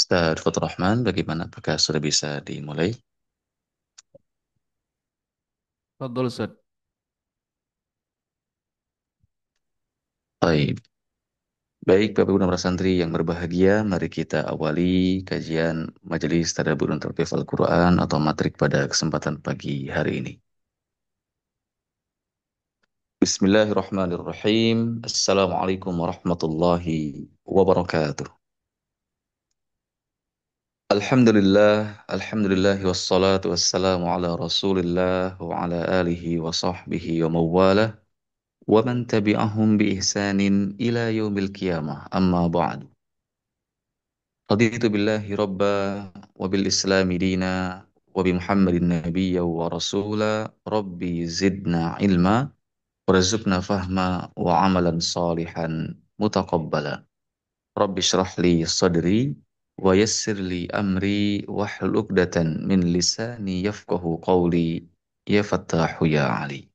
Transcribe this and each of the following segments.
Ustaz Fatur Rahman, bagaimana? Apakah sudah bisa dimulai? Fadol Ustaz. Baik, baik Bapak Ibu dan santri yang berbahagia, mari kita awali kajian Majelis Tadabbur dan Tartil Al-Quran atau Matrik pada kesempatan pagi hari ini. Bismillahirrahmanirrahim. Assalamualaikum warahmatullahi wabarakatuh. Alhamdulillah, wassalatu wassalamu ala rasulillah wa ala alihi wa sahbihi wa mawalah. ومن تبعهم بإحسان إلى يوم القيامة أما بعد رضيت بالله ربا وبالإسلام دينا وبمحمد نبيا ورسولا ربي زدنا علما ورزقنا فهما وعملا صالحا متقبلا ربي اشرح لي صدري ويسر لي أمري واحلل عقدة من لساني يفقه قولي يا فتاح يا علي.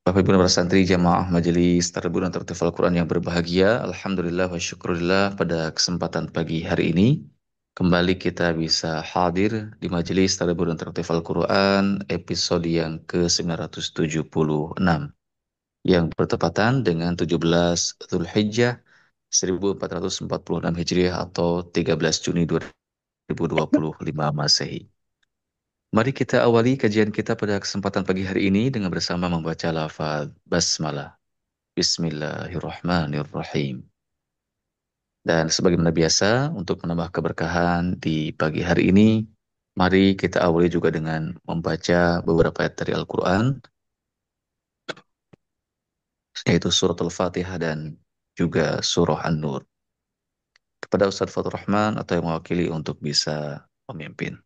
Bapak Ibu dan para santri jamaah majelis tadabbur dan tartil Al-Quran yang berbahagia, alhamdulillah wa syukurillah pada kesempatan pagi hari ini kembali kita bisa hadir di majelis tadabbur dan tartil Al-Quran episode yang ke-976 yang bertepatan dengan 17 Zulhijjah 1446 Hijriah atau 13 Juni 2025 Masehi. Mari kita awali kajian kita pada kesempatan pagi hari ini dengan bersama membaca lafaz basmalah. Bismillahirrahmanirrahim. Dan sebagaimana biasa, untuk menambah keberkahan di pagi hari ini, mari kita awali juga dengan membaca beberapa ayat dari Al-Quran, yaitu surat Al-Fatihah dan juga surah An-Nur. Kepada Ustadz Fatur Rahman atau yang mewakili untuk bisa memimpin.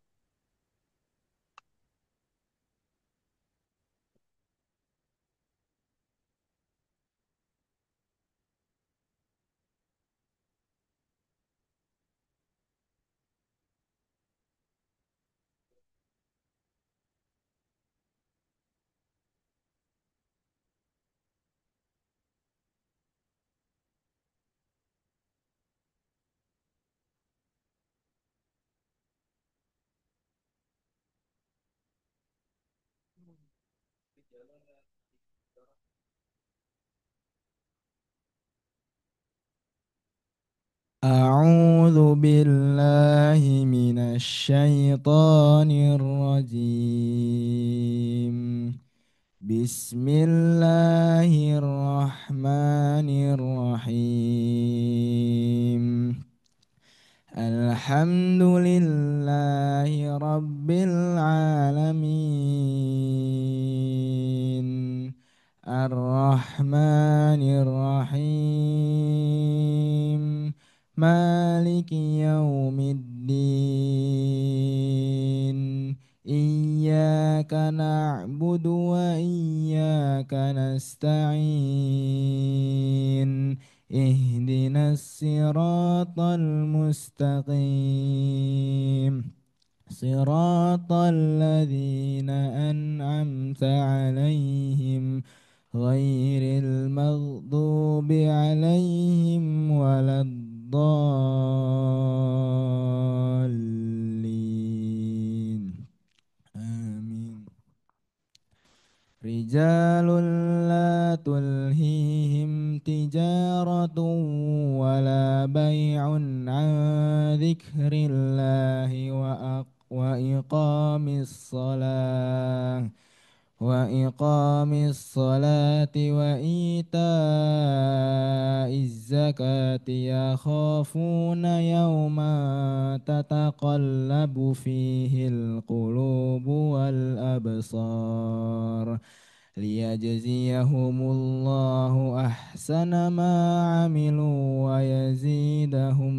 أعوذ بالله من الشيطان الرجيم. بسم الله الرحمن الرحيم. الحمد لله رب العالمين. الرحمن الرحيم. مالك يوم الدين. إياك نعبد وإياك نستعين. اهدنا الصراط المستقيم. صراط الذين أنعمت عليهم غير المغضوب عليهم ولا الضالين. آمين. رجال لا تلهيهم تجارة ولا بيع عن ذكر الله وإقام الصلاة وإيتاء الزكاة يخافون يوما تتقلب فيه القلوب والأبصار ليجزيهم الله أحسن ما عملوا ويزيدهم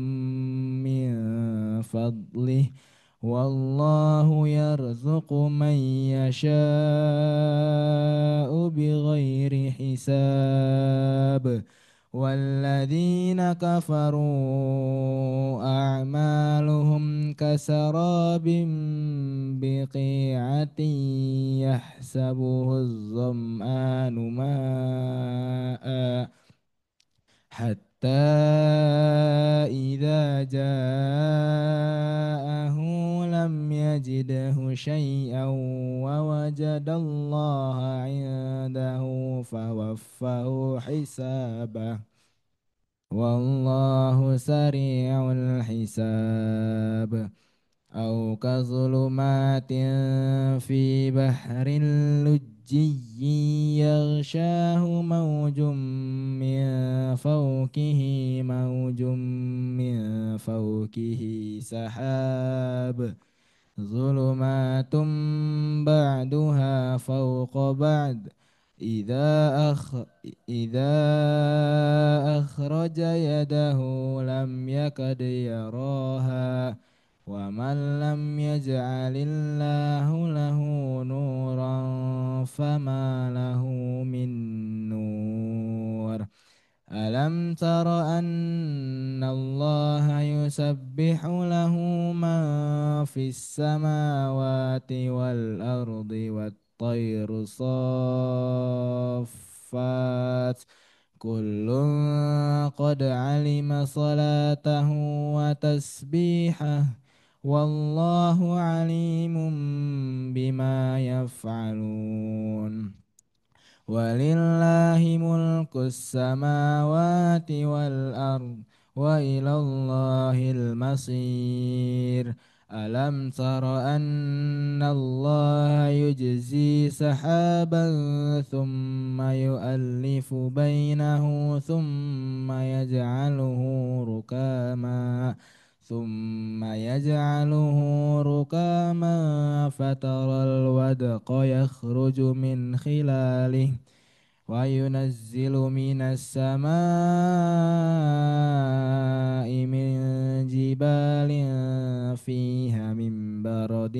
من فضله والله يرزق من يشاء بغير حساب. والذين كفروا أعمالهم كسراب بقيعة يحسبه الظمآن ماء إذا جاءه لم يجده شيئا ووجد الله عنده فوفاه حسابه والله سريع الحساب أو كظلمات في بحر لجي يغشاه موج من فوقه موج من فوقه سحاب ظلمات بعدها فوق بعد إذا أخ إذا أخرج يده لم يكد يراها ومن لم يجعل الله له نورا فما له من نور ألم تر أن الله يسبح له من في السماوات والأرض والطير صافات كل قد علم صلاته وتسبيحه والله عليم بما يفعلون ولله ملك السماوات والأرض وإلى الله المصير ألم تر أن الله يجزي سحابا ثم يؤلف بينه ثم يجعله ركاما فترى الودق يخرج من خلاله وينزل من السماء من جبال فيها من برد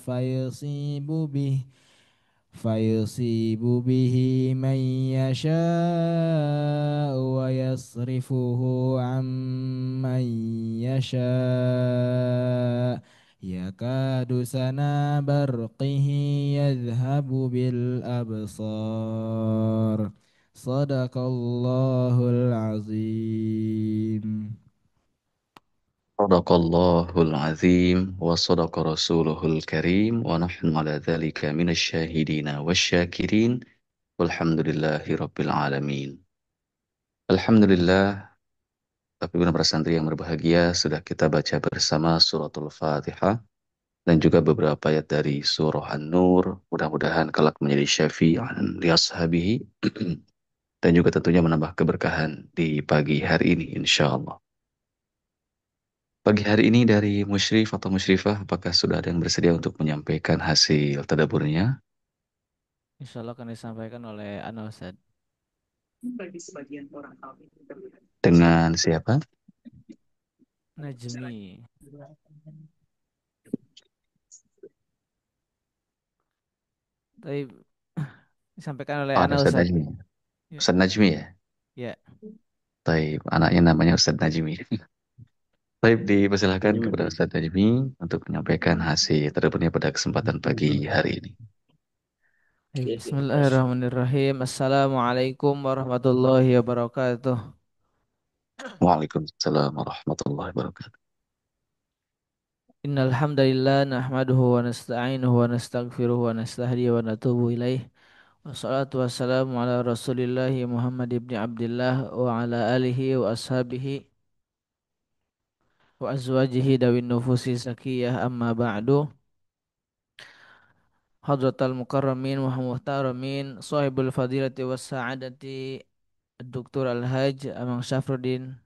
فيصيب به فيصيب به من يشاء ويصرفه عن من يشاء يكاد سنا برقه يذهب بالأبصار صدق الله العظيم. صدق الله العظيم وصدق رسوله الكريم ونحن على ذلك من الشاهدين والشاكرين والحمد لله رب العالمين. Alhamdulillah, tapi benar santri yang berbahagia, sudah kita baca bersama suratul Fatihah dan juga beberapa ayat dari surah An-Nur. Mudah-mudahan kelak menjadi syafi'an li ashabihi dan juga tentunya menambah keberkahan di pagi hari ini insyaallah. Pagi hari ini dari Musyrif atau Musyrifah, apakah sudah ada yang bersedia untuk menyampaikan hasil tadaburnya? Insya Allah akan disampaikan oleh Ana Ustaz. Dengan siapa? Najmi. Tapi disampaikan oleh Oh, ada Ana Ustadz Ustaz. Najmi. Ya. Ustadz Najmi ya? Ya. Taib, anaknya namanya Ustadz Najmi. Taib, dipersilahkan Najmi. kepada Ustadz Najmi untuk menyampaikan hasil tadaburnya pada kesempatan pagi hari ini. Bismillahirrahmanirrahim. Assalamualaikum warahmatullahi wabarakatuh. Waalaikumsalam warahmatullahi wabarakatuh. Innal hamdalillah nahmaduhu wa nasta'inuhu wa nastaghfiruhu wa nastahdiyu wa natubu ilaih. Wassalatu wassalamu ala Rasulillah Muhammad ibn Abdullah wa ala alihi wa ashabihi wa azwajihi dawin nufusi zakiyah amma ba'du. Hadratal mukarramin wa muhtaramin sahibul fadilati was sa'adati Dr. Al-Hajj Amang Syafruddin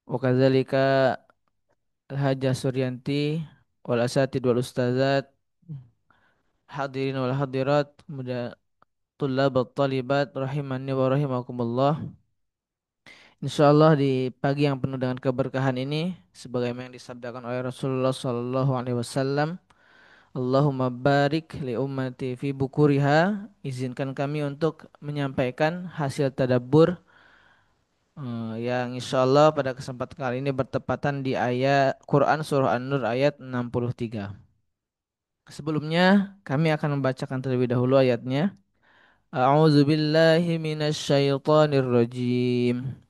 wa kadzalika Al-Hajjah Suryanti wal asatid wal ustazat hadirin wal hadirat muda tullab talibat rahimani wa rahimakumullah. Insyaallah di pagi yang penuh dengan keberkahan ini sebagaimana yang disabdakan oleh Rasulullah sallallahu alaihi wasallam, Allahumma barik li ummati fi bukuriha. Izinkan kami untuk menyampaikan hasil tadabbur yang insyaallah pada kesempatan kali ini bertepatan di ayat Quran Surah An-Nur ayat 63. Sebelumnya kami akan membacakan terlebih dahulu ayatnya. A'udzu billahi minasy syaithanir rajim.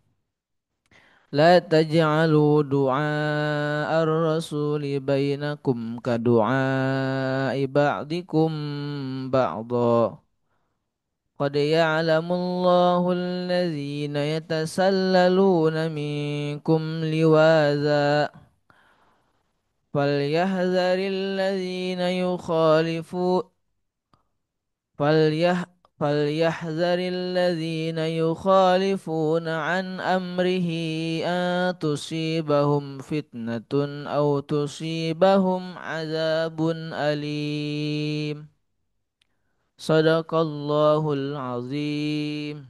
لا تجعلوا دعاء الرسول بينكم كدعاء بعضكم بعضا قد يعلم الله الذين يتسللون منكم لواذا فليحذر الذين يخالفون فليح فليحذر الذين يخالفون عن أمره أن تصيبهم فتنة أو تصيبهم عذاب أليم. Sadaqallahul azim.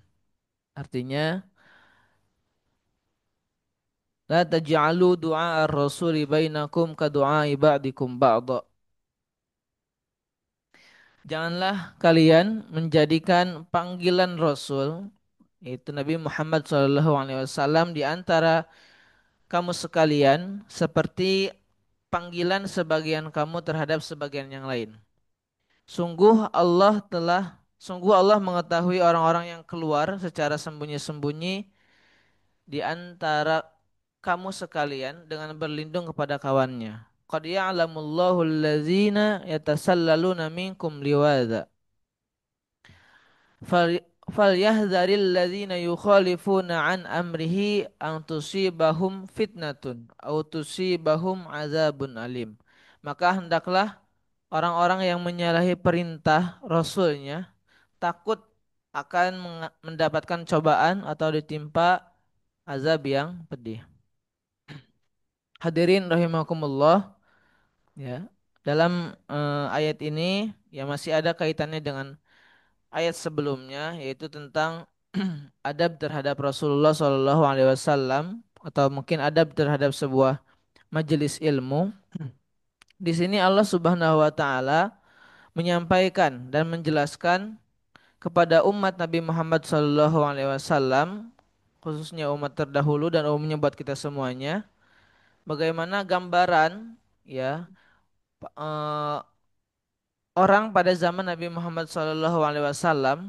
Artinya, la taj'alu du'a ar-rasuli bainakum ka du'ai ba'dikum ba'da. Janganlah kalian menjadikan panggilan Rasul, yaitu Nabi Muhammad SAW di antara kamu sekalian seperti panggilan sebagian kamu terhadap sebagian yang lain. Sungguh Allah mengetahui orang-orang yang keluar secara sembunyi-sembunyi di antara kamu sekalian dengan berlindung kepada kawannya. Qad ya'lamullahu allazina yatasallaluna minkum liwadha. Falyahdharil ladzina yukhalifuna an amrihi an tusibahum fitnatun aw tusibahum azabun alim. Maka hendaklah orang-orang yang menyalahi perintah Rasulnya takut akan mendapatkan cobaan atau ditimpa azab yang pedih. Hadirin rahimakumullah, ya. Dalam ayat ini ya masih ada kaitannya dengan ayat sebelumnya, yaitu tentang adab terhadap Rasulullah Shallallahu Alaihi Wasallam atau mungkin adab terhadap sebuah majelis ilmu. Di sini Allah Subhanahu Wa Taala menyampaikan dan menjelaskan kepada umat Nabi Muhammad Shallallahu Alaihi Wasallam, khususnya umat terdahulu dan umumnya buat kita semuanya, bagaimana gambaran ya eh, orang pada zaman Nabi Muhammad SAW.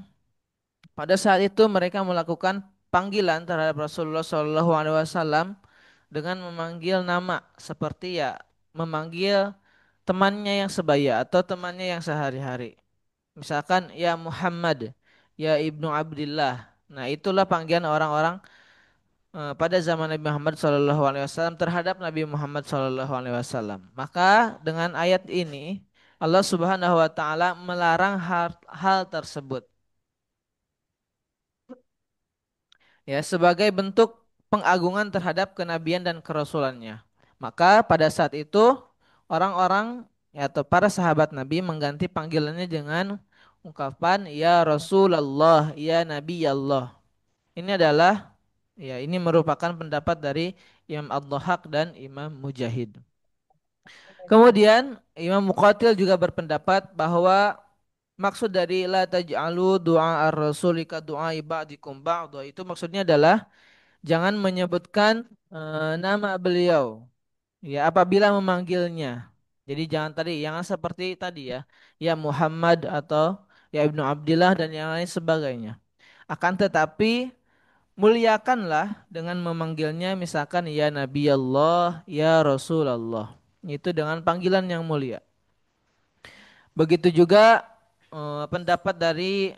Pada saat itu mereka melakukan panggilan terhadap Rasulullah SAW dengan memanggil nama seperti ya memanggil temannya yang sebaya atau temannya yang sehari-hari. Misalkan ya Muhammad, ya Ibnu Abdillah. Nah, itulah panggilan orang-orang pada zaman Nabi Muhammad SAW terhadap Nabi Muhammad SAW. Maka dengan ayat ini Allah Subhanahu Wa Taala melarang hal tersebut. Ya, sebagai bentuk pengagungan terhadap kenabian dan kerasulannya. Maka pada saat itu orang-orang ya, atau para sahabat Nabi mengganti panggilannya dengan ungkapan ya Rasulullah, ya Nabi Allah. Ini adalah ya ini merupakan pendapat dari Imam Ad-Dhahhak dan Imam Mujahid. Kemudian Imam Muqatil juga berpendapat bahwa maksud dari la taj'alu du'a ar-rasuli ka du'a ba'dikum ba'dha itu maksudnya adalah jangan menyebutkan nama beliau ya apabila memanggilnya. Jadi jangan seperti tadi ya, ya Muhammad atau ya Ibnu Abdillah dan yang lain sebagainya. Akan tetapi muliakanlah dengan memanggilnya misalkan ya Nabi Allah, ya Rasulullah. Itu dengan panggilan yang mulia. Begitu juga pendapat dari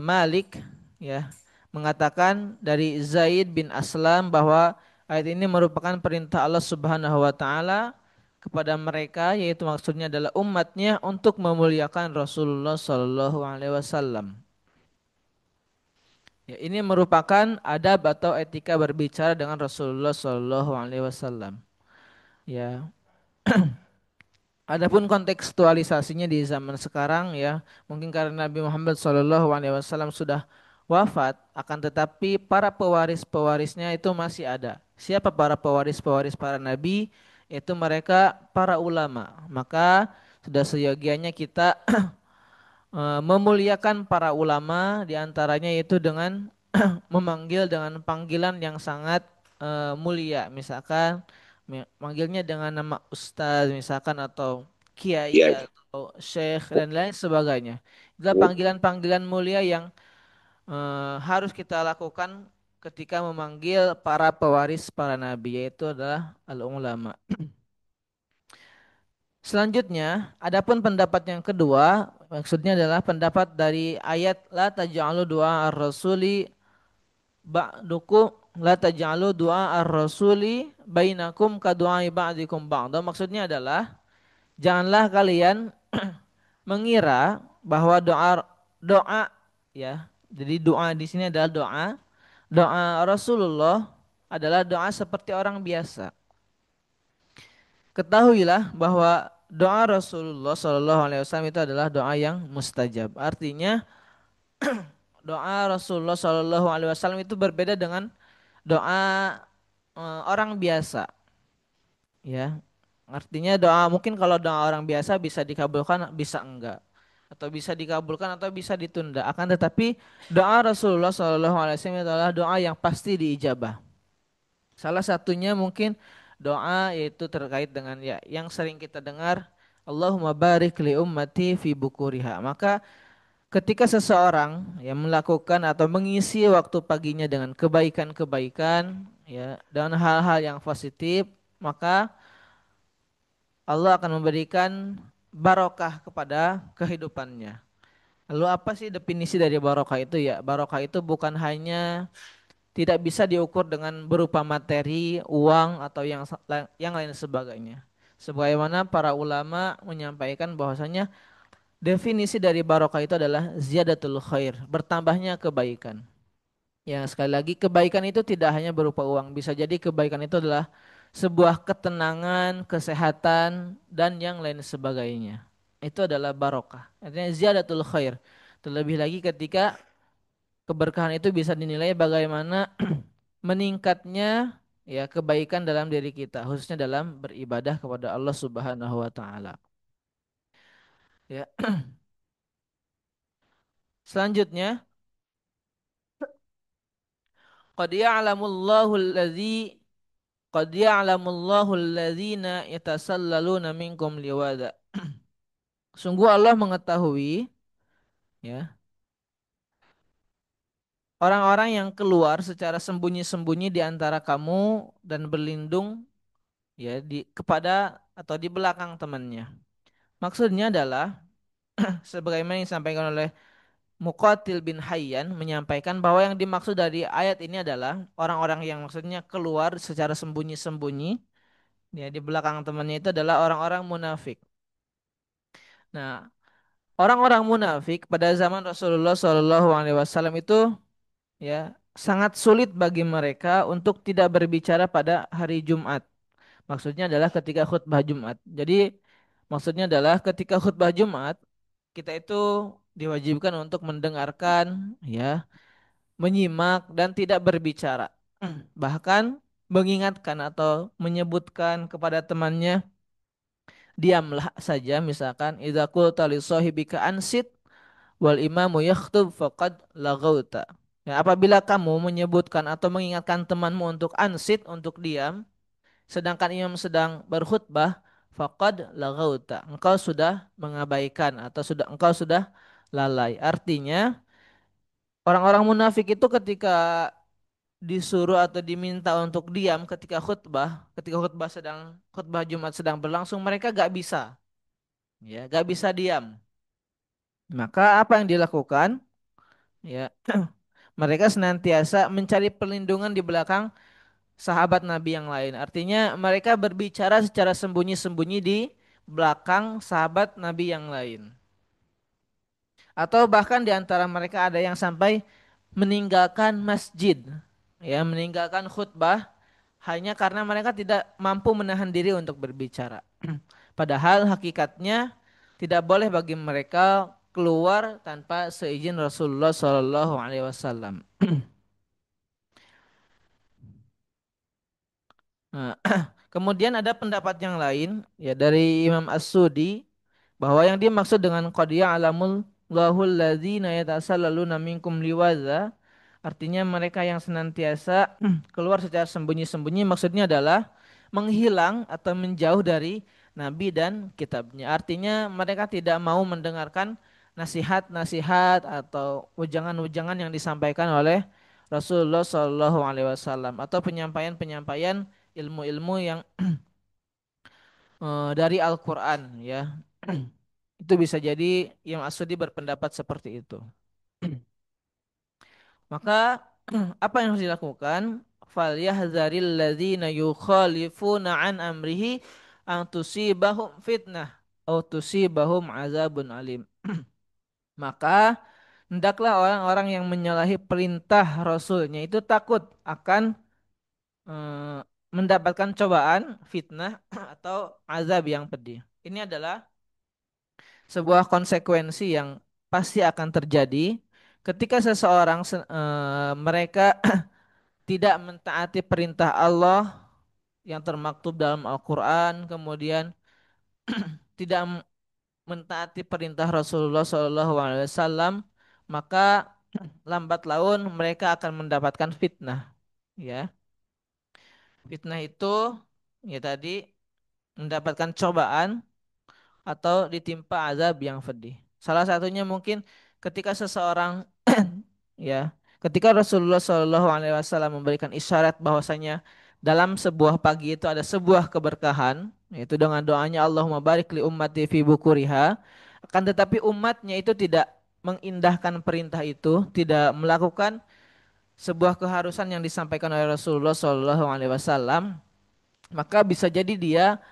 Malik ya mengatakan dari Zaid bin Aslam bahwa ayat ini merupakan perintah Allah Subhanahu wa taala kepada mereka yaitu maksudnya adalah umatnya untuk memuliakan Rasulullah Shallallahu alaihi wasallam. Ya, ini merupakan adab atau etika berbicara dengan Rasulullah Shallallahu alaihi wasallam. Ya, adapun kontekstualisasinya di zaman sekarang ya, mungkin karena Nabi Muhammad SAW sudah wafat, akan tetapi para pewaris-pewarisnya itu masih ada. Siapa para pewaris-pewaris para nabi? Itu mereka para ulama. Maka sudah seyogianya kita memuliakan para ulama diantaranya yaitu dengan memanggil dengan panggilan yang sangat mulia. Misalkan manggilnya dengan nama ustaz misalkan atau kiai Iya. atau syekh dan lain sebagainya. Itulah panggilan-panggilan mulia yang harus kita lakukan ketika memanggil para pewaris para nabi, yaitu adalah al-ulama. Selanjutnya, adapun pendapat yang kedua, maksudnya adalah pendapat dari ayat la taj'alu du'a ar-rasuli ba'dukum la taj'alu du'a ar-rasuli bainakum ka du'a ba'dikum ba'da. Maksudnya adalah janganlah kalian mengira bahwa doa ya. Jadi doa di sini adalah doa Rasulullah adalah doa seperti orang biasa. Ketahuilah bahwa doa Rasulullah Shallallahu Alaihi Wasallam itu adalah doa yang mustajab. Artinya doa Rasulullah Shallallahu Alaihi Wasallam itu berbeda dengan doa orang biasa. Ya, artinya doa mungkin kalau doa orang biasa bisa dikabulkan, bisa enggak, atau bisa dikabulkan atau bisa ditunda. Akan tetapi doa Rasulullah Shallallahu Alaihi Wasallam adalah doa yang pasti diijabah. Salah satunya mungkin doa yaitu terkait dengan ya yang sering kita dengar, Allahumma barik li ummati fi bukuriha. Maka ketika seseorang yang melakukan atau mengisi waktu paginya dengan kebaikan-kebaikan ya dengan hal-hal yang positif, maka Allah akan memberikan barokah kepada kehidupannya. Lalu apa sih definisi dari barokah itu ya? Barokah itu bukan hanya tidak bisa diukur dengan berupa materi, uang atau yang lain sebagainya. Sebagaimana para ulama menyampaikan bahwasanya definisi dari barokah itu adalah ziyadatul khair, bertambahnya kebaikan. Ya, sekali lagi kebaikan itu tidak hanya berupa uang, bisa jadi kebaikan itu adalah sebuah ketenangan, kesehatan dan yang lain sebagainya. Itu adalah barokah. Artinya ziyadatul khair. Terlebih lagi ketika keberkahan itu bisa dinilai bagaimana meningkatnya ya kebaikan dalam diri kita, khususnya dalam beribadah kepada Allah Subhanahu wa taala. Ya. Selanjutnya, qad ya'lamullahu alladzi qad ya'lamullahu alladzina yatasallaluna minkum liwada. Sungguh Allah mengetahui ya orang-orang yang keluar secara sembunyi-sembunyi di antara kamu dan berlindung ya di kepada atau di belakang temannya. Maksudnya adalah sebagaimana yang disampaikan oleh Muqatil bin Hayyan menyampaikan bahwa yang dimaksud dari ayat ini adalah orang-orang yang maksudnya keluar secara sembunyi-sembunyi ya di belakang temannya itu adalah orang-orang munafik. Nah, orang-orang munafik pada zaman Rasulullah Shallallahu Alaihi Wasallam itu ya sangat sulit bagi mereka untuk tidak berbicara pada hari Jumat. Maksudnya adalah ketika khutbah Jumat. Jadi maksudnya adalah ketika khutbah Jumat kita itu diwajibkan untuk mendengarkan ya, menyimak dan tidak berbicara. Bahkan mengingatkan atau menyebutkan kepada temannya, diamlah saja misalkan idza qulta li sahibika ansit wal imamu yakhtub faqad laghauta. Ya, apabila kamu menyebutkan atau mengingatkan temanmu untuk ansit, untuk diam, sedangkan imam sedang berkhutbah, faqad laghauta. Engkau sudah mengabaikan atau engkau sudah lalai. Artinya, orang-orang munafik itu ketika disuruh atau diminta untuk diam ketika khutbah Jumat sedang berlangsung, mereka gak bisa, ya, gak bisa diam. Maka apa yang dilakukan? Ya, mereka senantiasa mencari perlindungan di belakang sahabat Nabi yang lain. Artinya mereka berbicara secara sembunyi-sembunyi di belakang sahabat Nabi yang lain. Atau bahkan di antara mereka ada yang sampai meninggalkan masjid, ya, meninggalkan khutbah hanya karena mereka tidak mampu menahan diri untuk berbicara. Padahal hakikatnya tidak boleh bagi mereka keluar tanpa seizin Rasulullah Shallallahu Alaihi Wasallam. Nah, kemudian ada pendapat yang lain ya dari Imam As-Sudi bahwa yang dimaksud dengan qad ya'lamul lahul ladzina yatasallaluna minkum liwaza, artinya mereka yang senantiasa keluar secara sembunyi-sembunyi, maksudnya adalah menghilang atau menjauh dari nabi dan kitabnya. Artinya mereka tidak mau mendengarkan nasihat-nasihat atau ujangan-ujangan yang disampaikan oleh Rasulullah Shallallahu Alaihi Wasallam atau penyampaian-penyampaian ilmu-ilmu yang dari Al-Quran ya. Itu bisa jadi Imam As-Sudi berpendapat seperti itu. Maka apa yang harus dilakukan? Falyahzaril ladzina yukhalifuna an amrihi an tusibahum fitnah atau tusibahum azabun alim. Maka hendaklah orang-orang yang menyalahi perintah Rasulnya itu takut akan eh, mendapatkan cobaan, fitnah atau azab yang pedih. Ini adalah sebuah konsekuensi yang pasti akan terjadi ketika seseorang mereka tidak mentaati perintah Allah yang termaktub dalam Al-Quran, kemudian tidak mentaati perintah Rasulullah SAW, maka lambat laun mereka akan mendapatkan fitnah. Ya, fitnah itu ya tadi mendapatkan cobaan atau ditimpa azab yang pedih. Salah satunya mungkin ketika seseorang ya, ketika Rasulullah Shallallahu Alaihi Wasallam memberikan isyarat bahwasanya dalam sebuah pagi itu ada sebuah keberkahan, yaitu dengan doanya Allahumma barik li ummati fi bukuriha. Akan tetapi umatnya itu tidak mengindahkan perintah itu, tidak melakukan sebuah keharusan yang disampaikan oleh Rasulullah Shallallahu Alaihi Wasallam, maka bisa jadi dia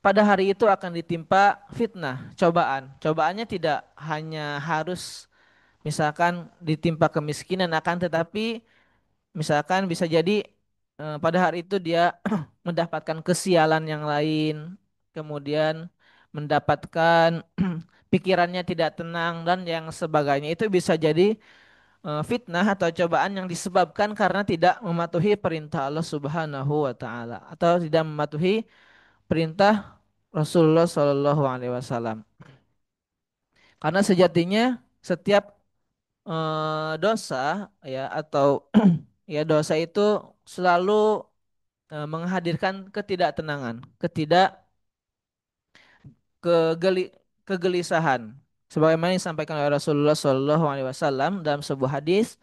pada hari itu akan ditimpa fitnah, cobaan. Cobaannya tidak hanya harus misalkan ditimpa kemiskinan, akan tetapi misalkan bisa jadi pada hari itu dia mendapatkan kesialan yang lain, kemudian mendapatkan pikirannya tidak tenang dan yang sebagainya. Itu bisa jadi fitnah atau cobaan yang disebabkan karena tidak mematuhi perintah Allah Subhanahu wa taala atau tidak mematuhi perintah Rasulullah Shallallahu alaihi wasallam. Karena sejatinya setiap dosa ya atau ya dosa itu selalu menghadirkan ketidaktenangan, kegelisahan. Sebagaimana yang disampaikan oleh Rasulullah Shallallahu Alaihi Wasallam dalam sebuah hadis,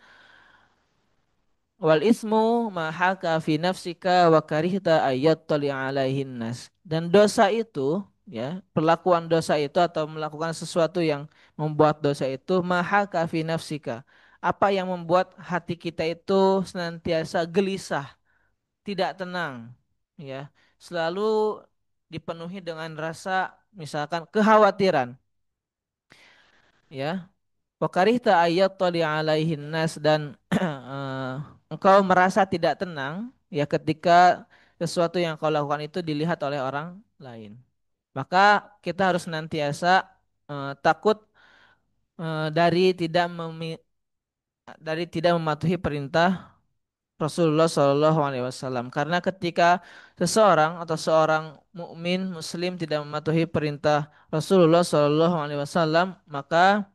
wal ismu ma haka fi nafsika wa karihta tali alaihin nas. Dan dosa itu ya, perlakuan dosa itu atau melakukan sesuatu yang membuat dosa itu ma haka fi nafsika. Apa yang membuat hati kita itu senantiasa gelisah, tidak tenang, ya. Selalu dipenuhi dengan rasa misalkan kekhawatiran, ya. Wakarihta tali alaihin nas dan engkau merasa tidak tenang ya ketika sesuatu yang kau lakukan itu dilihat oleh orang lain. Maka kita harus nantiasa takut dari tidak mematuhi perintah Rasulullah Shallallahu Alaihi Wasallam. Karena ketika seseorang atau seorang mukmin muslim tidak mematuhi perintah Rasulullah Shallallahu Alaihi Wasallam, maka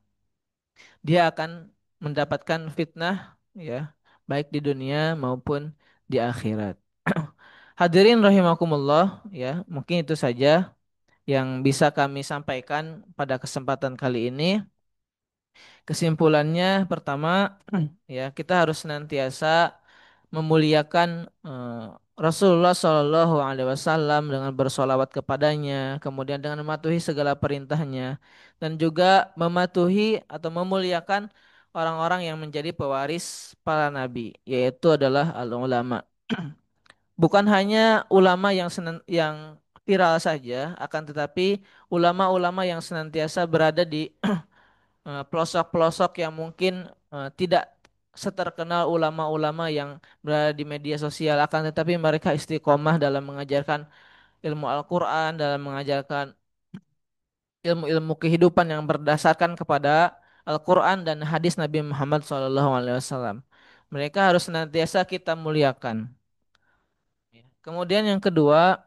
dia akan mendapatkan fitnah ya, baik di dunia maupun di akhirat. Hadirin rahimakumullah ya, mungkin itu saja yang bisa kami sampaikan pada kesempatan kali ini. Kesimpulannya pertama ya, kita harus senantiasa memuliakan Rasulullah Shallallahu Alaihi Wasallam dengan bersolawat kepadanya, kemudian dengan mematuhi segala perintahnya, dan juga mematuhi atau memuliakan orang-orang yang menjadi pewaris para nabi, yaitu adalah al-ulama. Bukan hanya ulama yang viral saja, akan tetapi ulama-ulama yang senantiasa berada di pelosok-pelosok yang mungkin tidak seterkenal ulama-ulama yang berada di media sosial, akan tetapi mereka istiqomah dalam mengajarkan ilmu Al-Quran, dalam mengajarkan ilmu-ilmu kehidupan yang berdasarkan kepada Al-Quran dan hadis Nabi Muhammad SAW. Mereka harus senantiasa kita muliakan. Kemudian yang kedua,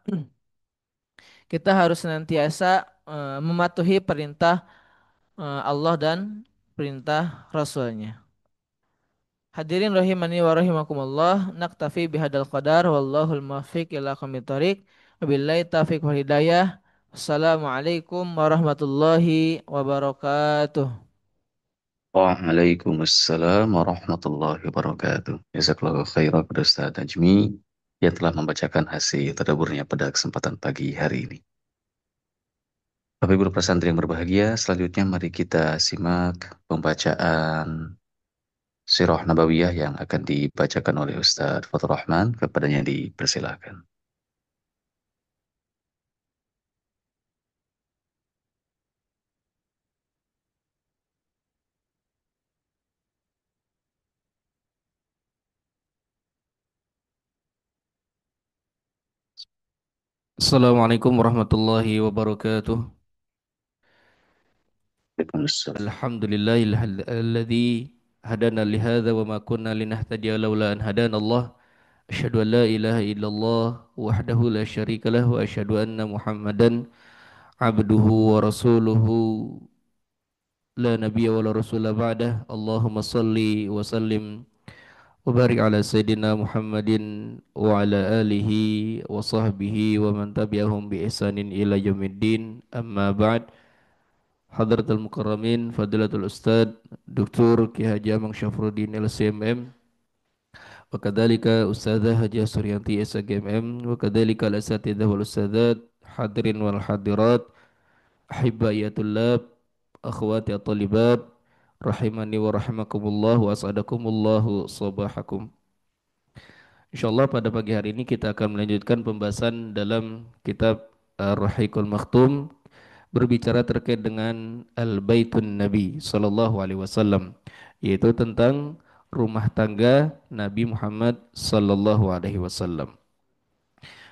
kita harus senantiasa mematuhi perintah Allah dan perintah Rasulnya. Hadirin rahimani wa rahimakumullah, naktafi bihadal qadar wallahul muwaffiq ila aqwamit thoriq. Wabillahi taufiq wal hidayah. Assalamualaikum warahmatullahi wabarakatuh. Waalaikumsalam warahmatullahi wabarakatuh. Jazakallahu khairan kepada Ustaz Najmi yang telah membacakan hasil tadabburnya pada kesempatan pagi hari ini. Bapak Ibu pesantren yang berbahagia, selanjutnya mari kita simak pembacaan Sirah Nabawiyah yang akan dibacakan oleh Ustaz Fathur Rahman. Kepadanya dipersilakan. Assalamualaikum warahmatullahi wabarakatuh. Waalaikumsalam. Alhamdulillahilladzi hadana lihadza wa ma kunna linahtadiya laula an hadana Allah. Asyhadu an la ilaha illallah wahdahu la syarika lah wa asyhadu anna Muhammadan abduhu wa rasuluhu la nabiyya wa la rasula ba'dah. Allahumma salli wa sallim wa barik ala sayyidina Muhammadin wa ala alihi wa sahbihi wa man tabi'ahum bi ihsanin ila yaumiddin. Amma ba'd. Hadratul Mukarramin, Fadilatul Ustad, Dr. Ki Haji Amang Syafruddin LCMM, wa kadzalika Ustadzah Haji Suryanti SGMM, wa kadzalika al-asatidzah wal ustadzat, hadirin wal hadirat, ahibba'iyatullab, akhwati at-talibat, rahimani wa rahimakumullah wa as'adakumullahu sabahakum. Insyaallah pada pagi hari ini kita akan melanjutkan pembahasan dalam kitab Ar-Rahiqul Maktum berbicara terkait dengan Al-Baitun Nabi sallallahu alaihi wasallam, yaitu tentang rumah tangga Nabi Muhammad sallallahu alaihi wasallam.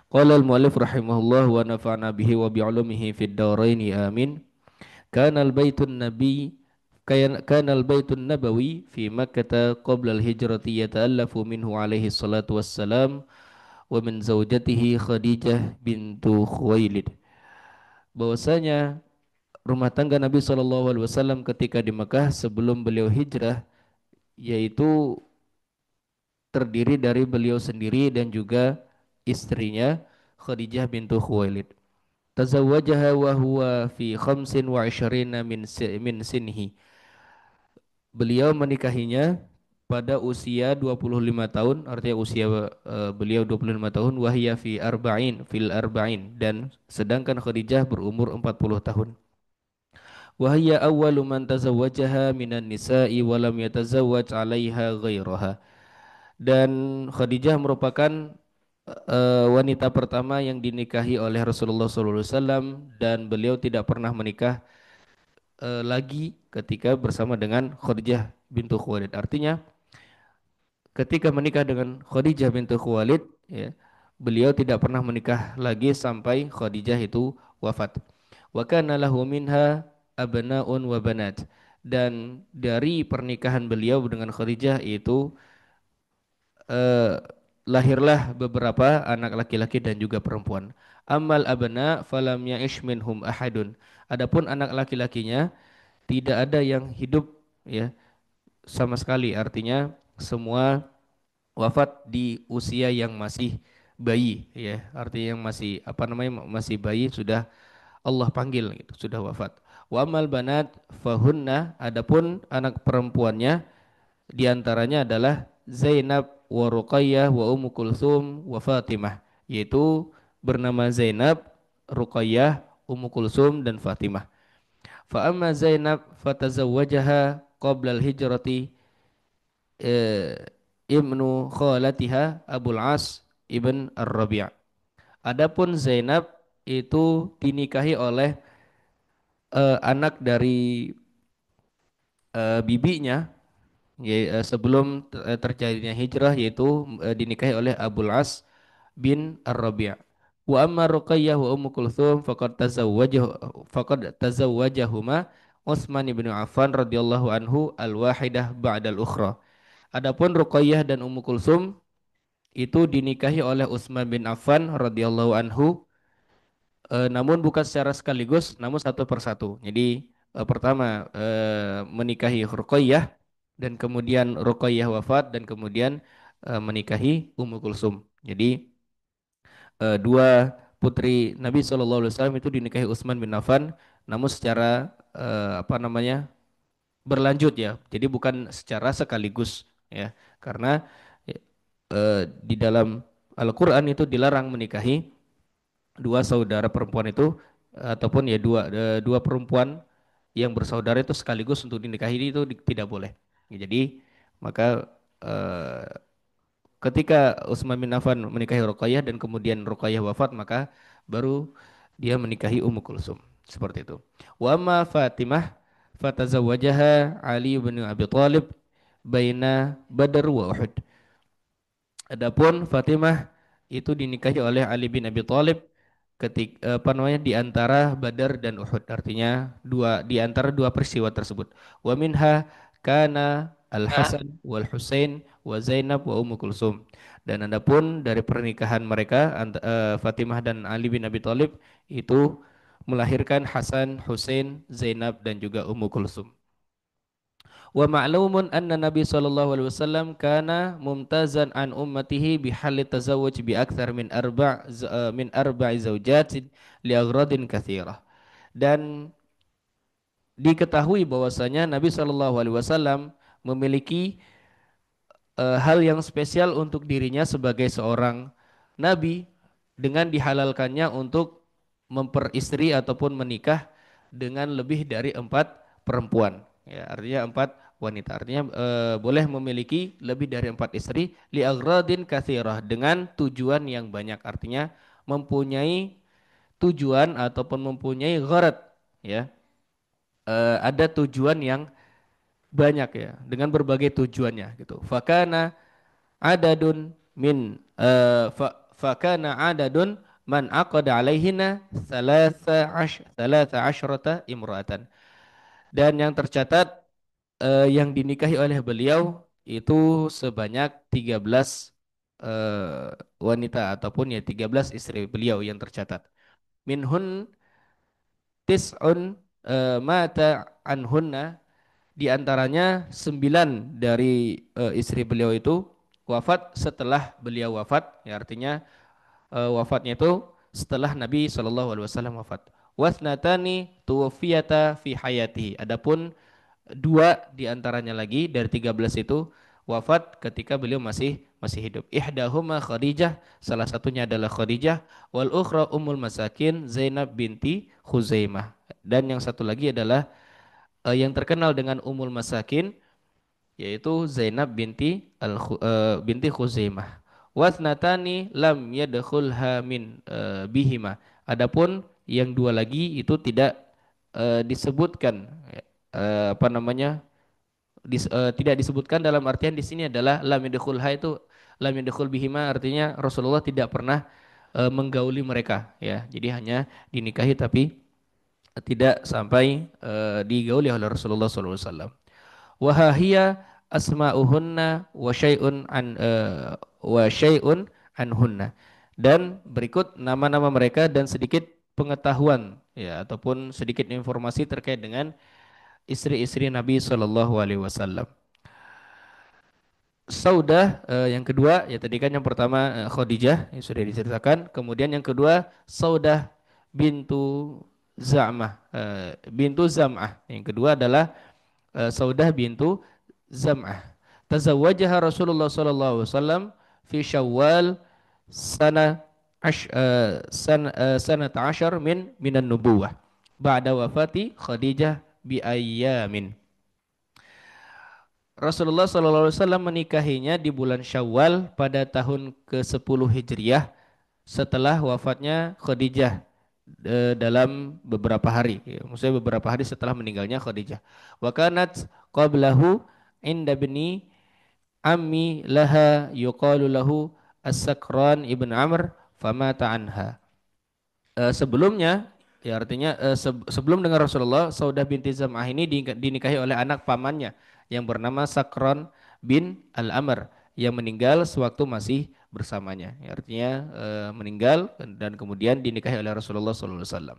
Qala al-muallif rahimahullah wa nafa'na bihi wa bi'ulumihi fid dharain amin. Kana al-baitun nabi kana al-baitun nabawi fi Makkah qabla al-hijrati yata'allafu minhu alaihi salatu wassalam wa min zawjatihi Khadijah bintu Khuwailid. Bahwasanya rumah tangga Nabi Shallallahu Alaihi Wasallam ketika di Mekah sebelum beliau hijrah, yaitu terdiri dari beliau sendiri dan juga istrinya Khadijah bintu Khuwailid. Tazawwajaha wa huwa fi khamsin wa ishrina min sinhi. Beliau menikahinya pada usia 25 tahun, artinya usia beliau 25 tahun, wahia fi arba'in fil arba'in, dan sedangkan Khadijah berumur 40 tahun. Wahia awwalu man tazawwajaha minan nisa'i wa lam yatazawwaj 'alaiha ghairaha. Dan Khadijah merupakan wanita pertama yang dinikahi oleh Rasulullah SAW, dan beliau tidak pernah menikah lagi ketika bersama dengan Khadijah bintu Khuwailid. Artinya ketika menikah dengan Khadijah bintu Khuwailid, ya, beliau tidak pernah menikah lagi sampai Khadijah itu wafat. Wa kana lahu minha abnaun wa banat. Dan dari pernikahan beliau dengan Khadijah itu eh, lahirlah beberapa anak laki-laki dan juga perempuan. Amal abna falam ya'ish minhum ahadun. Adapun anak laki-lakinya tidak ada yang hidup, ya, sama sekali. Artinya semua wafat di usia yang masih bayi, ya. Artinya yang masih apa namanya, masih bayi sudah Allah panggil gitu, sudah wafat. Wa amal banat fahunna, adapun anak perempuannya diantaranya adalah Zainab wa Ruqayyah wa Ummu Kulsum wa Fatimah, yaitu bernama Zainab, Ruqayyah, Ummu Kulsum dan Fatimah. Fa amma Zainab fatazawwajaha qabla al-hijrati eh, ibnu khalatiha Abul As ibn Ar-Rabi'. Adapun Zainab itu dinikahi oleh anak dari bibinya, sebelum terjadinya hijrah, yaitu dinikahi oleh Abul As bin Ar-Rabi'. Wa amma Ruqayyah wa Ummu Kulthum faqad tazawwajahuma Utsman bin Affan radhiyallahu anhu al-wahidah ba'dal ukhra. Adapun Ruqayyah dan Ummu Kulthum itu dinikahi oleh Utsman bin Affan radhiyallahu anhu, namun bukan secara sekaligus, namun satu persatu. Jadi pertama menikahi Ruqayyah, dan kemudian Ruqayyah wafat, dan kemudian menikahi Ummu Kulsum. Jadi dua putri Nabi SAW itu dinikahi Utsman bin Affan, namun secara apa namanya berlanjut ya. Jadi bukan secara sekaligus ya. Karena di dalam Al-Qur'an itu dilarang menikahi dua saudara perempuan itu ataupun ya dua perempuan yang bersaudara itu sekaligus untuk dinikahi itu tidak boleh. Ya, jadi maka eh, ketika Utsman bin Affan menikahi Ruqayyah dan kemudian Ruqayyah wafat maka baru dia menikahi Ummu Kulsum seperti itu. Wa amma Fatimah fatazawwajaha Ali bin Abi Thalib baina Badar wa Uhud. Adapun Fatimah itu dinikahi oleh Ali bin Abi Thalib apa namanya di antara Badar dan Uhud, artinya di antara dua peristiwa tersebut. Wa minha kana Al Hasan wal Husain wa Zainab wa Ummu Kulsum. Dan adapun dari pernikahan mereka Fatimah dan Ali bin Abi Thalib itu melahirkan Hasan, Husain, Zainab dan juga Ummu Kulsum. Wa ma'lumun anna Nabi sallallahu alaihi wasallam kana mumtazan an ummatihi bi hali tazawwuj bi akthar min arba'i zawjatin li aghradin katsirah. Dan diketahui bahwasanya Nabi sallallahu alaihi wasallam memiliki hal yang spesial untuk dirinya sebagai seorang nabi dengan dihalalkannya untuk memperistri ataupun menikah dengan lebih dari 4 perempuan. Ya, artinya 4 wanita. Artinya boleh memiliki lebih dari 4 istri li aghradin katsirah dengan tujuan yang banyak. Artinya mempunyai tujuan ataupun mempunyai gharad ya. Ada tujuan yang banyak ya dengan berbagai tujuannya gitu. Fakana adadun min fakana adadun man aqada alaihina thalatha asyrata imra'atan. Dan yang tercatat yang dinikahi oleh beliau itu sebanyak 13 wanita ataupun ya 13 istri beliau yang tercatat. Minhun tis'un mata anhunna, di antaranya 9 dari istri beliau itu wafat setelah beliau wafat, ya artinya wafatnya itu setelah Nabi SAW wafat. Wasnatani tuwafiyata fi hayati. Adapun 2 di antaranya lagi dari 13 itu wafat ketika beliau masih hidup. Ihdahuma Khadijah, salah satunya adalah Khadijah, wal ukhra ummul masakin Zainab binti Khuzaimah. Dan yang satu lagi adalah yang terkenal dengan Ummul Masakin yaitu Zainab binti Khuzaimah. Wasnatani lam yadkhulha min bihima. Adapun yang 2 lagi itu tidak disebutkan apa namanya tidak disebutkan dalam artian di sini adalah lam yadkhulha itu lam yadkhul bihima artinya Rasulullah tidak pernah menggauli mereka ya. Jadi hanya dinikahi tapi tidak sampai digauli oleh Rasulullah SAW. Wahahia asma'uhunna wa syai'un anhunna. Dan berikut nama-nama mereka dan sedikit pengetahuan ya ataupun sedikit informasi terkait dengan istri-istri Nabi Shallallahu alaihi wasallam. Saudah yang kedua ya tadi kan yang pertama Khadijah yang sudah diceritakan, kemudian yang kedua Saudah bintu bintu Zam'ah. Yang kedua adalah Saudah bintu Zam'ah. Tazawwajaha Rasulullah sallallahu alaihi wasallam fi Syawal sana sanata asyar minan nubuwah ba'da wafati Khadijah bi ayyamin. Rasulullah sallallahu alaihi wasallam menikahinya di bulan Syawal pada tahun ke-10 Hijriah setelah wafatnya Khadijah dalam beberapa hari, ya, maksudnya beberapa hari setelah meninggalnya Khadijah. Wa kanat qablahu inda bni ammi laha yuqalu lahu As-Sakran ibn Amr famata anha. Sebelumnya ya artinya sebelum dengan Rasulullah Saudah binti Zam'ah ini dinikahi oleh anak pamannya yang bernama Sakran bin Al-Amr yang meninggal sewaktu masih bersamanya. Ya, artinya meninggal dan kemudian dinikahi oleh Rasulullah SAW.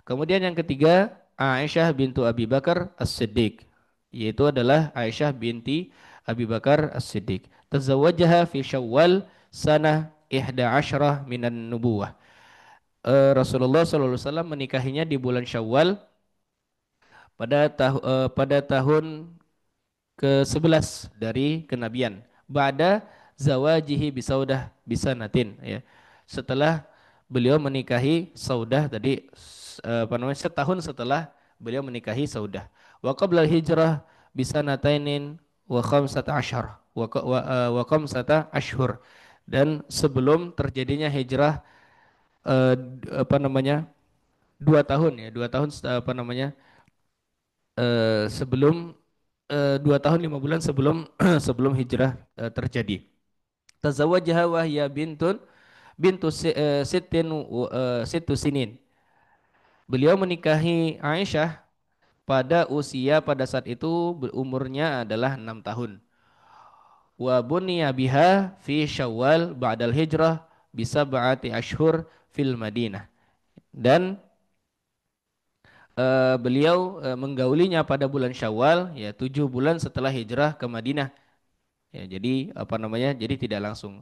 Kemudian yang ketiga Aisyah bintu Abi Bakar As-Siddiq, yaitu adalah Aisyah binti Abi Bakar As-Siddiq. Tazawwajaha fi Syawal sanah 11 minan nubuwah. Rasulullah SAW menikahinya di bulan Syawal pada tahun ke-11 dari kenabian. Ba'da zawajihi bisaudah bisanatin ya. Setelah beliau menikahi Saudah tadi setahun setelah beliau menikahi Saudah. Wa qabla hijrah bisanatainin wa khamsata asyhar wa khamsata ashhur. Dan sebelum terjadinya hijrah eh, apa namanya? 2 tahun ya, 2 tahun sebelum 2 tahun 5 bulan sebelum sebelum hijrah terjadi. Tazawwajaha wa hiya sittu sinin. Beliau menikahi Aisyah pada usia pada saat itu umurnya adalah 6 tahun. Wa buniya biha fi Syawal ba'dal hijrah bisa ba'ati ashhur fil Madinah. Dan beliau menggaulinya pada bulan Syawal ya 7 bulan setelah hijrah ke Madinah. Ya, jadi apa namanya? Jadi tidak langsung.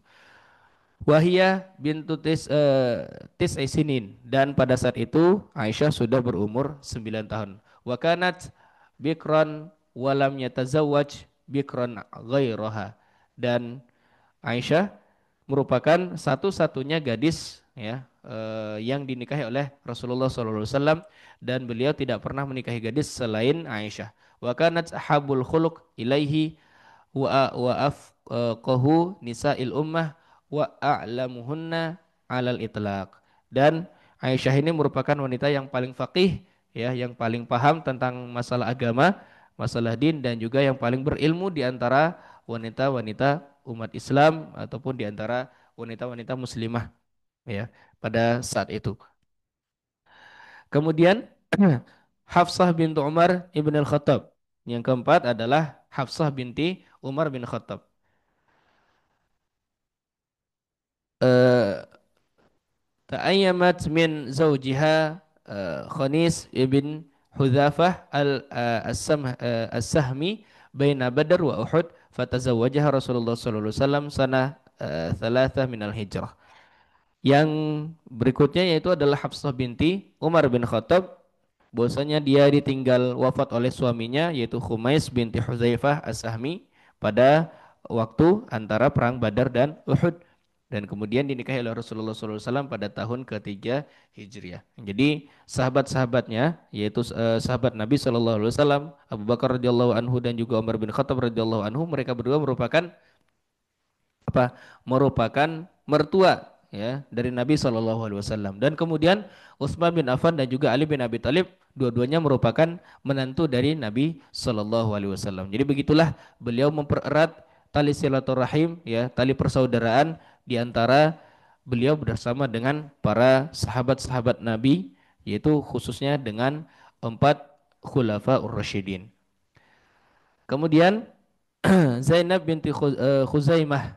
Wahia bintu tis'i sinin, dan pada saat itu Aisyah sudah berumur 9 tahun. Wa kanat bikran walam yatazawwaj bikran ghairaha. Dan Aisyah merupakan satu-satunya gadis ya yang dinikahi oleh Rasulullah SAW, dan beliau tidak pernah menikahi gadis selain Aisyah. Wa kanat habul khuluq ilaihi wa afqahu nisa'il ummah wa a'lamuhunna 'alal itlaq. Dan Aisyah ini merupakan wanita yang paling faqih ya, yang paling paham tentang masalah agama, masalah din, dan juga yang paling berilmu di antara wanita-wanita umat Islam ataupun di antara wanita-wanita muslimah ya pada saat itu. Kemudian Hafsah bintu Umar ibn al-Khattab. Yang keempat adalah Hafsah binti Umar bin Khattab. Eh, Ta'ayyamat min zawjiha Khanis ibn Hudzafah as-Sahmi baina Badr wa Uhud fatazawwajaha Rasulullah sallallahu alaihi wasallam sanah thalatha minal hijrah. Yang berikutnya yaitu adalah Hafsah binti Umar bin Khattab, bahwasanya dia ditinggal wafat oleh suaminya yaitu Khumais binti Hudzaifah As-Sahmi pada waktu antara perang Badar dan Uhud, dan kemudian dinikahi oleh Rasulullah SAW pada tahun ketiga Hijriah. Jadi sahabat-sahabatnya yaitu sahabat Nabi SAW Abu Bakar radhiyallahu anhu dan juga Umar bin Khattab radhiyallahu anhu, mereka berdua merupakan apa? Merupakan mertua ya dari Nabi Shallallahu Alaihi Wasallam. Dan kemudian Utsman bin Affan dan juga Ali bin Abi Thalib dua-duanya merupakan menantu dari Nabi Shallallahu Alaihi Wasallam. Jadi begitulah beliau mempererat tali silaturahim ya, tali persaudaraan di antara beliau bersama dengan para sahabat-sahabat Nabi, yaitu khususnya dengan 4 khulafaur rasyidin. Kemudian Zainab binti Khuzaimah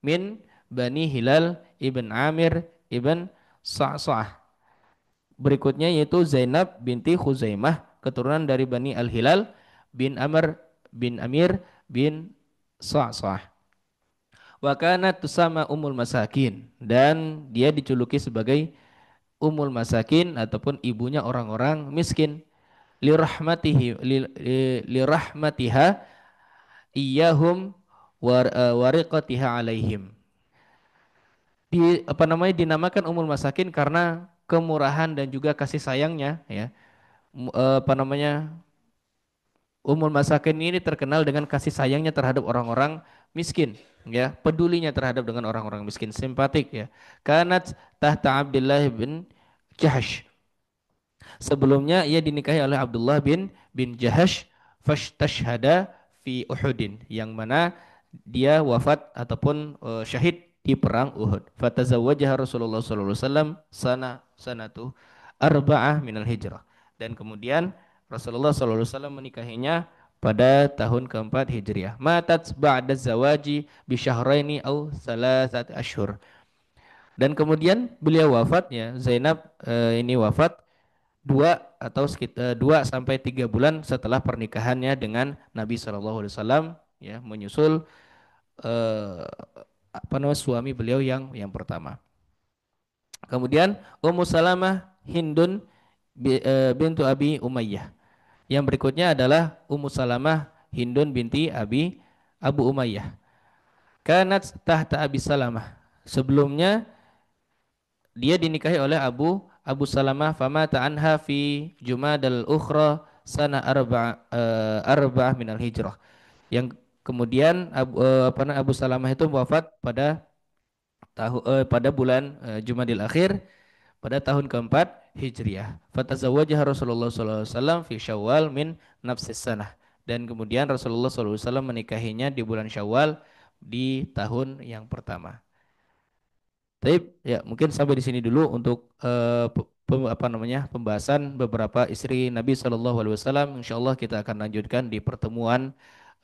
min Bani Hilal ibn Amir ibn Sa'sa'ah. Berikutnya yaitu Zainab binti Khuzaimah, keturunan dari Bani Al-Hilal bin Amr bin Amir bin Sa'sa'ah. Wa kanat tusama Ummul Masakin, dan dia dijuluki sebagai Ummul Masakin ataupun ibunya orang-orang miskin. Lirahmatiha iyahum wariqatiha alaihim. Dinamakan Ummul Masakin karena kemurahan dan juga kasih sayangnya ya. Apa namanya, Ummul Masakin ini terkenal dengan kasih sayangnya terhadap orang-orang miskin ya, pedulinya terhadap dengan orang-orang miskin, simpatik ya. Kanat tahta Abdullah bin Jahash. Sebelumnya ia dinikahi oleh Abdullah bin Jahash fashtashhada fi Uhudin, yang mana dia wafat ataupun syahid di perang Uhud. Fatazawwajaha Rasulullah sallallahu alaihi wasallam sanatu arba'ah minal hijrah. Dan kemudian Rasulullah sallallahu alaihi wasallam menikahinya pada tahun keempat Hijriah. Matat ba'da zawaji bi syahraini au salasat ashhur. Dan kemudian beliau wafatnya Zainab ini wafat 2 sampai 3 bulan setelah pernikahannya dengan Nabi Shallallahu Alaihi Wasallam ya, menyusul suami beliau yang pertama. Kemudian Ummu Salamah Hindun bintu Abi Umayyah. Yang berikutnya adalah Ummu Salamah Hindun binti Abu Umayyah. Kanat tahta Abi Salamah. Sebelumnya dia dinikahi oleh Abu Salamah famata anha fi Jumadal Ukhra sana arba'ah minal hijrah. Yang kemudian Abu Salamah itu wafat pada bulan Jumadil Akhir pada tahun keempat Hijriah. Fatazawwajaha Rasulullah sallallahu alaihi wasallam fi Syawal min nafsis sanah. Dan kemudian Rasulullah sallallahu alaihi wasallam menikahinya di bulan Syawal di tahun yang pertama. Tapi ya mungkin sampai di sini dulu untuk pembahasan beberapa istri Nabi Shallallahu Alaihi Wasallam. Insya Allah kita akan lanjutkan di pertemuan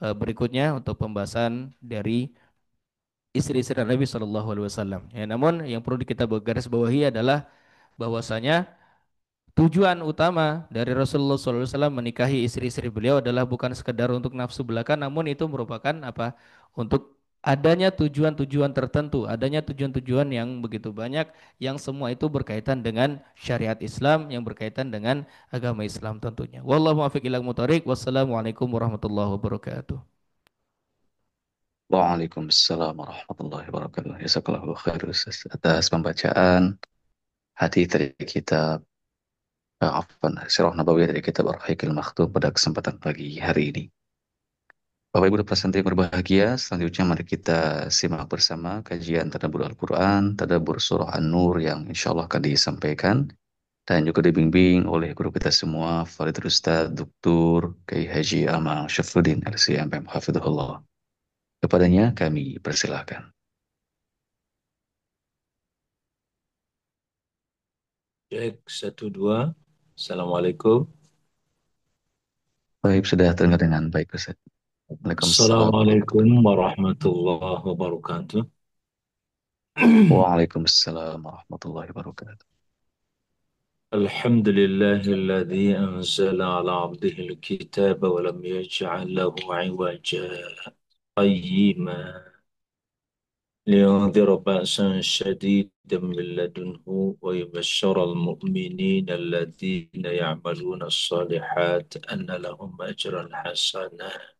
berikutnya untuk pembahasan dari istri-istri Nabi Shallallahu Alaihi Wasallam. Ya, namun yang perlu kita garis bawahi adalah bahwasanya tujuan utama dari Rasulullah SAW menikahi istri-istri beliau adalah bukan sekedar untuk nafsu belaka, namun itu merupakan apa? Untuk adanya tujuan-tujuan tertentu, adanya tujuan-tujuan yang begitu banyak, yang semua itu berkaitan dengan syariat Islam, yang berkaitan dengan agama Islam tentunya. Wallahu muwaffiq ila muthariq. Wassalamualaikum warahmatullahi wabarakatuh. Waalaikumsalam warahmatullahi wabarakatuh. Jazakallahu khair Ustaz atas pembacaan hadis dari kitab Sirah Nabawiyah dari kitab Ar-Rahiqil Maktum pada kesempatan pagi hari ini. Bapak Ibu dan para santri yang berbahagia, selanjutnya mari kita simak bersama kajian Tadabbur Al-Quran, Tadabbur Surah An-Nur yang insya Allah akan disampaikan dan juga dibimbing oleh guru kita semua, Fadilul Ustaz Dr. Kiai Haji Amal Syafruddin LCMM Hafidhullah. Kepadanya kami persilahkan. Cek, satu, dua. Assalamualaikum. Baik, sudah terdengar dengan baik Ustaz. Waalaikumsalam Assalamualaikum warahmatullahi warahmatullahi wabarakatuh. wabarakatuh. Waalaikumsalam warahmatullahi wabarakatuh. Alhamdulillahilladzi anzala ala abdihi alkitaba wa lam yaj'al lahu 'iwaja qayyima liyunzira ba'san shadidan min ladunhu wa yubashshira al-mu'minina alladhina ya'maluna as-salihat anna lahum ajran hasanah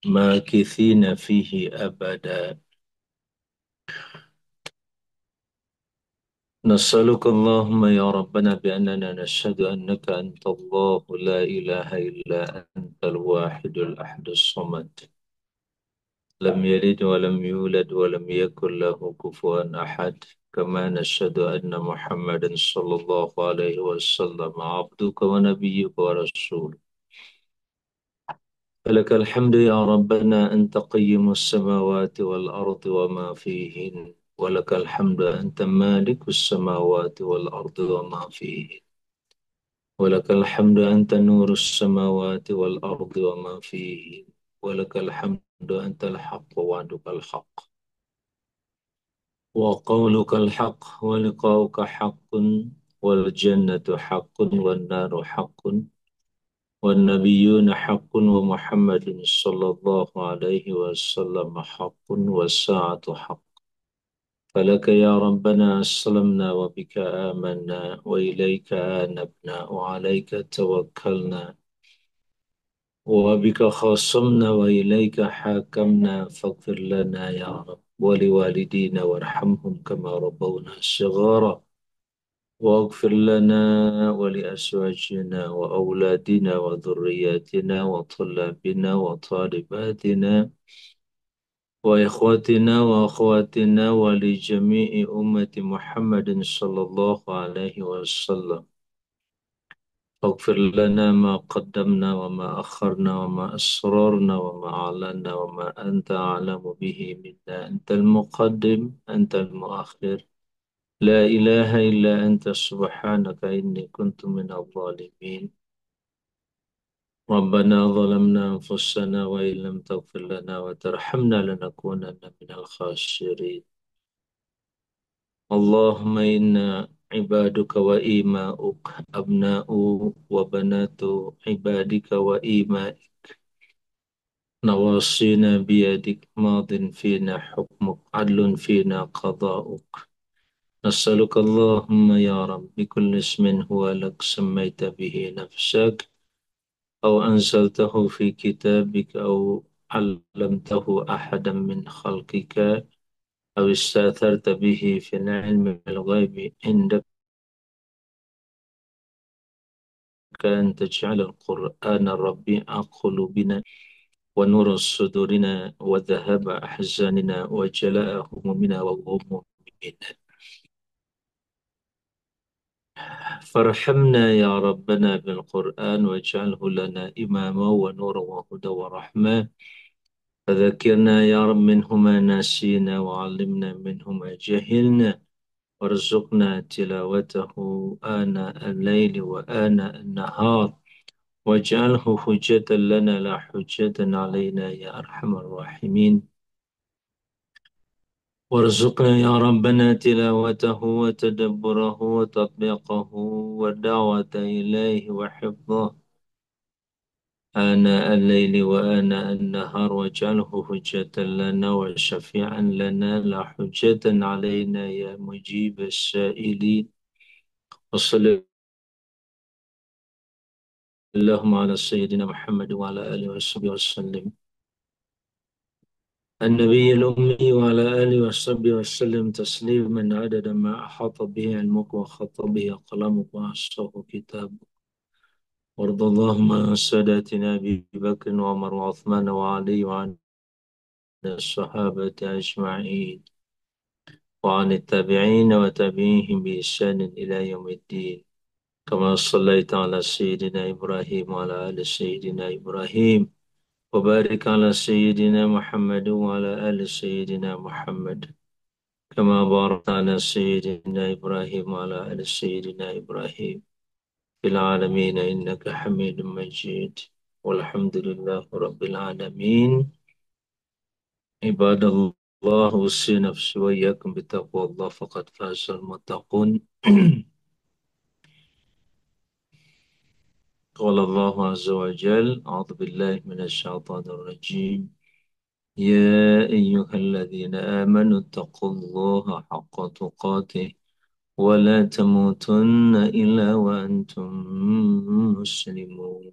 makithina fihi abada. نسألك اللهم يا ربنا بأننا نشهد أنك أنت الله لا إله إلا أنت الواحد الأحد الصمد لم يلد ولم يولد ولم يكن له كفوا أحد كما نشهد أن محمدا صلى الله عليه وسلم عبدك ونبيك ورسولك. فلك الحمد يا ربنا أنت قيم السماوات والأرض وما فيهن، ولك الحمد أنت مالك السماوات والأرض وما فيهن، ولك الحمد أنت نور السماوات والأرض وما فيهن، ولك الحمد أنت الحق وعدك الحق وقولك الحق ولقاؤك حق والجنة حق والنار حق والنبيون حق ومحمد صلى الله عليه وسلم حق والساعة حق. فلك يا ربنا أسلمنا وبك آمنا وإليك آنبنا وعليك توكلنا وبك خاصمنا وإليك حاكمنا فاغفر لنا يا رب ولوالدينا وارحمهم كما ربونا صغارا واغفر لنا ولأزواجنا وأولادنا وذرياتنا وطلابنا وطالباتنا وإخواتنا وأخواتنا ولجميع أمة محمد صلى الله عليه وسلم. اغفر لنا ما قدمنا وما أخرنا وما أسررنا وما أعلنا وما أنت أعلم به منا. أنت المقدم أنت المؤخر لا إله إلا أنت سبحانك إني كنت من الظالمين. ربنا ظلمنا أنفسنا وإن لم تغفر لنا وترحمنا لنكونن من الخاسرين. اللهم إنا عبادك وإيماؤك أبناء وبنات عبادك وإيمائك نواصينا بيدك ماض فينا حكمك عدل فينا قضاؤك نسألك اللهم يا رب بكل اسم هو لك سميت به نفسك أو أنزلته في كتابك أو علمته أحدا من خلقك أو استأثرت به في العلم الغيب عندك أن تجعل القرآن ربيع قلوبنا ونور صدورنا وذهاب أحزاننا وجلاء همومنا وغمومنا فارحمنا يا ربنا بالقرآن واجعله لنا إماما ونورا وهدى ورحمة فذكرنا يا رب منه ما نسينا وعلمنا منه ما جهلنا وارزقنا تلاوته آناء الليل وآناء النهار واجعله حجة لنا لا حجة علينا يا أرحم الراحمين وارزقنا يا ربنا تلاوته وتدبره وتطبيقه والدعوة إليه وحفظه آناء الليل وآناء النهار واجعله حجة لنا وشفيعا لنا لا حجة علينا يا مجيب السائلين وصل اللهم على سيدنا محمد وعلى آله وصحبه وسلم النبي الأمي وعلى آله وصحبه وسلم تسليما عدد ما أحاط به علمك وخط به قلمك وأحصاه كتابك وارض اللهم عن ساداتنا أبي بكر وعمر وعثمان وعلي وعن الصحابة أجمعين وعن التابعين وتابعيهم بإحسان إلى يوم الدين كما صليت على سيدنا إبراهيم وعلى آل سيدنا إبراهيم وبارك على سيدنا محمد وعلى آل سيدنا محمد كما باركت على سيدنا إبراهيم وعلى آل سيدنا إبراهيم في العالمين إنك حميد مجيد والحمد لله رب العالمين عباد الله أوصي نفسي وإياكم بتقوى الله فقد فاز المتقون قال الله عز وجل أعوذ بالله من الشيطان الرجيم يا أيها الذين آمنوا اتقوا الله حق تقاته ولا تموتن إلا وأنتم مسلمون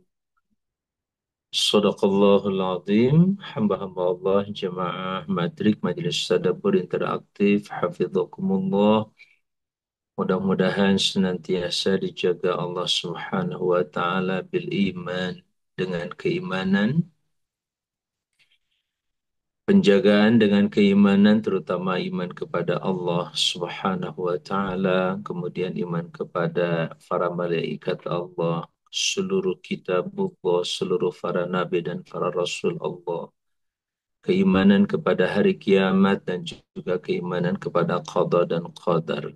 Sadaqallahul Azim, hamba-hamba Allah, jemaah Madrik, Majelis Tadabbur Interaktif, Hafidhakumullah. Mudah-mudahan senantiasa dijaga Allah Subhanahu wa Ta'ala bil iman, dengan keimanan, penjagaan dengan keimanan, terutama iman kepada Allah Subhanahu wa Ta'ala, kemudian iman kepada para malaikat Allah, seluruh kitab Allah, seluruh para nabi dan para rasul Allah, keimanan kepada hari kiamat dan juga keimanan kepada qada dan qadar.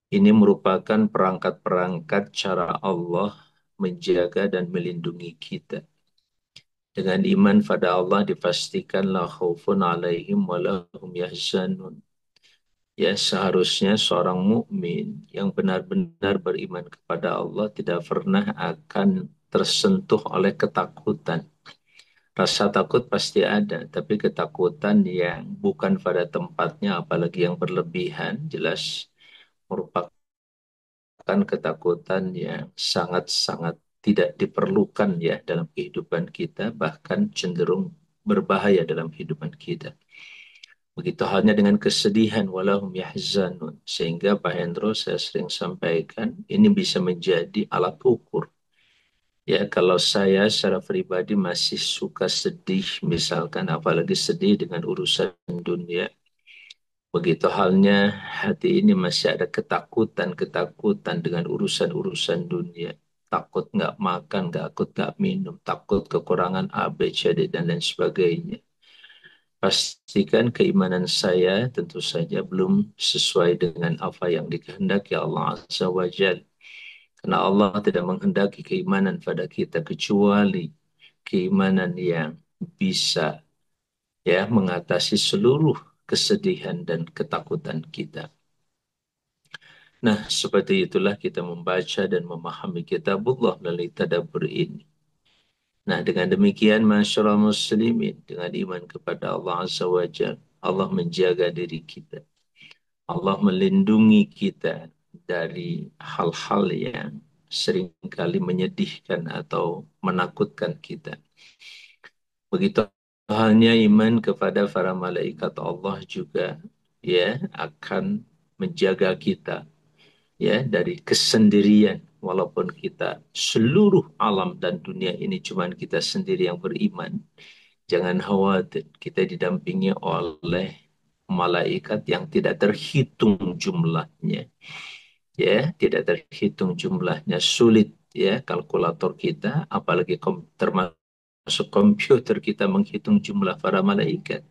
Ini merupakan perangkat-perangkat cara Allah menjaga dan melindungi kita. Dengan iman pada Allah dipastikan la khaufun alaihim wa lahum yahzanun. Ya, seharusnya seorang mukmin yang benar-benar beriman kepada Allah tidak pernah akan tersentuh oleh ketakutan. Rasa takut pasti ada, tapi ketakutan yang bukan pada tempatnya, apalagi yang berlebihan, jelas merupakan ketakutan yang sangat-sangat tidak diperlukan ya dalam kehidupan kita, bahkan cenderung berbahaya dalam kehidupan kita. Begitu halnya dengan kesedihan, walahum yahzanun. Sehingga Pak Hendro saya sering sampaikan, ini bisa menjadi alat ukur. Ya, kalau saya secara pribadi masih suka sedih, misalkan apalagi sedih dengan urusan dunia, begitu halnya hati ini masih ada ketakutan-ketakutan dengan urusan-urusan dunia. Takut nggak makan, takut nggak minum, takut kekurangan A, B, C, D, dan lain sebagainya. Pastikan keimanan saya tentu saja belum sesuai dengan apa yang dikehendaki Allah Azza wa Jalla. Karena Allah tidak menghendaki keimanan pada kita kecuali keimanan yang bisa ya mengatasi seluruh kesedihan dan ketakutan kita. Nah, seperti itulah kita membaca dan memahami kitabullah melalui tadabbur ini. Nah, dengan demikian masyarakat muslimin, dengan iman kepada Allah Azza wa Jalla, Allah menjaga diri kita. Allah melindungi kita dari hal-hal yang seringkali menyedihkan atau menakutkan kita. Begitu halnya iman kepada para malaikat Allah juga ya akan menjaga kita ya dari kesendirian, walaupun kita seluruh alam dan dunia ini cuma kita sendiri yang beriman. Jangan khawatir, kita didampingi oleh malaikat yang tidak terhitung jumlahnya. Ya, tidak terhitung jumlahnya, sulit ya kalkulator kita, apalagi termasuk komputer kita menghitung jumlah para malaikat.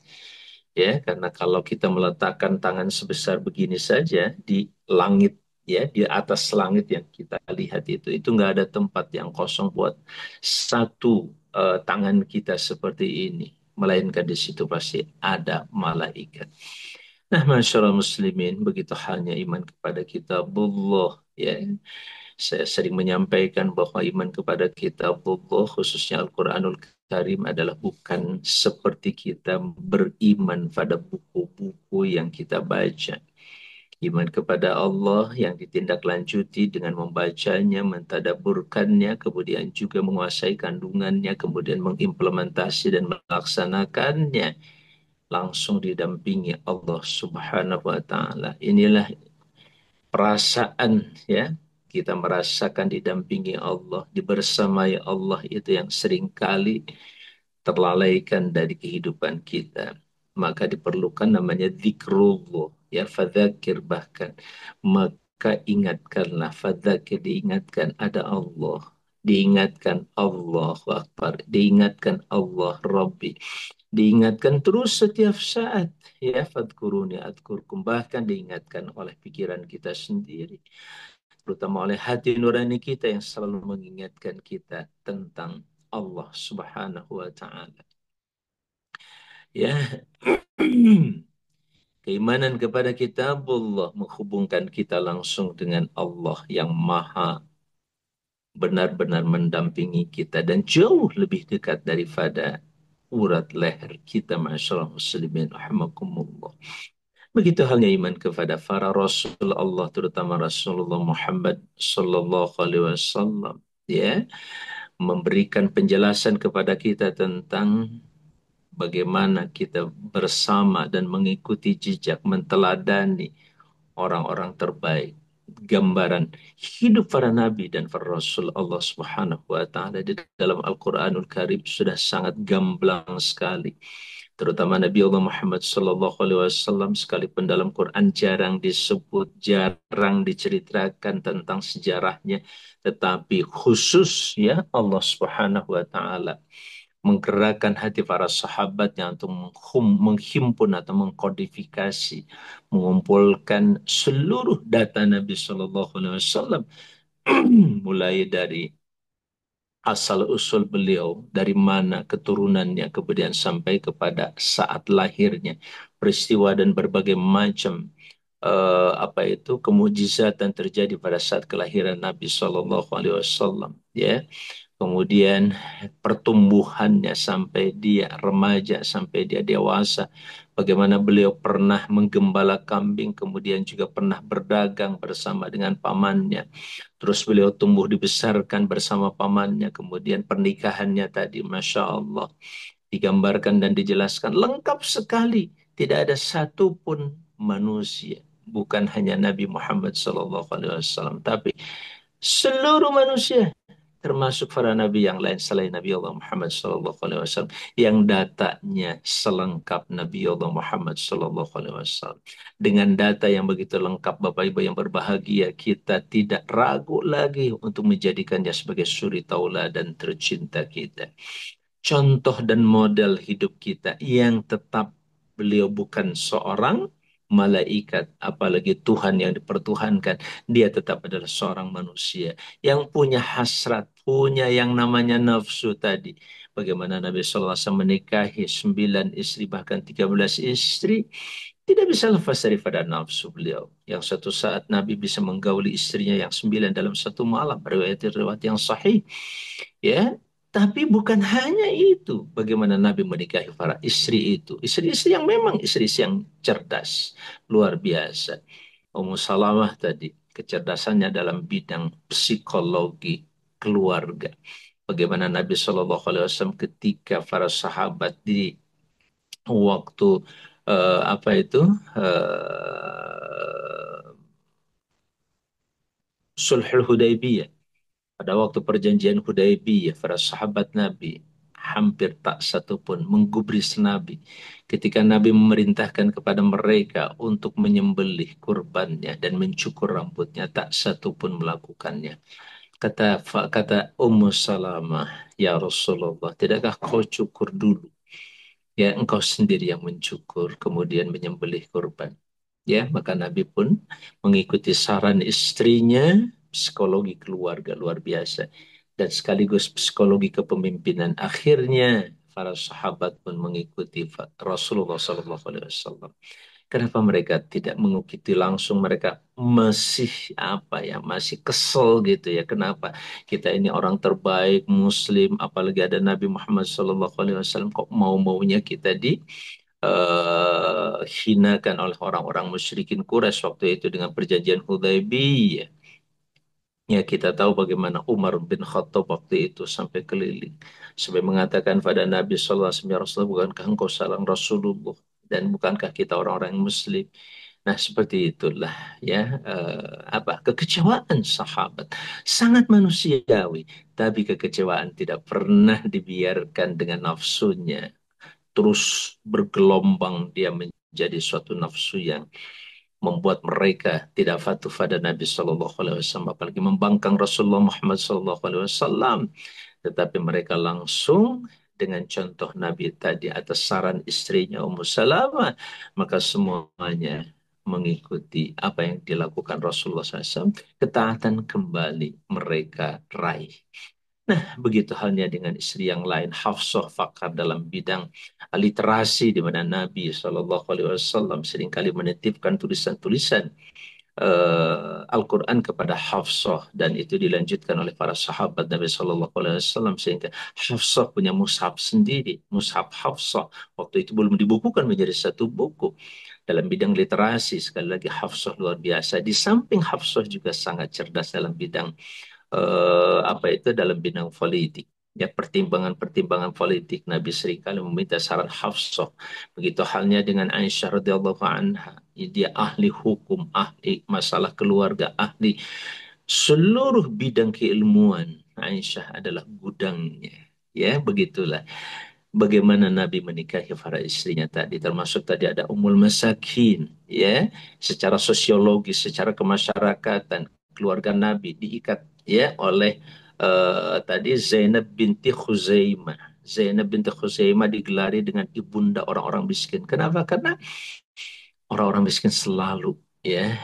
Ya, karena kalau kita meletakkan tangan sebesar begini saja di langit, ya, di atas langit yang kita lihat itu nggak ada tempat yang kosong buat satu tangan kita seperti ini, melainkan di situ pasti ada malaikat. Nah, masyarakat muslimin, begitu halnya iman kepada kitabullah, ya. Saya sering menyampaikan bahwa iman kepada kitabullah, khususnya Al-Quranul Karim, adalah bukan seperti kita beriman pada buku-buku yang kita baca. Iman kepada Allah yang ditindaklanjuti dengan membacanya, mentadaburkannya, kemudian juga menguasai kandungannya, kemudian mengimplementasi dan melaksanakannya, langsung didampingi Allah Subhanahu wa taala. Inilah perasaan ya, kita merasakan didampingi Allah, dibersamai Allah, itu yang seringkali terlalaikan dari kehidupan kita. Maka diperlukan namanya zikrullah, ya, fadzakir, bahkan maka ingatkanlah, fadzakir, diingatkan ada Allah, diingatkan Allah Akbar, diingatkan Allah Rabbi, diingatkan terus setiap saat, ya, fadkuruni adkurkum, bahkan diingatkan oleh pikiran kita sendiri, terutama oleh hati nurani kita yang selalu mengingatkan kita tentang Allah Subhanahu wa taala. Ya, keimanan kepada kitabullah menghubungkan kita langsung dengan Allah yang maha benar-benar mendampingi kita dan jauh lebih dekat daripada urat leher kita, masyaallah muslimin rahimakumullah. Begitu halnya iman kepada para rasul Allah, terutama Rasulullah Muhammad sallallahu alaihi wasallam, ya, memberikan penjelasan kepada kita tentang bagaimana kita bersama dan mengikuti jejak, menteladani orang-orang terbaik. Gambaran hidup para nabi dan para rasul Allah Subhanahu wa taala di dalam Al-Qur'anul Karim sudah sangat gamblang sekali. Terutama Nabi Allah Muhammad sallallahu alaihi wasallam, sekalipun dalam Quran jarang disebut, jarang diceritakan tentang sejarahnya, tetapi khusus ya Allah Subhanahu wa taala menggerakkan hati para sahabatnya untuk menghimpun atau mengkodifikasi, mengumpulkan seluruh data Nabi Shallallahu Alaihi Wasallam, mulai dari asal-usul beliau, dari mana keturunannya, kemudian sampai kepada saat lahirnya, peristiwa dan berbagai macam kemujizatan terjadi pada saat kelahiran Nabi Shallallahu Alaihi Wasallam, ya. Kemudian pertumbuhannya sampai dia remaja, sampai dia dewasa. Bagaimana beliau pernah menggembala kambing, kemudian juga pernah berdagang bersama dengan pamannya. Terus beliau tumbuh dibesarkan bersama pamannya. Kemudian pernikahannya tadi, Masya Allah, digambarkan dan dijelaskan. Lengkap sekali. Tidak ada satupun manusia, bukan hanya Nabi Muhammad SAW, tapi seluruh manusia, termasuk para nabi yang lain selain Nabi Allah Muhammad SAW, yang datanya selengkap Nabi Allah Muhammad SAW. Dengan data yang begitu lengkap, Bapak Ibu yang berbahagia, kita tidak ragu lagi untuk menjadikannya sebagai suri tauladan tercinta kita, contoh dan model hidup kita, yang tetap beliau bukan seorang malaikat, apalagi Tuhan yang dipertuhankan. Dia tetap adalah seorang manusia yang punya hasrat, punya yang namanya nafsu tadi. Bagaimana Nabi SAW menikahi 9 istri, bahkan 13 istri, tidak bisa lepas daripada nafsu beliau. Yang suatu saat Nabi bisa menggauli istrinya yang 9 dalam satu malam, riwayat-riwayat yang sahih. Ya, Tapi bukan hanya itu. Bagaimana Nabi menikahi para istri itu. Istri-istri yang memang istri-istri yang cerdas. Luar biasa. Ummu Salamah tadi. Kecerdasannya dalam bidang psikologi keluarga. Bagaimana Nabi Shallallahu Alaihi Wasallam ketika para sahabat di waktu apa itu Sulhul Hudaybiyah. Pada waktu perjanjian Hudaybiyah, para sahabat Nabi hampir tak satu pun menggubris Nabi. Ketika Nabi memerintahkan kepada mereka untuk menyembelih kurbannya dan mencukur rambutnya, tak satu pun melakukannya. Kata Ummu Salamah, ya Rasulullah, tidakkah kau cukur dulu? Ya, engkau sendiri yang mencukur, kemudian menyembelih kurban. Ya, maka Nabi pun mengikuti saran istrinya, psikologi keluarga luar biasa dan sekaligus psikologi kepemimpinan. Akhirnya para sahabat pun mengikuti Rasulullah SAW. Kenapa mereka tidak mengikuti langsung? Mereka masih apa ya, masih kesel gitu ya. Kenapa kita ini orang terbaik Muslim, apalagi ada Nabi Muhammad SAW, kok mau-maunya kita di hinakan oleh orang-orang musyrikin Quraisy waktu itu dengan perjanjian Hudaybiyah. Ya, kita tahu bagaimana Umar bin Khattab waktu itu sampai keliling. Sampai mengatakan pada Nabi SAW, ya Rasulullah, bukankah engkau salang Rasulullah? Dan bukankah kita orang-orang Muslim? Nah, seperti itulah ya apa kekecewaan sahabat sangat manusiawi, tapi kekecewaan tidak pernah dibiarkan dengan nafsunya terus bergelombang, dia menjadi suatu nafsu yang membuat mereka tidak patuh pada Nabi Shallallahu Alaihi Wasallam, apalagi membangkang Rasulullah Muhammad Shallallahu Alaihi Wasallam. Tetapi mereka langsung dengan contoh Nabi tadi atas saran istrinya Ummu Salamah, maka semuanya mengikuti apa yang dilakukan Rasulullah SAW. Ketaatan kembali mereka raih. Nah, begitu halnya dengan istri yang lain, Hafsah fakar dalam bidang literasi, di mana Nabi Shallallahu Alaihi Wasallam seringkali menitipkan tulisan-tulisan Al-Quran kepada Hafsah, dan itu dilanjutkan oleh para sahabat Nabi Shallallahu Alaihi Wasallam sehingga Hafsah punya mushaf sendiri, mushaf Hafsah. Waktu itu belum dibukukan menjadi satu buku. Dalam bidang literasi, sekali lagi Hafsah luar biasa. Di samping Hafsah juga sangat cerdas dalam bidang apa itu dalam bidang politik. Ya, pertimbangan-pertimbangan politik Nabi seringkali meminta saran Hafsah. Begitu halnya dengan Aisyah radhiyallahu anha. Dia ahli hukum, ahli masalah keluarga, ahli seluruh bidang keilmuan. Aisyah adalah gudangnya. Ya, begitulah bagaimana Nabi menikahi para istrinya tadi, termasuk tadi ada Ummul Masakin, ya, secara sosiologis, secara kemasyarakatan, keluarga Nabi diikat ya oleh tadi Zainab binti Khuzaimah. Zainab binti Khuzaimah digelari dengan ibunda orang-orang miskin. Kenapa? Karena orang-orang miskin selalu ya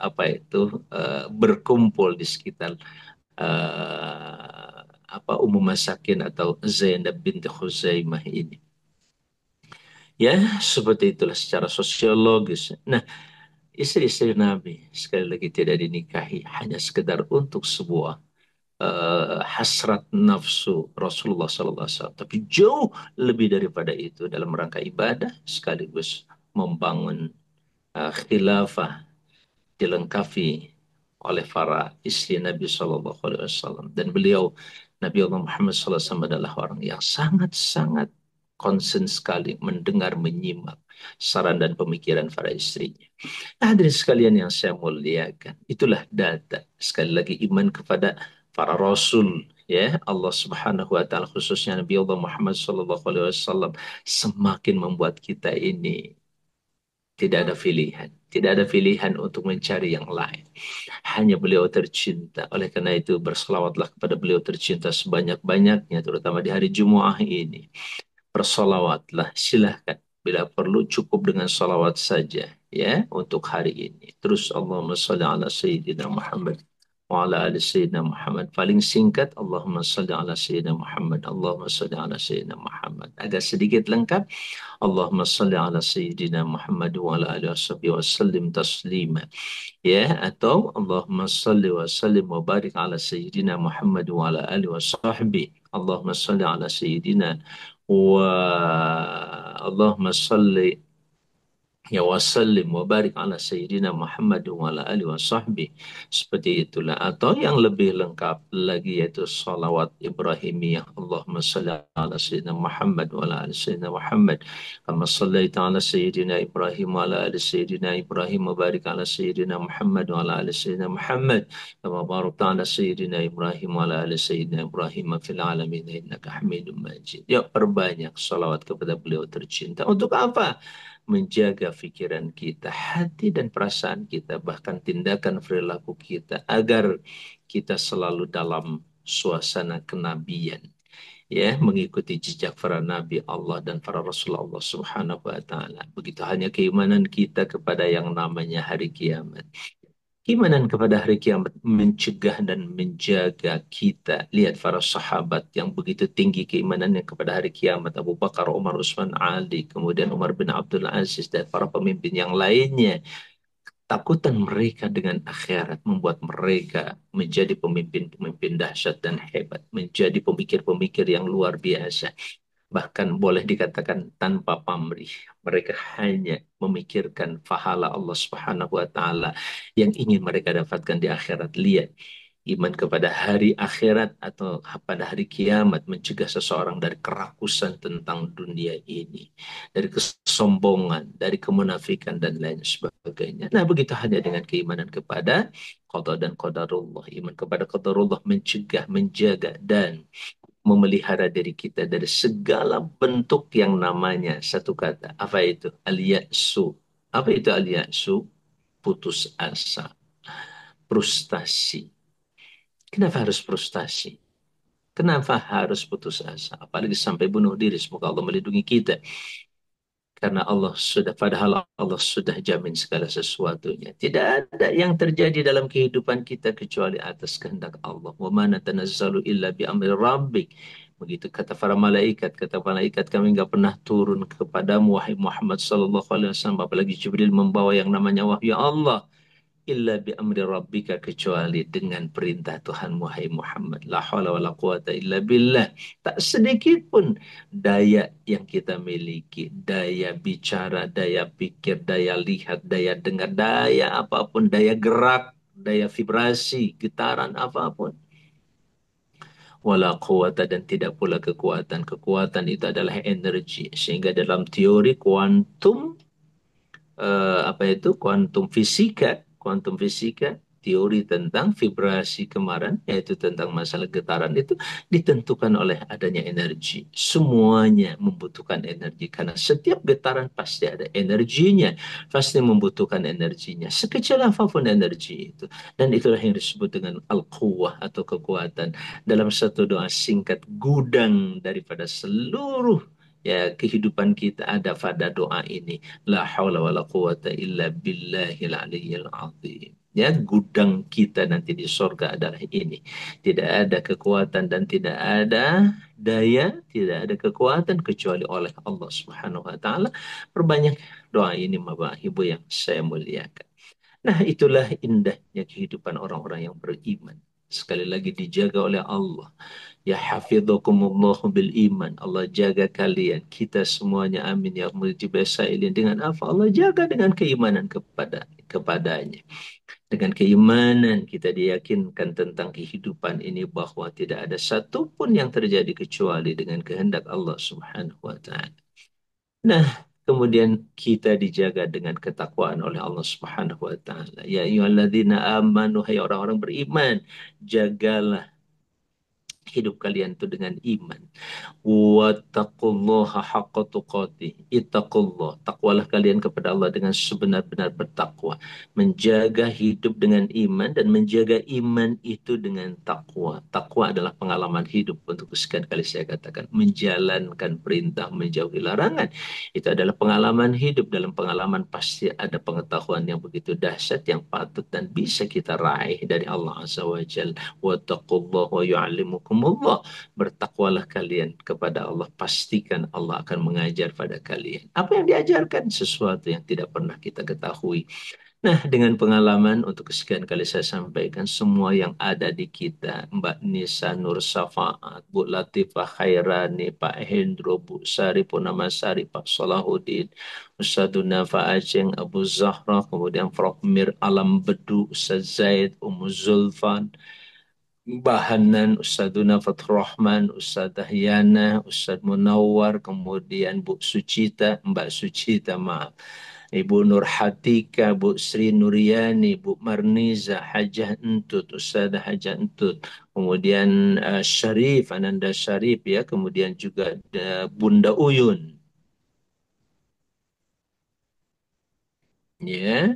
apa itu berkumpul di sekitar apa Ummu Masakin atau Zainab binti Khuzaimah ini. Ya, seperti itulah secara sosiologis. Nah, istri-istri Nabi sekali lagi tidak dinikahi hanya sekedar untuk sebuah hasrat nafsu Rasulullah SAW, tapi jauh lebih daripada itu dalam rangka ibadah sekaligus membangun khilafah dilengkapi oleh para istri Nabi Shallallahu Alaihi Wasallam, dan beliau Nabi Allah Muhammad SAW adalah orang yang sangat-sangat konsen sekali mendengar, menyimak saran dan pemikiran para istrinya. Nah, hadirin sekalian yang saya muliakan, itulah data sekali lagi iman kepada para rasul, ya Allah Subhanahu wa taala, khususnya Nabi Allah Muhammad sallallahu alaihi wasallam, semakin membuat kita ini tidak ada pilihan. Tidak ada pilihan untuk mencari yang lain. Hanya beliau tercinta. Oleh karena itu berselawatlah kepada beliau tercinta sebanyak-banyaknya, terutama di hari Jumu'ah ini. Bersolawatlah, silahkan. Bila perlu cukup dengan salawat saja ya untuk hari ini. Terus Allahumma salli ala Sayyidina Muhammad wa ala ali Sayyidina Muhammad. Paling singkat, Allahumma salli ala Sayyidina Muhammad, Allahumma salli ala Sayyidina Muhammad. Agak sedikit lengkap, Allahumma salli ala Sayyidina Muhammad wa ala alihi wa sallim taslima. Ya, atau Allahumma salli wa sallim wa barik ala Sayyidina Muhammad wa ala alihi wa sahbihi. Allahumma salli ala Sayyidina wa Allahumma salli ya wasallim wa barik ala sayyidina Muhammad wa ala alihi wa sahbihi. Seperti itulah. Atau yang lebih lengkap lagi yaitu salawat Ibrahimiyah. Allahumma salli ala sayyidina Muhammad wa ala ali sayyidina Muhammad kama sallaita ala sayyidina Ibrahim wa ala ali sayyidina Ibrahim wa barik ala sayyidina Muhammad wa ala ali sayyidina Muhammad kama barakta ala sayyidina Ibrahim wa ala ali sayyidina Ibrahim fil alamin innaka Hamidum Majid. Ya, perbanyak salawat kepada beliau tercinta. Untuk apa? Menjaga pikiran kita, hati dan perasaan kita, bahkan tindakan perilaku kita, agar kita selalu dalam suasana kenabian, ya, mengikuti jejak para nabi Allah dan para rasul Allah Subhanahu wa taala. Begitu hanya keimanan kita kepada yang namanya hari kiamat. Keimanan kepada hari kiamat mencegah dan menjaga kita. Lihat para sahabat yang begitu tinggi keimanannya kepada hari kiamat. Abu Bakar, Umar, Utsman, Ali, kemudian Umar bin Abdul Aziz, dan para pemimpin yang lainnya. Takutan mereka dengan akhirat membuat mereka menjadi pemimpin-pemimpin dahsyat dan hebat. Menjadi pemikir-pemikir yang luar biasa. Bahkan boleh dikatakan tanpa pamrih. Mereka hanya memikirkan pahala Allah Subhanahu wa taala yang ingin mereka dapatkan di akhirat. Lihat, iman kepada hari akhirat atau pada hari kiamat mencegah seseorang dari kerakusan tentang dunia ini, dari kesombongan, dari kemunafikan dan lain sebagainya. Nah, begitu hanya dengan keimanan kepada qada dan qadarullah. Iman kepada qadarullah mencegah, menjaga dan memelihara diri kita dari segala bentuk yang namanya satu kata. Apa itu? Al-ya'su. Apa itu al-ya'su? Putus asa. Frustasi. Kenapa harus frustasi? Kenapa harus putus asa? Apalagi sampai bunuh diri. Semoga Allah melindungi kita. Karena Allah sudah, padahal Allah sudah jamin segala sesuatunya. Tidak ada yang terjadi dalam kehidupan kita kecuali atas kehendak Allah. Wa ma natanazzalu illa bi amri rabbik. Begitu kata malaikat kami nggak pernah turun kepadamu wahai Muhammad sallallahu alaihi wasallam, apalagi Jibril membawa yang namanya wahyu Allah, illa bi amri rabbika, kecuali dengan perintah Tuhan wahai Muhammad. La haula wala quwata illa billah. Tak sedikit pun daya yang kita miliki, daya bicara, daya pikir, daya lihat, daya dengar, daya apapun, daya gerak, daya vibrasi, getaran apapun. Wala quwata, dan tidak pula kekuatan. Kekuatan itu adalah energi. Sehingga dalam teori kuantum, apa itu kuantum fisika, teori tentang vibrasi kemarin, yaitu tentang masalah getaran, itu ditentukan oleh adanya energi. Semuanya membutuhkan energi karena setiap getaran pasti ada energinya, pasti membutuhkan energinya, sekecil apapun energi itu. Dan itulah yang disebut dengan al-quwah atau kekuatan. Dalam satu doa singkat, gudang daripada seluruh ya kehidupan kita ada pada doa ini. La haula wala quwata illa billahil aliyyil azim. Ya, gudang kita nanti di sorga adalah ini. Tidak ada kekuatan dan tidak ada daya, tidak ada kekuatan kecuali oleh Allah Subhanahu wa taala. Perbanyak doa ini Bapak Ibu yang saya muliakan. Nah, itulah indahnya kehidupan orang-orang yang beriman. Sekali lagi dijaga oleh Allah. Ya hafidhukumullahu bil iman. Allah jaga kalian. Kita semuanya amin ya mujib sailin. Dengan apa? Allah jaga dengan keimanan kepadanya. Dengan keimanan kita diyakinkan tentang kehidupan ini bahwa tidak ada satupun yang terjadi kecuali dengan kehendak Allah Subhanahu wa taala. Nah, kemudian kita dijaga dengan ketakwaan oleh Allah Subhanahu wa taala. Ya ayyuhalladzina amanu, hai orang-orang beriman, jagalah hidup kalian itu dengan iman. Wattaqullaha haqqa tuqatih. Ittaqullah. Takwalah kalian kepada Allah dengan sebenar-benar bertakwa. Menjaga hidup dengan iman dan menjaga iman itu dengan takwa. Takwa adalah pengalaman hidup untuk kesekian kali saya katakan. Menjalankan perintah, menjauhi larangan. Itu adalah pengalaman hidup. Dalam pengalaman pasti ada pengetahuan yang begitu dahsyat yang patut dan bisa kita raih dari Allah Azza wa Jalla. Wattaqullaha wa yu'allimukumullah. Bertakwalah kalian kepada Allah, pastikan Allah akan mengajar pada kalian. Apa yang diajarkan? Sesuatu yang tidak pernah kita ketahui. Nah, dengan pengalaman untuk kesekian kali saya sampaikan semua yang ada di kita, Mbak Nisa Nur Safaat, Bu Latifah Khairani, Pak Hendro, Bu Sari Purnamasari, Pak Salahuddin, Ustadzuna Nafa Aceng, Abu Zahra, kemudian Prof. Mir Alam Bedu, Ustaz Zaid, Ummu Zulfan, Bahanan, Ustadzuna Fathur Rahman, Ustadzah Yana, Ustadz Munawar, kemudian Bu Sucita, Mbak Sucita, maaf. Ibu Nur Hatika, Bu Sri Nuryani, Bu Marniza, Hajah Entut, Ustadzah Hajah Entut, kemudian Syarif, Ananda Syarif ya, kemudian juga Bunda Uyun. Ya,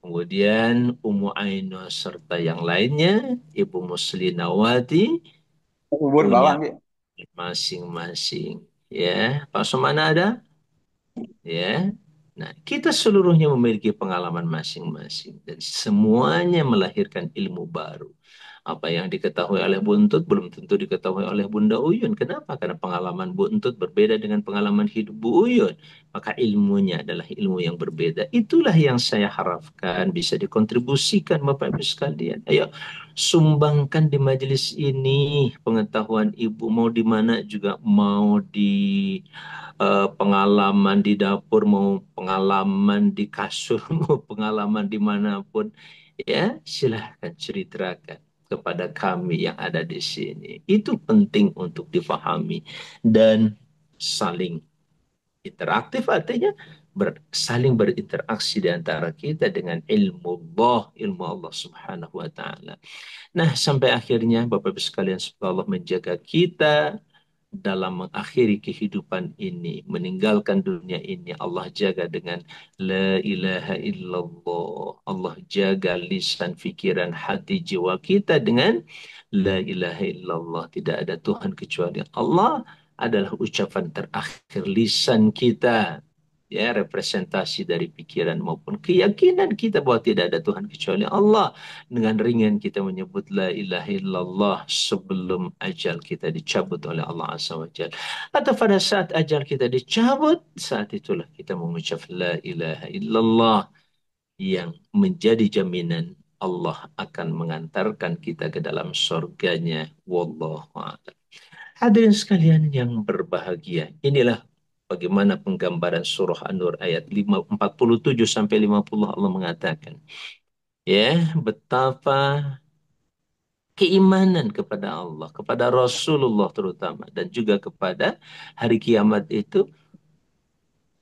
kemudian Umu Ainul serta yang lainnya, Ibu Muslinawati, Bubur punya bawang dia. masing-masing. Ya, Pak Sumana ada? Ya. Nah, kita seluruhnya memiliki pengalaman masing-masing dan semuanya melahirkan ilmu baru. Apa yang diketahui oleh Buntut belum tentu diketahui oleh Bunda Uyun. Kenapa? Karena pengalaman Buntut berbeda dengan pengalaman hidup Bu Uyun. Maka ilmunya adalah ilmu yang berbeda. Itulah yang saya harapkan bisa dikontribusikan Bapak Ibu sekalian. Ayo, sumbangkan di majelis ini pengetahuan Ibu, mau di mana juga, mau di pengalaman di dapur, mau pengalaman di kasur, mau pengalaman dimanapun, ya silahkan ceritakan kepada kami yang ada di sini. Itu penting untuk difahami dan saling interaktif, artinya saling berinteraksi di antara kita dengan ilmu Allah Subhanahu wa taala. Nah, sampai akhirnya Bapak Ibu sekalian, semoga Allah menjaga kita dalam mengakhiri kehidupan ini, meninggalkan dunia ini. Allah jaga dengan la ilaha illallah. Allah jaga lisan, fikiran, hati, jiwa kita dengan la ilaha illallah. Tidak ada Tuhan kecuali Allah adalah ucapan terakhir lisan kita. Ya, representasi dari pikiran maupun keyakinan kita bahwa tidak ada Tuhan kecuali Allah. Dengan ringan kita menyebut la ilaha illallah sebelum ajal kita dicabut oleh Allah Azza wa Jalla. Atau pada saat ajal kita dicabut, saat itulah kita mengucap la ilaha illallah yang menjadi jaminan Allah akan mengantarkan kita ke dalam surganya. Wallahu a'lam. Hadirin sekalian yang berbahagia, inilah bagaimana penggambaran surah An-Nur ayat 47 sampai 50. Allah mengatakan, ya, betapa keimanan kepada Allah, kepada Rasulullah terutama, dan juga kepada hari kiamat itu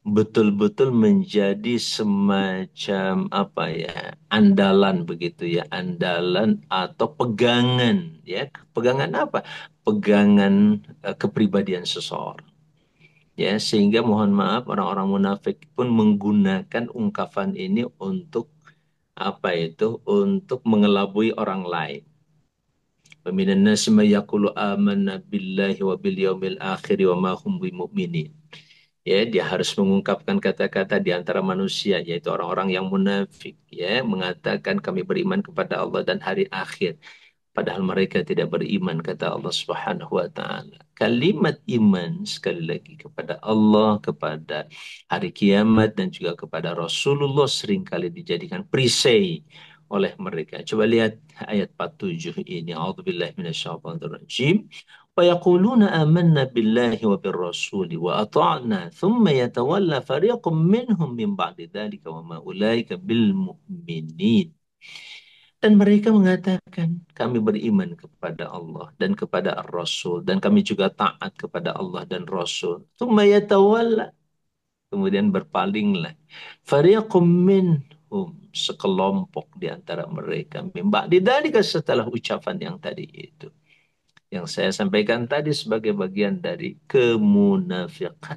betul-betul menjadi semacam apa ya, andalan begitu ya, andalan atau pegangan ya, pegangan apa? Pegangan kepribadian seseorang. Ya, sehingga mohon maaf orang-orang munafik pun menggunakan ungkapan ini untuk apa itu? Untuk mengelabui orang lain. Waminan nasi may yaqulu amanna billahi wa bil yaumil akhir wa ma hum bimu'minin. Ya, dia harus mengungkapkan kata-kata di antara manusia, yaitu orang-orang yang munafik, ya, mengatakan kami beriman kepada Allah dan hari akhir. Padahal mereka tidak beriman, kata Allah Subhanahu wa taala. Kalimat iman sekali lagi kepada Allah, kepada hari kiamat dan juga kepada Rasulullah seringkali dijadikan perisai oleh mereka. Coba lihat ayat 47 ini. A'udzubillahi minasyaitonirrajim. Wa yaquluna amanna billahi wa birrasuli wa ata'na thumma yatawalla fariqum minhum min ba'di dzalika wa ma ulaika bil mu'minin. Dan mereka mengatakan, kami beriman kepada Allah dan kepada Ar-Rasul. Dan kami juga taat kepada Allah dan Rasul. Tsumma yatawalla. Kemudian berpalinglah. Fariqum minhum. Sekelompok di antara mereka. Mimba didalika setelah ucapan yang tadi itu. Yang saya sampaikan tadi sebagai bagian dari kemunafikan.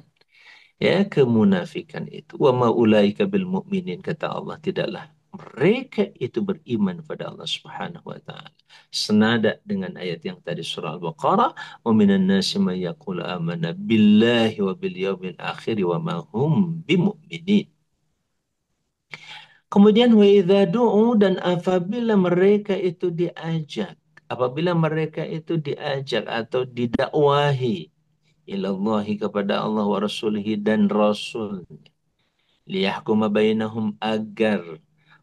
Ya, kemunafikan itu. Wa ma'ulaika bil mu'minin, kata Allah, tidaklah mereka itu beriman pada Allah Subhanahu wa taala. Senada dengan ayat yang tadi surah Al-Baqarah, wa minan nasi may yaqulu amanna billahi wa bil yaumil akhir wa ma hum bimu'minin. Kemudian wa idza du'u, dan apabila mereka itu diajak, apabila mereka itu diajak atau didakwahi ilallahi, kepada Allah wa rasulihi dan rasul, liyahkuma bainahum, agar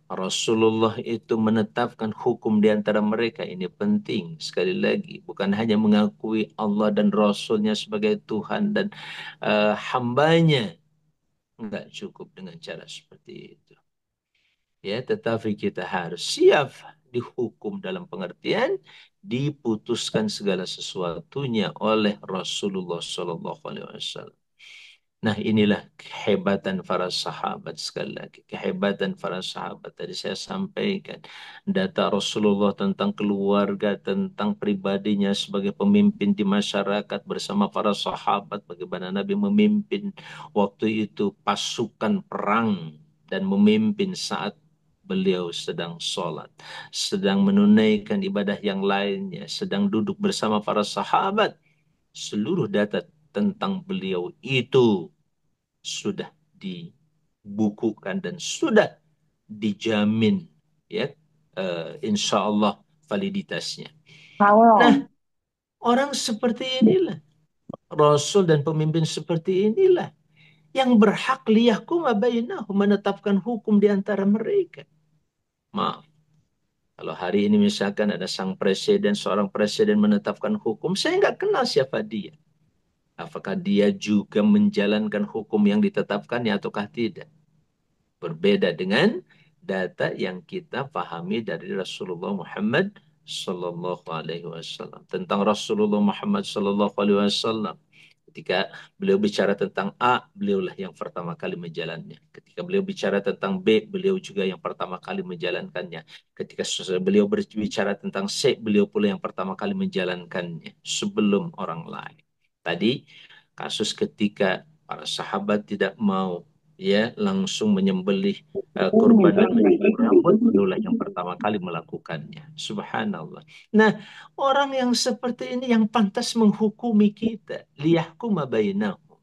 Rasulullah itu menetapkan hukum di antara mereka. Ini penting sekali lagi, bukan hanya mengakui Allah dan Rasulnya sebagai Tuhan dan hambanya, enggak cukup dengan cara seperti itu. Ya, tetapi kita harus siap dihukum dalam pengertian diputuskan segala sesuatunya oleh Rasulullah Shallallahu Alaihi Wasallam. Nah, inilah kehebatan para sahabat. Sekali lagi, kehebatan para sahabat tadi saya sampaikan. Data Rasulullah tentang keluarga, tentang pribadinya sebagai pemimpin di masyarakat bersama para sahabat. Bagaimana Nabi memimpin waktu itu pasukan perang dan memimpin saat beliau sedang sholat, sedang menunaikan ibadah yang lainnya, sedang duduk bersama para sahabat. Seluruh data tentang beliau itu sudah dibukukan dan sudah dijamin, ya, insya Allah validitasnya. Nah, orang seperti inilah, Rasul dan pemimpin seperti inilah yang berhak liyahkuma bainahum, menetapkan hukum di antara mereka. Maaf, kalau hari ini misalkan ada sang presiden, seorang presiden menetapkan hukum, saya nggak kenal siapa dia. Apakah dia juga menjalankan hukum yang ditetapkannya ataukah tidak? Berbeda dengan data yang kita pahami dari Rasulullah Muhammad Sallallahu Alaihi Wasallam. Tentang Rasulullah Muhammad Sallallahu Alaihi Wasallam, ketika beliau bicara tentang A, beliaulah yang pertama kali menjalannya. Ketika beliau bicara tentang B, beliau juga yang pertama kali menjalankannya. Ketika beliau berbicara tentang C, beliau pula yang pertama kali menjalankannya sebelum orang lain. Tadi kasus ketika para sahabat tidak mau, ya, langsung menyembelih kurban dan mencukur rambut, beliaulah yang pertama kali melakukannya. Subhanallah. Nah, orang yang seperti ini yang pantas menghukumi kita. Liyahkuma bainahum.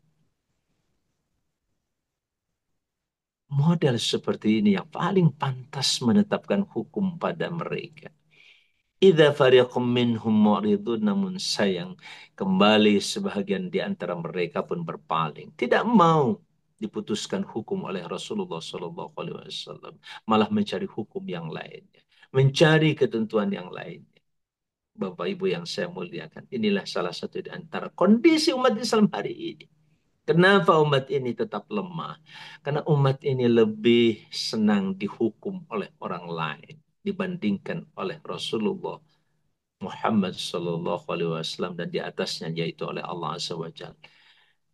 Model seperti ini yang paling pantas menetapkan hukum pada mereka. Idza fariqum minhum mu'ridun, namun sayang, kembali sebahagian di antara mereka pun berpaling, tidak mau diputuskan hukum oleh Rasulullah Sallallahu Alaihi Wasallam, malah mencari hukum yang lainnya, mencari ketentuan yang lainnya. Bapak Ibu yang saya muliakan, inilah salah satu di antara kondisi umat Islam hari ini. Kenapa umat ini tetap lemah? Karena umat ini lebih senang dihukum oleh orang lain dibandingkan oleh Rasulullah Muhammad Sallallahu Alaihi Wasallam, dan di atasnya yaitu oleh Allah Azza wa Jalla.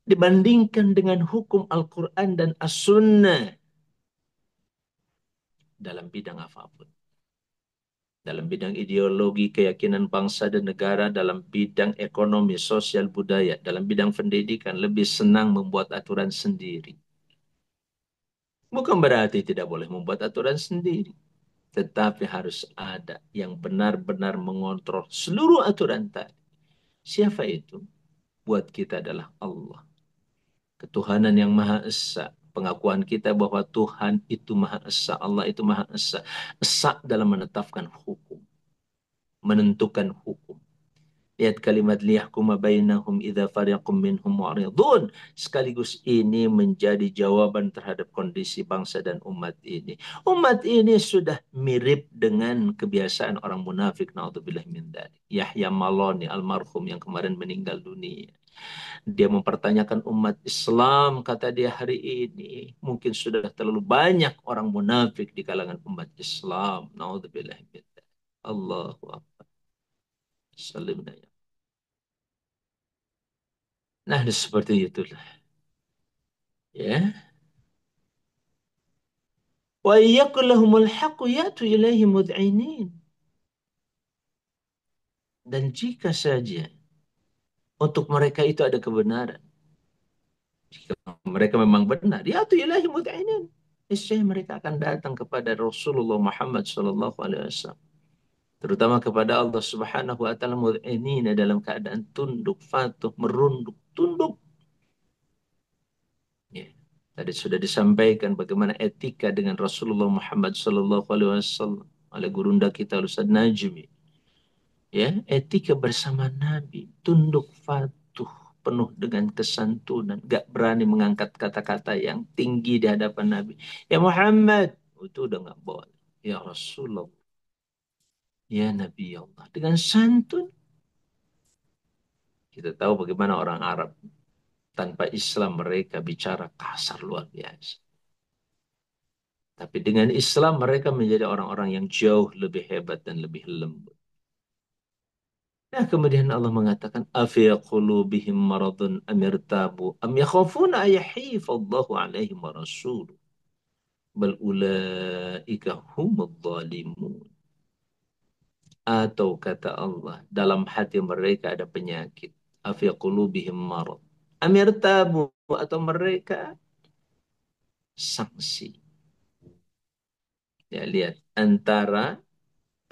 Dibandingkan dengan hukum Al-Quran dan As-Sunnah dalam bidang apapun. Dalam bidang ideologi, keyakinan bangsa dan negara, dalam bidang ekonomi, sosial, budaya, dalam bidang pendidikan, lebih senang membuat aturan sendiri. Bukan berarti tidak boleh membuat aturan sendiri, tetapi harus ada yang benar-benar mengontrol seluruh aturan tadi. Siapa itu? Buat kita adalah Allah. Ketuhanan yang Maha Esa. Pengakuan kita bahwa Tuhan itu Maha Esa, Allah itu Maha Esa. Esa dalam menetapkan hukum, menentukan hukum. Lihat kalimat liyahkuma bainahum idza fariqum minhum mu'ridun. Sekaligus ini menjadi jawaban terhadap kondisi bangsa dan umat ini. Umat ini sudah mirip dengan kebiasaan orang munafik, naudzubillah min dzalik. Yahya Maloni almarhum yang kemarin meninggal dunia. Dia mempertanyakan umat Islam, kata dia, hari ini mungkin sudah terlalu banyak orang munafik di kalangan umat Islam. Naudzubillah min dzalik. Allahu akbar. Salimna ya. Nah, seperti itulah. Ya. Wa iyakul lahumul haqqu ya'tu ilaihi mud'inin. Dan jika saja untuk mereka itu ada kebenaran, jika mereka memang benar, ya tu ilahi mud'inin. Niscaya mereka akan datang kepada Rasulullah Muhammad sallallahu alaihi wasallam, terutama kepada Allah Subhanahu wa taala mud'inin, dalam keadaan tunduk, patuh, merunduk, tunduk. Ya. Tadi sudah disampaikan bagaimana etika dengan Rasulullah Muhammad sallallahu alaihi wasallam oleh gurunda kita Ustaz Najmi. Ya, etika bersama Nabi, tunduk patuh, penuh dengan kesantunan, gak berani mengangkat kata-kata yang tinggi di hadapan Nabi. Ya Muhammad, itu udah gak boleh. Ya Rasulullah, ya Nabi Allah, dengan santun. Kita tahu bagaimana orang Arab tanpa Islam mereka bicara kasar luar biasa. Tapi dengan Islam mereka menjadi orang-orang yang jauh lebih hebat dan lebih lembut. Nah, kemudian Allah mengatakan, afi qulubihim maradun amirtabu am yakhafuna ayahifallahu alaihim wa rasuluh bal ulaika humud zalimun. Atau kata Allah, dalam hati mereka ada penyakit. Afi qulubihim marad amirtabu, atau mereka sanksi. Ya, lihat, antara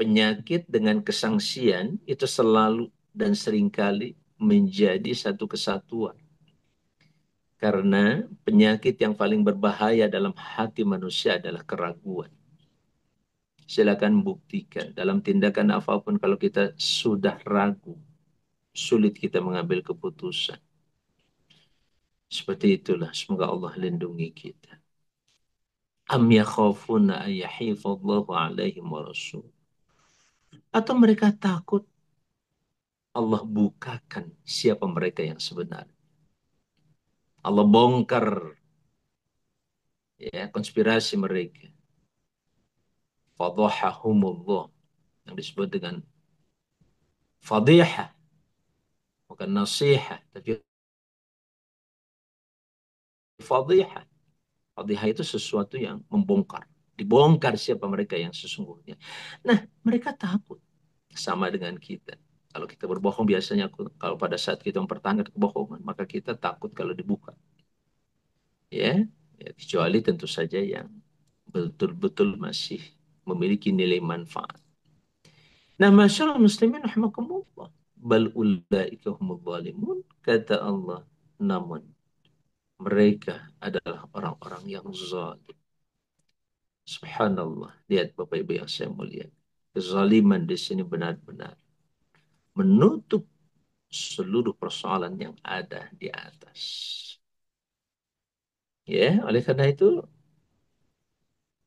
penyakit dengan kesangsian itu selalu dan seringkali menjadi satu kesatuan. Karena penyakit yang paling berbahaya dalam hati manusia adalah keraguan. Silakan buktikan dalam tindakan apapun, kalau kita sudah ragu, sulit kita mengambil keputusan. Seperti itulah, semoga Allah lindungi kita. Am yakhafuna ayyahifallahu alaihim wa rasul. Atau mereka takut Allah bukakan siapa mereka yang sebenarnya. Allah bongkar ya konspirasi mereka. Fadhahahumullah, yang disebut dengan fadihah, bukan nasihat, tapi fadihah. Fadihah itu sesuatu yang membongkar. Dibongkar siapa mereka yang sesungguhnya. Nah, mereka takut. Sama dengan kita. Kalau kita berbohong biasanya, kalau pada saat kita mempertahankan kebohongan, maka kita takut kalau dibuka. Ya, ya, kecuali tentu saja yang betul-betul masih memiliki nilai manfaat. Nah, masyaallah muslimin rahimakumullah. Bal ulaika humul zalimun, kata Allah. Namun mereka adalah orang-orang yang zalim. Subhanallah. Lihat Bapak Ibu yang saya muliakan. Kezaliman di sini benar-benar menutup seluruh persoalan yang ada di atas. Ya, oleh karena itu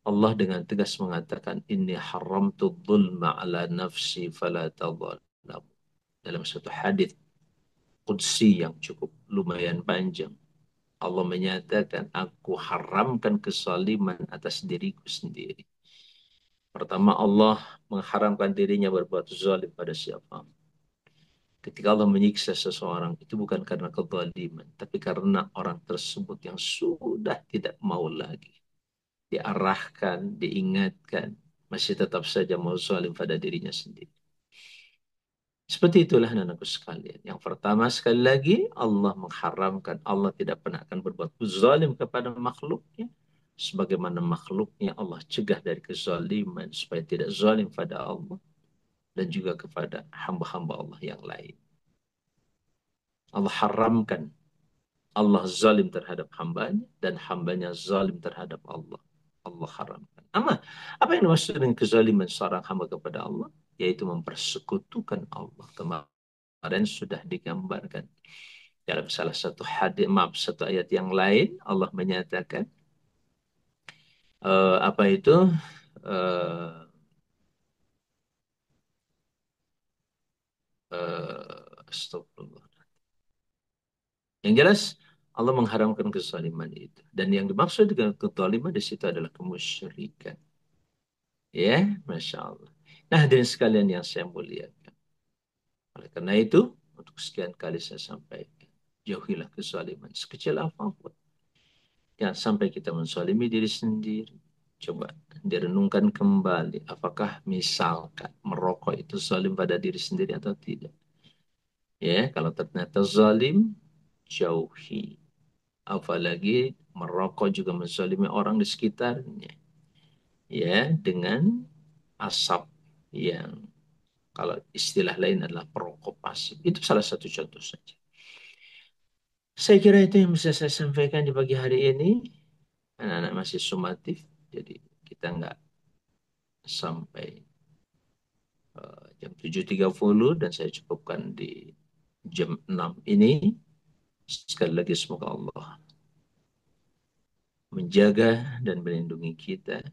Allah dengan tegas mengatakan, Inni haramtu dhulma ala nafsi fala tadhalam. Dalam satu hadis qudsi yang cukup lumayan panjang, Allah menyatakan, aku haramkan kezaliman atas diriku sendiri. Pertama, Allah mengharamkan dirinya berbuat zalim pada siapa. Ketika Allah menyiksa seseorang, itu bukan karena kezaliman, tapi karena orang tersebut yang sudah tidak mau lagi diarahkan, diingatkan, masih tetap saja mau zalim pada dirinya sendiri. Seperti itulah anakku sekalian. Yang pertama, sekali lagi, Allah mengharamkan. Allah tidak pernah akan berbuat zalim kepada makhluknya. Sebagaimana makhluknya Allah cegah dari kezaliman, supaya tidak zalim pada Allah dan juga kepada hamba-hamba Allah yang lain. Allah haramkan Allah zalim terhadap hambanya dan hambanya zalim terhadap Allah. Allah haramkan. Apa yang dimaksud dengan kezaliman seorang hamba kepada Allah? Yaitu mempersekutukan Allah. Kemarin sudah digambarkan dalam salah satu hadis, satu ayat yang lain, Allah menyatakan apa itu? Astagfirullah. Yang jelas Allah mengharamkan kezaliman itu. Dan yang dimaksud dengan kezaliman di situ adalah kemusyrikan. Ya, Masya Allah. Nah, hadirin sekalian yang saya muliakan. Oleh karena itu, untuk sekian kali saya sampaikan, jauhilah kezaliman sekecil apapun. Jangan sampai kita menzalimi diri sendiri. Coba direnungkan kembali, apakah misalkan merokok itu zalim pada diri sendiri atau tidak? Ya, kalau ternyata zalim, jauhi. Apalagi merokok juga menzalimi orang di sekitarnya. Ya, dengan asap yang kalau istilah lain adalah perokok pasif. Itu salah satu contoh saja. Saya kira itu yang bisa saya sampaikan di pagi hari ini. Anak-anak masih sumatif, jadi kita nggak sampai jam 7.30 dan saya cukupkan di jam 6 ini. Sekali lagi semoga Allah menjaga dan melindungi kita,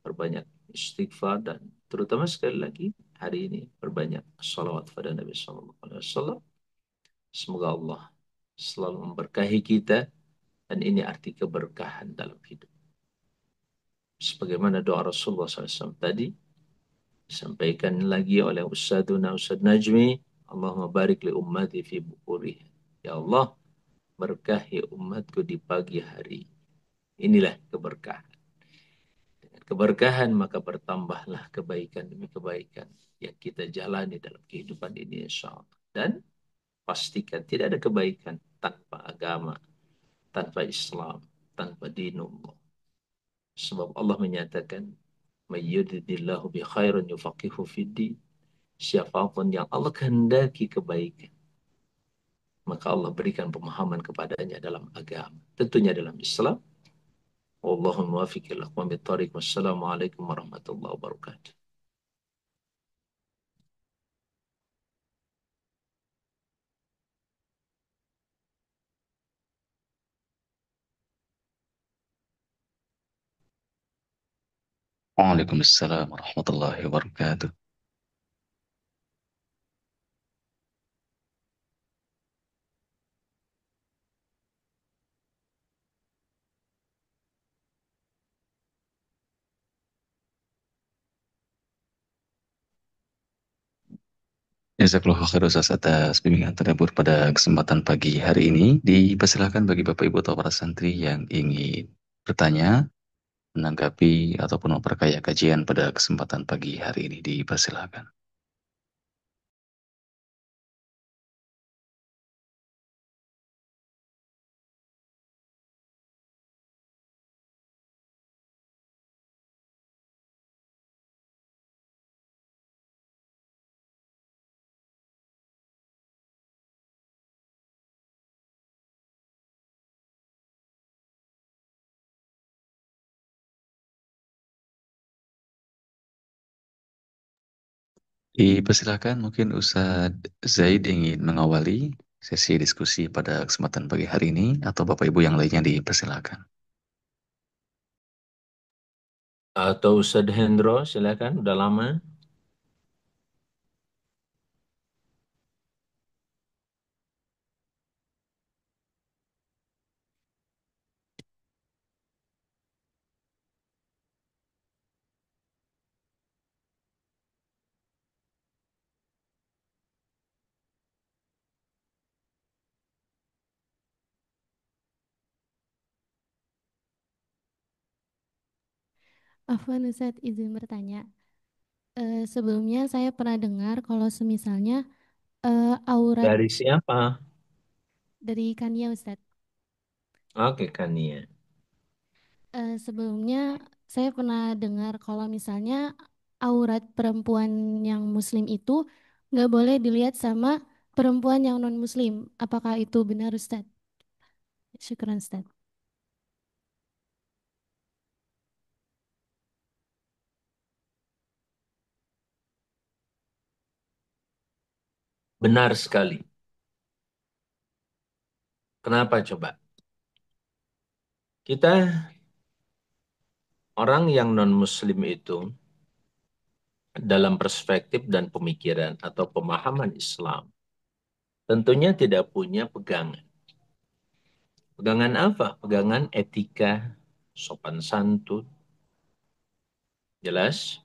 perbanyak istighfar dan terutama sekali lagi hari ini perbanyak salawat pada Nabi Sallallahu Alaihi Wasallam. Semoga Allah selalu memberkahi kita dan ini arti keberkahan dalam hidup. Sebagaimana doa Rasulullah SAW tadi disampaikan lagi oleh Ustadzuna Ustadz Najmi, Allahumma barik li ummati fi bukuri. Ya Allah, berkahi umatku di pagi hari. Inilah keberkahan. Dengan keberkahan maka bertambahlah kebaikan demi kebaikan yang kita jalani dalam kehidupan ini insya Allah. Dan pastikan tidak ada kebaikan tanpa agama, tanpa Islam, tanpa dinullah. Sebab Allah menyatakan, "Mayyudidillahu bi khairan yufaqihu fiddin." Siapapun yang Allah kehendaki kebaikan, maka Allah berikan pemahaman kepadanya dalam agama. Tentunya dalam Islam. Wallahu muwaffiq ila aqwamit thoriq. Wassalamualaikum warahmatullahi wabarakatuh. Waalaikumsalam warahmatullahi wabarakatuh. Jazakallahu khair Ustaz atas bimbingan tadabbur pada kesempatan pagi hari ini. Dipersilakan bagi Bapak Ibu atau para santri yang ingin bertanya, menanggapi, ataupun memperkaya kajian pada kesempatan pagi hari ini. Dipersilakan. Dipersilakan mungkin Ustadz Zaid ingin mengawali sesi diskusi pada kesempatan pagi hari ini, atau Bapak Ibu yang lainnya dipersilakan. Atau Ustadz Hendro, silakan. Udah lama. Afwan Ustadz, izin bertanya. Sebelumnya saya pernah dengar kalau semisalnya aurat Dari siapa? dari Kania Ustadz. Oke, Kania. Sebelumnya saya pernah dengar kalau misalnya aurat perempuan yang muslim itu nggak boleh dilihat sama perempuan yang non muslim. Apakah itu benar Ustadz? Syukran Ustadz. Benar sekali. Kenapa coba? Kita orang yang non-muslim itu dalam perspektif dan pemikiran atau pemahaman Islam tentunya tidak punya pegangan. Pegangan apa? Pegangan etika, sopan santun, jelas?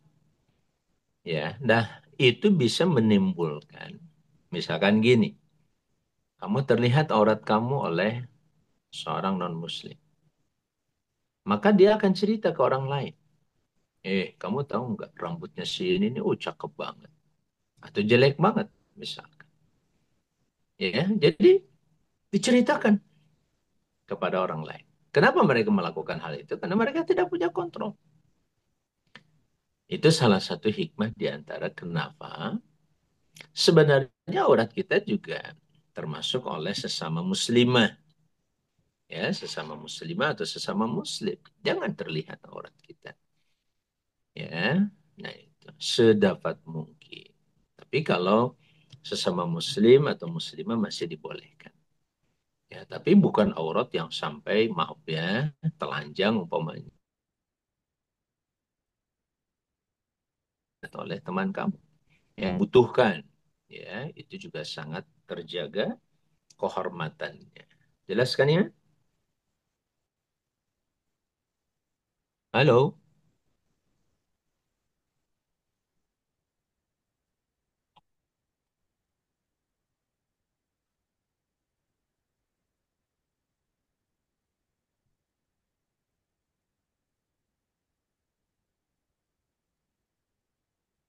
Ya, nah itu bisa menimbulkan, misalkan gini, kamu terlihat aurat kamu oleh seorang non-muslim. Maka dia akan cerita ke orang lain. Kamu tahu nggak rambutnya si ini oh cakep banget atau jelek banget misalkan. Ya, jadi diceritakan kepada orang lain. Kenapa mereka melakukan hal itu? Karena mereka tidak punya kontrol. Itu salah satu hikmah di antara kenapa sebenarnya aurat kita juga termasuk oleh sesama muslimah. Ya, sesama muslimah atau sesama muslim. Jangan terlihat aurat kita. Ya, nah itu sedapat mungkin. Tapi kalau sesama muslim atau muslimah masih dibolehkan. Ya, tapi bukan aurat yang sampai maaf ya telanjang umpamanya oleh teman kamu yang butuhkan. Ya, itu juga sangat terjaga kehormatannya. Jelaskan ya? Halo?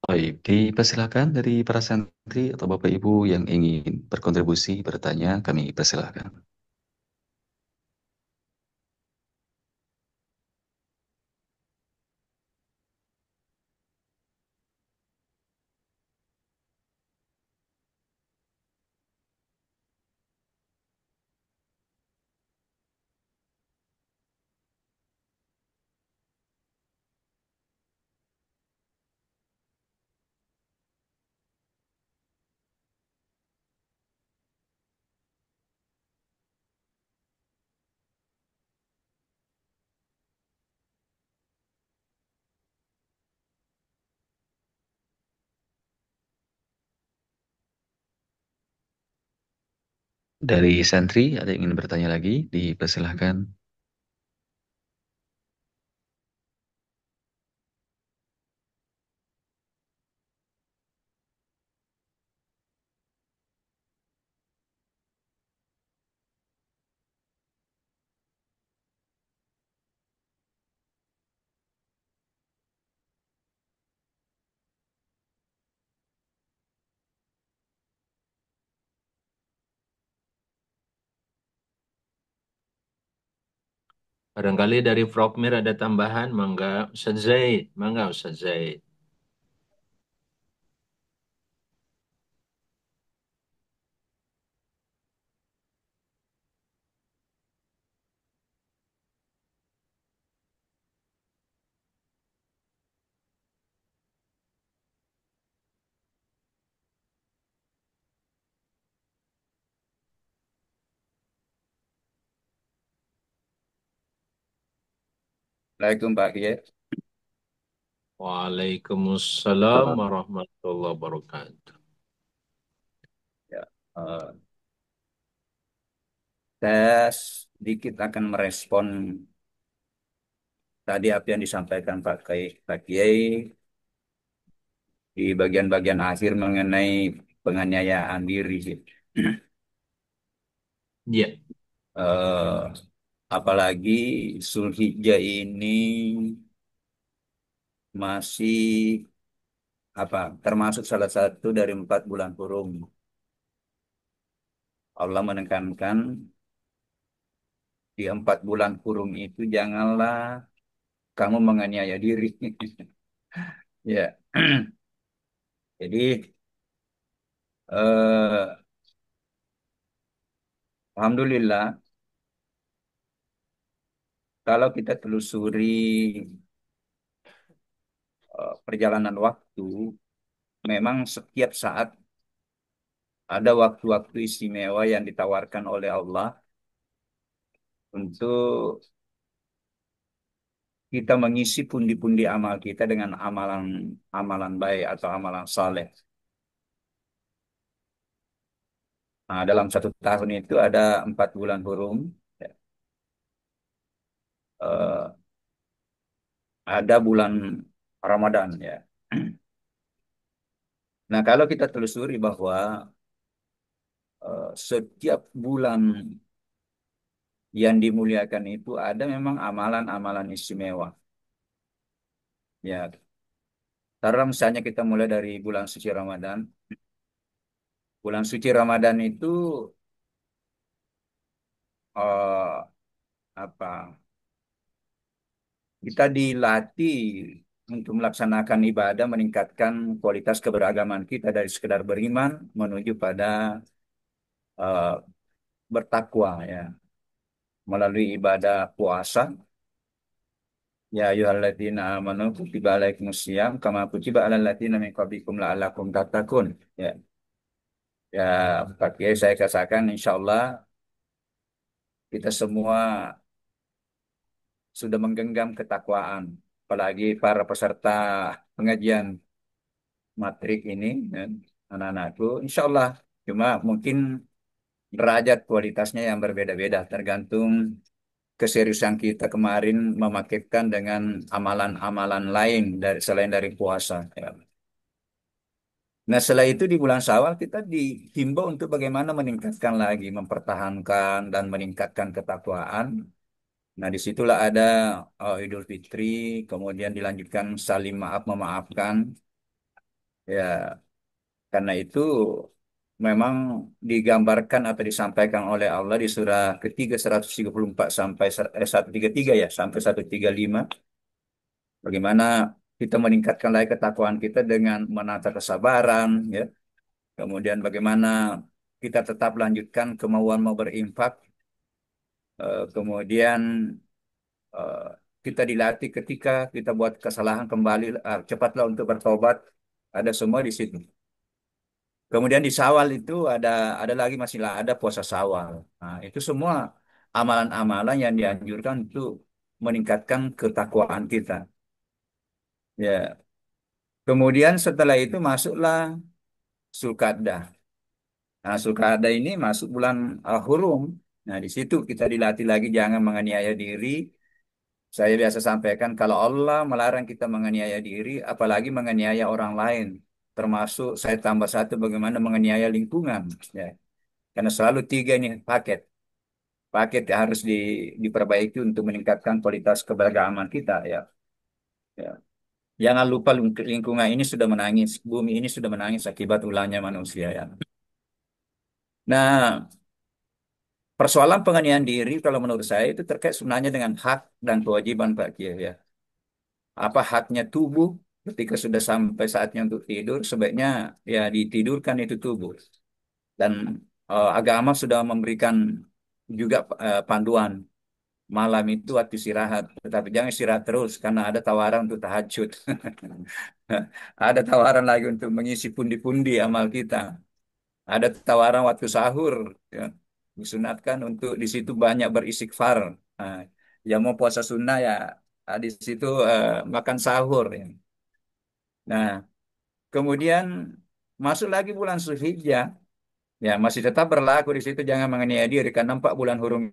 Baik, dipersilakan dari para santri atau Bapak Ibu yang ingin berkontribusi, bertanya, kami persilakan. Dari santri, ada yang ingin bertanya lagi? Dipersilahkan. Barangkali dari Prof. Mir ada tambahan, mangga Ustaz Zaid. Mangga Ustaz Zaid. Assalamualaikum Pak Kiai. Waalaikumsalam warahmatullahi wabarakatuh. Ya, saya sedikit akan merespon tadi apa yang disampaikan Pak Kiai di bagian-bagian akhir mengenai penganiayaan diri. Ya, Eh, Apalagi Zulhijjah ini masih termasuk salah satu dari 4 bulan kurung. Allah menekankan di 4 bulan kurung itu janganlah kamu menganiaya diri. Ya, jadi eh, alhamdulillah kalau kita telusuri perjalanan waktu, memang setiap saat ada waktu-waktu istimewa yang ditawarkan oleh Allah untuk kita mengisi pundi-pundi amal kita dengan amalan baik atau amalan saleh. Nah, dalam 1 tahun itu ada 4 bulan hurum, ya. Eh, ada bulan Ramadan, ya. Nah, kalau kita telusuri bahwa setiap bulan yang dimuliakan itu ada memang amalan-amalan istimewa. Ya, karena misalnya kita mulai dari bulan suci Ramadan. Bulan suci Ramadan itu eh, apa? Kita dilatih untuk melaksanakan ibadah, meningkatkan kualitas keberagaman kita dari sekedar beriman menuju pada eh, bertakwa ya, melalui ibadah puasa. Ya ayyuhalladzina amanu kutiba alaikumusiyam kama kutiba alal ladzina min qablikum la'allakum tattaqun. Ya, ya Pak Kiai saya katakan insya Allah kita semua sudah menggenggam ketakwaan, apalagi para peserta pengajian matrik ini, dan anak-anakku, insya Allah. Cuma mungkin derajat kualitasnya yang berbeda-beda, tergantung keseriusan kita kemarin memakaikan dengan amalan-amalan lain dari selain dari puasa. Ya. Nah, setelah itu di bulan Syawal kita dihimbau untuk bagaimana meningkatkan lagi, mempertahankan dan meningkatkan ketakwaan. Nah, disitulah ada Idul Fitri, kemudian dilanjutkan saling maaf memaafkan. Ya, karena itu memang digambarkan atau disampaikan oleh Allah di surah ketiga 134 sampai 133 ya sampai 135 bagaimana kita meningkatkan lagi ketakwaan kita dengan menata kesabaran ya, kemudian bagaimana kita tetap lanjutkan kemauan mau berinfak, kemudian eh, kita dilatih ketika kita buat kesalahan kembali cepatlah untuk bertobat, ada semua di situ. Kemudian di Syawal itu ada lagi masih ada puasa Syawal. Nah, itu semua amalan-amalan yang dianjurkan untuk meningkatkan ketakwaan kita. Ya. Kemudian setelah itu masuklah Zulkadah. Nah, Zulkadah ini masuk bulan Hurum. Nah, di situ kita dilatih lagi jangan menganiaya diri. Saya biasa sampaikan kalau Allah melarang kita menganiaya diri, apalagi menganiaya orang lain. Termasuk saya tambah satu bagaimana menganiaya lingkungan. Ya. Karena selalu tiga ini paket yang harus diperbaiki untuk meningkatkan kualitas keberagaman kita ya. Ya. Jangan lupa lingkungan ini sudah menangis, bumi ini sudah menangis akibat ulahnya manusia ya. Nah, persoalan penganiayaan diri kalau menurut saya itu terkait sebenarnya dengan hak dan kewajiban Pak Kiai ya. Apa haknya tubuh ketika sudah sampai saatnya untuk tidur, sebaiknya ya ditidurkan itu tubuh. Dan agama sudah memberikan juga panduan malam itu waktu istirahat, tetapi jangan istirahat terus karena ada tawaran untuk tahajud. Ada tawaran lagi untuk mengisi pundi-pundi amal kita. Ada tawaran waktu sahur, ya. Disunatkan untuk di situ banyak beristighfar. Nah, yang mau puasa sunnah ya di situ makan sahur. Ya. Nah, kemudian masuk lagi bulan Zulhijjah, ya masih tetap berlaku di situ jangan menganiaya diri karena 4 bulan hurum.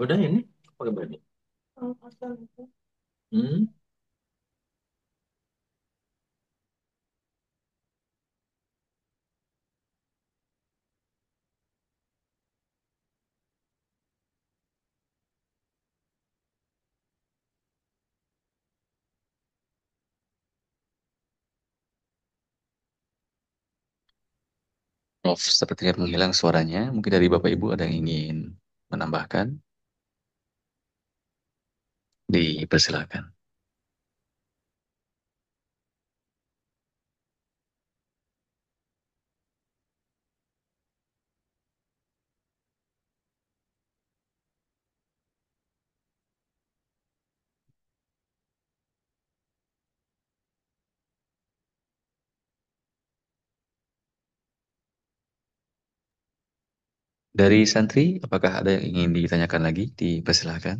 Udah ini pakai baju. Hmm. Prof, sepertinya menghilang suaranya. Mungkin dari Bapak Ibu ada yang ingin menambahkan? Dipersilakan. Dari santri, apakah ada yang ingin ditanyakan lagi? Dipersilahkan.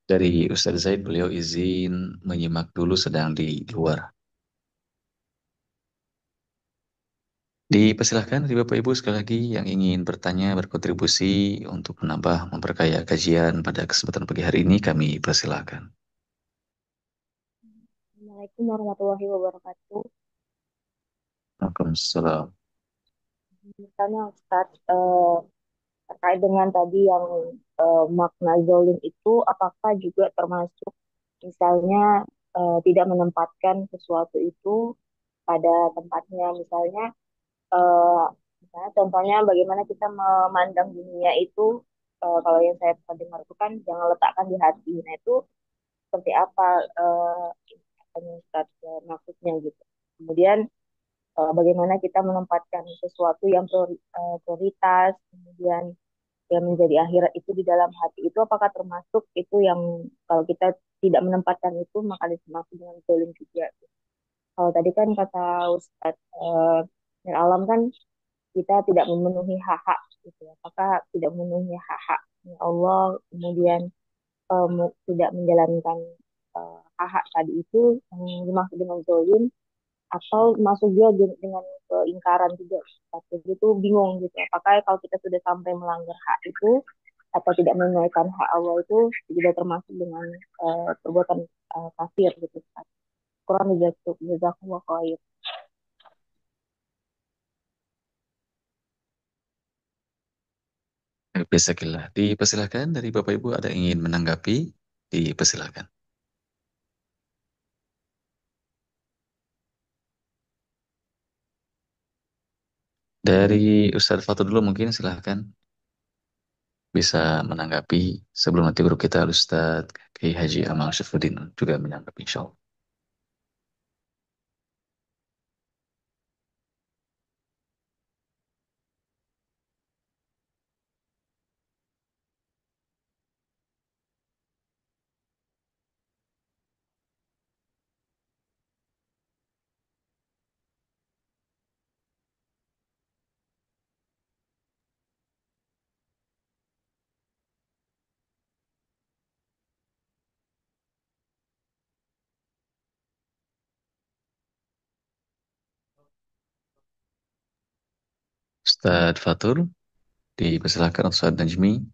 Dari Ustadz Zaid, beliau izin menyimak dulu sedang di luar. Dipersilahkan dari Bapak Ibu sekali lagi yang ingin bertanya, berkontribusi untuk menambah, memperkaya kajian pada kesempatan pagi hari ini, kami persilahkan. Assalamualaikum warahmatullahi wabarakatuh. Waalaikumsalam. Misalnya Ustadz, terkait dengan tadi yang makna zolim itu, apakah juga termasuk misalnya tidak menempatkan sesuatu itu pada tempatnya, eh, misalnya contohnya bagaimana kita memandang dunia itu, kalau yang saya pernah dengar itu kan jangan letakkan di hati. Nah itu seperti apa Ustadz, maksudnya gitu. Kemudian bagaimana kita menempatkan sesuatu yang prioritas, kemudian yang menjadi akhirat itu di dalam hati itu, apakah termasuk itu yang kalau kita tidak menempatkan itu maka disebut dengan zalim juga. Kalau tadi kan kata Ustadz Alam kan kita tidak memenuhi hak-hak gitu ya. Apakah tidak memenuhi hak-hak Allah, kemudian tidak menjalankan hak-hak tadi itu yang dimaksud dengan zalim, atau masuk juga dengan keingkaran juga. Tapi itu bingung gitu. Apakah kalau kita sudah sampai melanggar hak itu atau tidak menunaikan hak Allah itu tidak termasuk dengan perbuatan kafir gitu. Quran jazakumullah khair. Bismillah. Dipersilahkan dari Bapak Ibu ada yang ingin menanggapi? Dipersilahkan. Dari Ustadz Fatul dulu mungkin silahkan bisa menanggapi sebelum nanti guru kita Ustadz Kiai Haji Amal Syafruddin juga menanggapi insyaallah. Ustadz Fatul dipersilahkan Ustadz Najmi.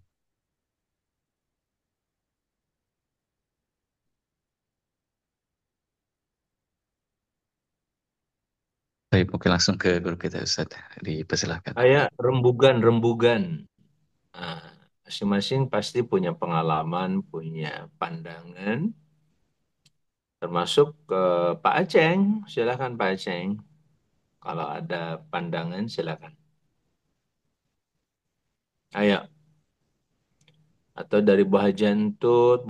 Baik, mungkin langsung ke guru kita Ustadz. Dipersilahkan. Kayak rembugan-rembugan. Ah, masing-masing pasti punya pengalaman, punya pandangan, termasuk ke Pak Aceng. Silakan Pak Aceng. Kalau ada pandangan silakan. Ayo. Atau dari Bu Hajantut.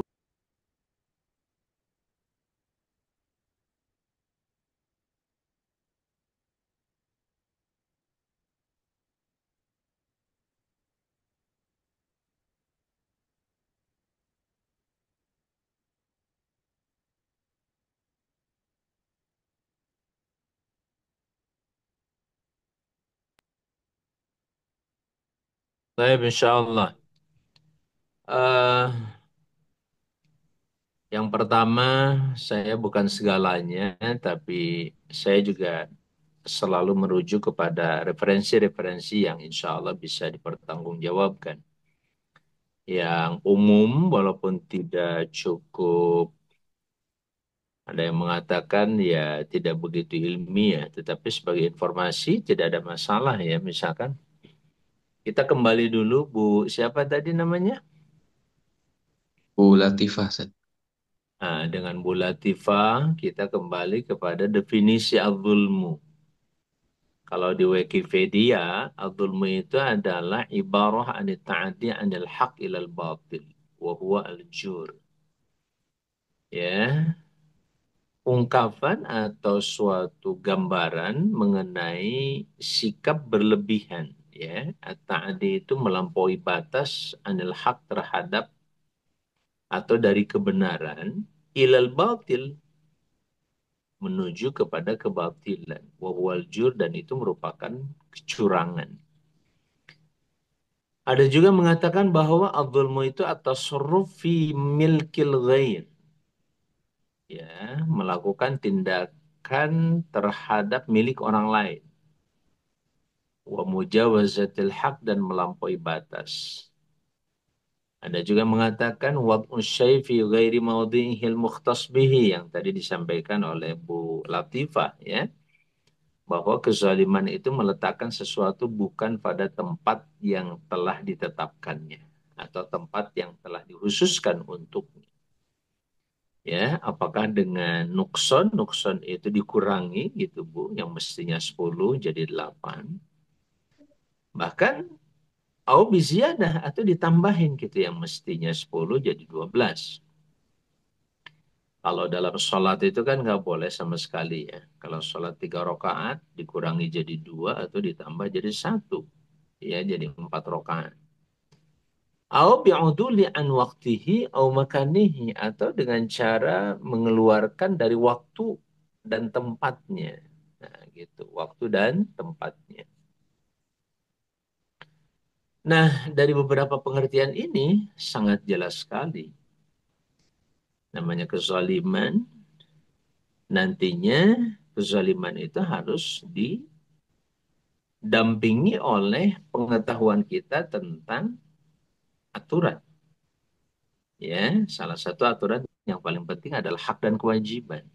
Baik, insya Allah. Yang pertama, saya bukan segalanya, tapi saya juga selalu merujuk kepada referensi-referensi yang insya Allah bisa dipertanggungjawabkan. Yang umum, walaupun tidak cukup, ada yang mengatakan ya tidak begitu ilmiah, tetapi sebagai informasi tidak ada masalah ya. Misalkan kita kembali dulu, Bu, siapa tadi namanya? Bu Latifah Ustadz. Nah, dengan Bu Latifah, kita kembali kepada definisi al-zulmu. Kalau di Wikipedia, al-zulmu itu adalah ibarah anit ta'adi anil haq ilal batil. Wa huwa al-jur. Ya, ungkapan atau suatu gambaran mengenai sikap berlebihan, ya. At-ta'adi itu melampaui batas anil haq terhadap atau dari kebenaran ilal batil menuju kepada kebatilan, wahwal jur, dan itu merupakan kecurangan. Ada juga mengatakan bahwa adzulmu itu at-tasarruf fi milkil ghair, ya, melakukan tindakan terhadap milik orang lain, wa mujawazatil haq, dan melampaui batas. Ada juga mengatakan wad'u syai' fi ghairi mawdhi'ihil mukhtas bihi, yang tadi disampaikan oleh Bu Latifah, ya, bahwa kezaliman itu meletakkan sesuatu bukan pada tempat yang telah ditetapkannya atau tempat yang telah dikhususkan untuknya. Ya, apakah dengan nukson itu dikurangi gitu Bu, yang mestinya 10 jadi 8. Bahkan au biziyadah, atau ditambahin gitu, yang mestinya 10 jadi 12. Kalau dalam sholat itu kan nggak boleh sama sekali, ya. Kalau sholat 3 rakaat dikurangi jadi 2 atau ditambah jadi 1, ya, jadi 4 rakaat. Au bi'uduli an waktihi au makanihi, atau dengan cara mengeluarkan dari waktu dan tempatnya. Nah, gitu, waktu dan tempatnya. Nah, dari beberapa pengertian ini sangat jelas sekali. Namanya kezaliman, nantinya kezaliman itu harus didampingi oleh pengetahuan kita tentang aturan. Ya, salah satu aturan yang paling penting adalah hak dan kewajiban.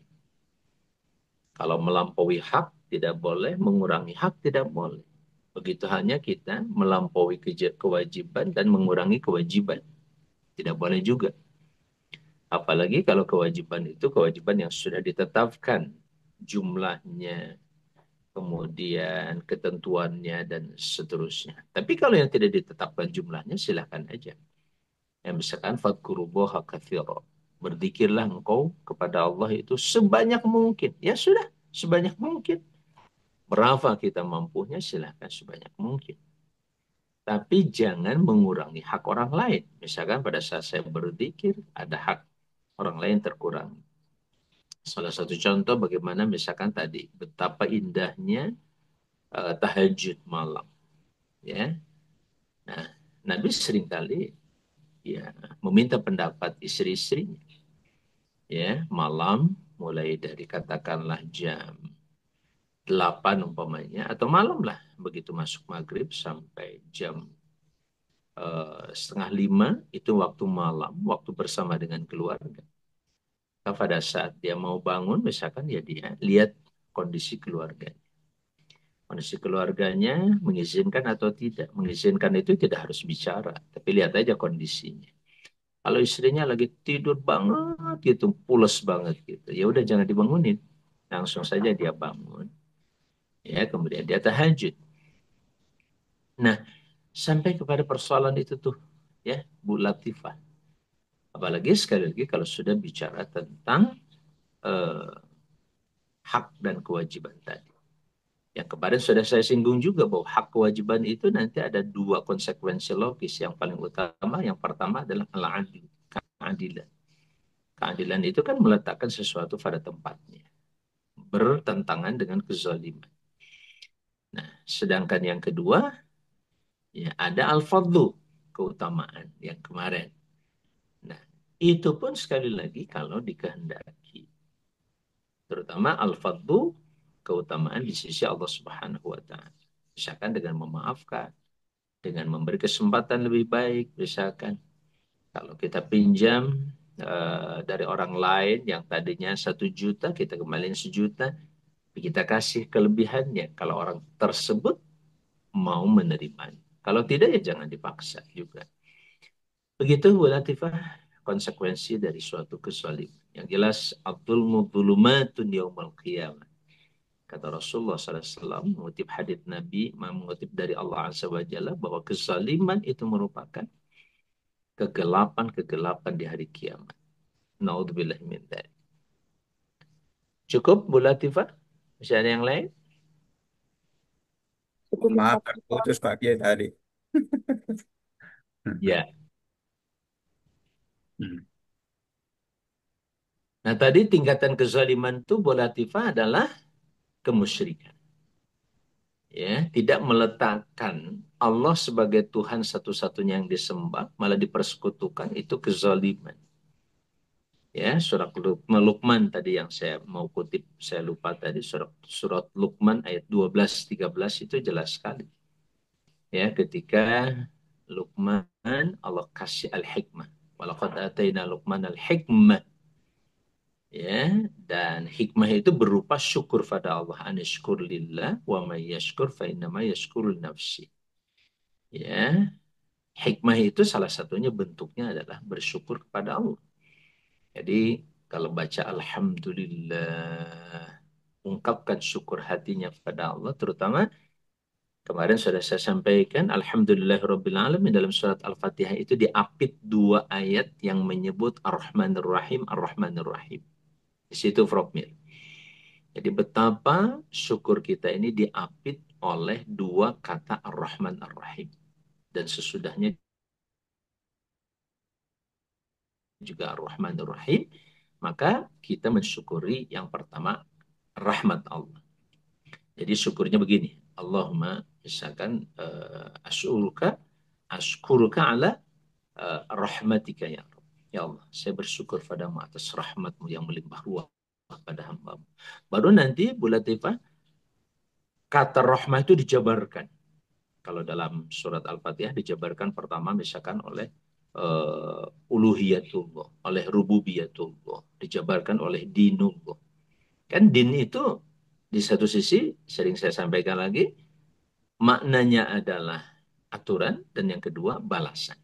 Kalau melampaui hak tidak boleh, mengurangi hak tidak boleh. Begitu hanya kita melampaui kewajiban dan mengurangi kewajiban. Tidak boleh juga. Apalagi kalau kewajiban itu kewajiban yang sudah ditetapkan jumlahnya, kemudian ketentuannya, dan seterusnya. Tapi kalau yang tidak ditetapkan jumlahnya, silahkan aja. Yang misalkan fadkuruboha kathiro. Berzikirlah engkau kepada Allah itu sebanyak mungkin. Ya sudah, sebanyak mungkin. Berapa kita mampunya, silahkan sebanyak mungkin. Tapi jangan mengurangi hak orang lain. Misalkan pada saat saya berzikir, ada hak orang lain terkurang. Salah satu contoh bagaimana misalkan tadi, betapa indahnya tahajud malam. Ya, nah, Nabi seringkali, ya, meminta pendapat istri-istrinya. Ya, malam mulai dari katakanlah jam 8 umpamanya, atau malam lah, begitu masuk maghrib sampai jam 4:30, itu waktu malam, waktu bersama dengan keluarga. Nah, pada saat dia mau bangun, misalkan, ya dia lihat kondisi keluarga. Kondisi keluarganya mengizinkan atau tidak. Mengizinkan itu tidak harus bicara, tapi lihat aja kondisinya. Kalau istrinya lagi tidur banget gitu, pules banget gitu, ya udah jangan dibangunin. Langsung saja dia bangun. Ya, kemudian dia tahajud. Nah, sampai kepada persoalan itu tuh, ya, Bu Latifah. Apalagi sekali lagi kalau sudah bicara tentang eh, hak dan kewajiban tadi. Yang kemarin sudah saya singgung juga bahwa hak kewajiban itu nanti ada 2 konsekuensi logis. Yang paling utama, yang pertama adalah al-adil, keadilan. Keadilan itu kan meletakkan sesuatu pada tempatnya, bertentangan dengan kezaliman. Nah, sedangkan yang kedua, ya, ada al-fadlu, keutamaan yang kemarin. Nah, itu pun sekali lagi kalau dikehendaki. Terutama al-fadlu, keutamaan di sisi Allah Subhanahu wa taala. Misalkan dengan memaafkan, dengan memberi kesempatan lebih baik, misalkan kalau kita pinjam dari orang lain yang tadinya 1 juta, kita kembaliin 1 juta, kita kasih kelebihannya kalau orang tersebut mau menerimanya. Kalau tidak, ya jangan dipaksa juga. Begitu Bu Latifah, konsekuensi dari suatu kezaliman. Yang jelas, Abdul mudhulumatun yaumal qiyamah. Kata Rasulullah SAW, mengutip hadits Nabi, mengutip dari Allah Azza wa Jalla, bahwa kezaliman itu merupakan kegelapan-kegelapan di hari kiamat. Naudzubillah min dzalik. Cukup Bu Latifah? Masih ada yang lain? Cukup Maaf, Ustaz. terputus Pak Kiai tadi. Ya. Nah tadi tingkatan kezaliman itu Bu Latifah adalah kemusyrikan. Ya, tidak meletakkan Allah sebagai Tuhan satu-satunya yang disembah, malah dipersekutukan, itu kezaliman. Ya, surat Luqman tadi yang saya mau kutip, saya lupa tadi, surat Luqman ayat 12-13 itu jelas sekali. Ya, ketika Luqman Allah kasih al-hikmah. Walaqad ataina Luqman al-hikmah. Ya, dan hikmah itu berupa syukur pada Allah. Anishkur lillah wa may yashkur fa innama yashkuru nafsi. Ya, hikmah itu salah satunya bentuknya adalah bersyukur kepada Allah. Jadi kalau baca Alhamdulillah, ungkapkan syukur hatinya kepada Allah, terutama kemarin sudah saya sampaikan, Alhamdulillahirabbil alamin dalam surat Al-Fatihah itu diapit dua ayat yang menyebut Ar-Rahmanir Rahim, Ar-Rahmanir Rahim. Di situ Frobmir. Jadi betapa syukur kita ini diapit oleh dua kata Ar-Rahman Ar-Rahim. Dan sesudahnya juga Ar-Rahman Ar-Rahim, maka kita mensyukuri yang pertama rahmat Allah. Jadi syukurnya begini, Allahumma misalkan ashkuruka ala rahmatika ya Rabb. Ya Allah, saya bersyukur padamu atas rahmatmu yang melimpah ruah pada hambamu. Baru nanti Bu Latifah, kata rahmah itu dijabarkan. Kalau dalam surat Al-Fatihah dijabarkan pertama misalkan oleh uluhiyatullah, oleh rububiyatullah, dijabarkan oleh dinullah. Kan din itu di satu sisi sering saya sampaikan lagi, maknanya adalah aturan dan yang kedua balasan.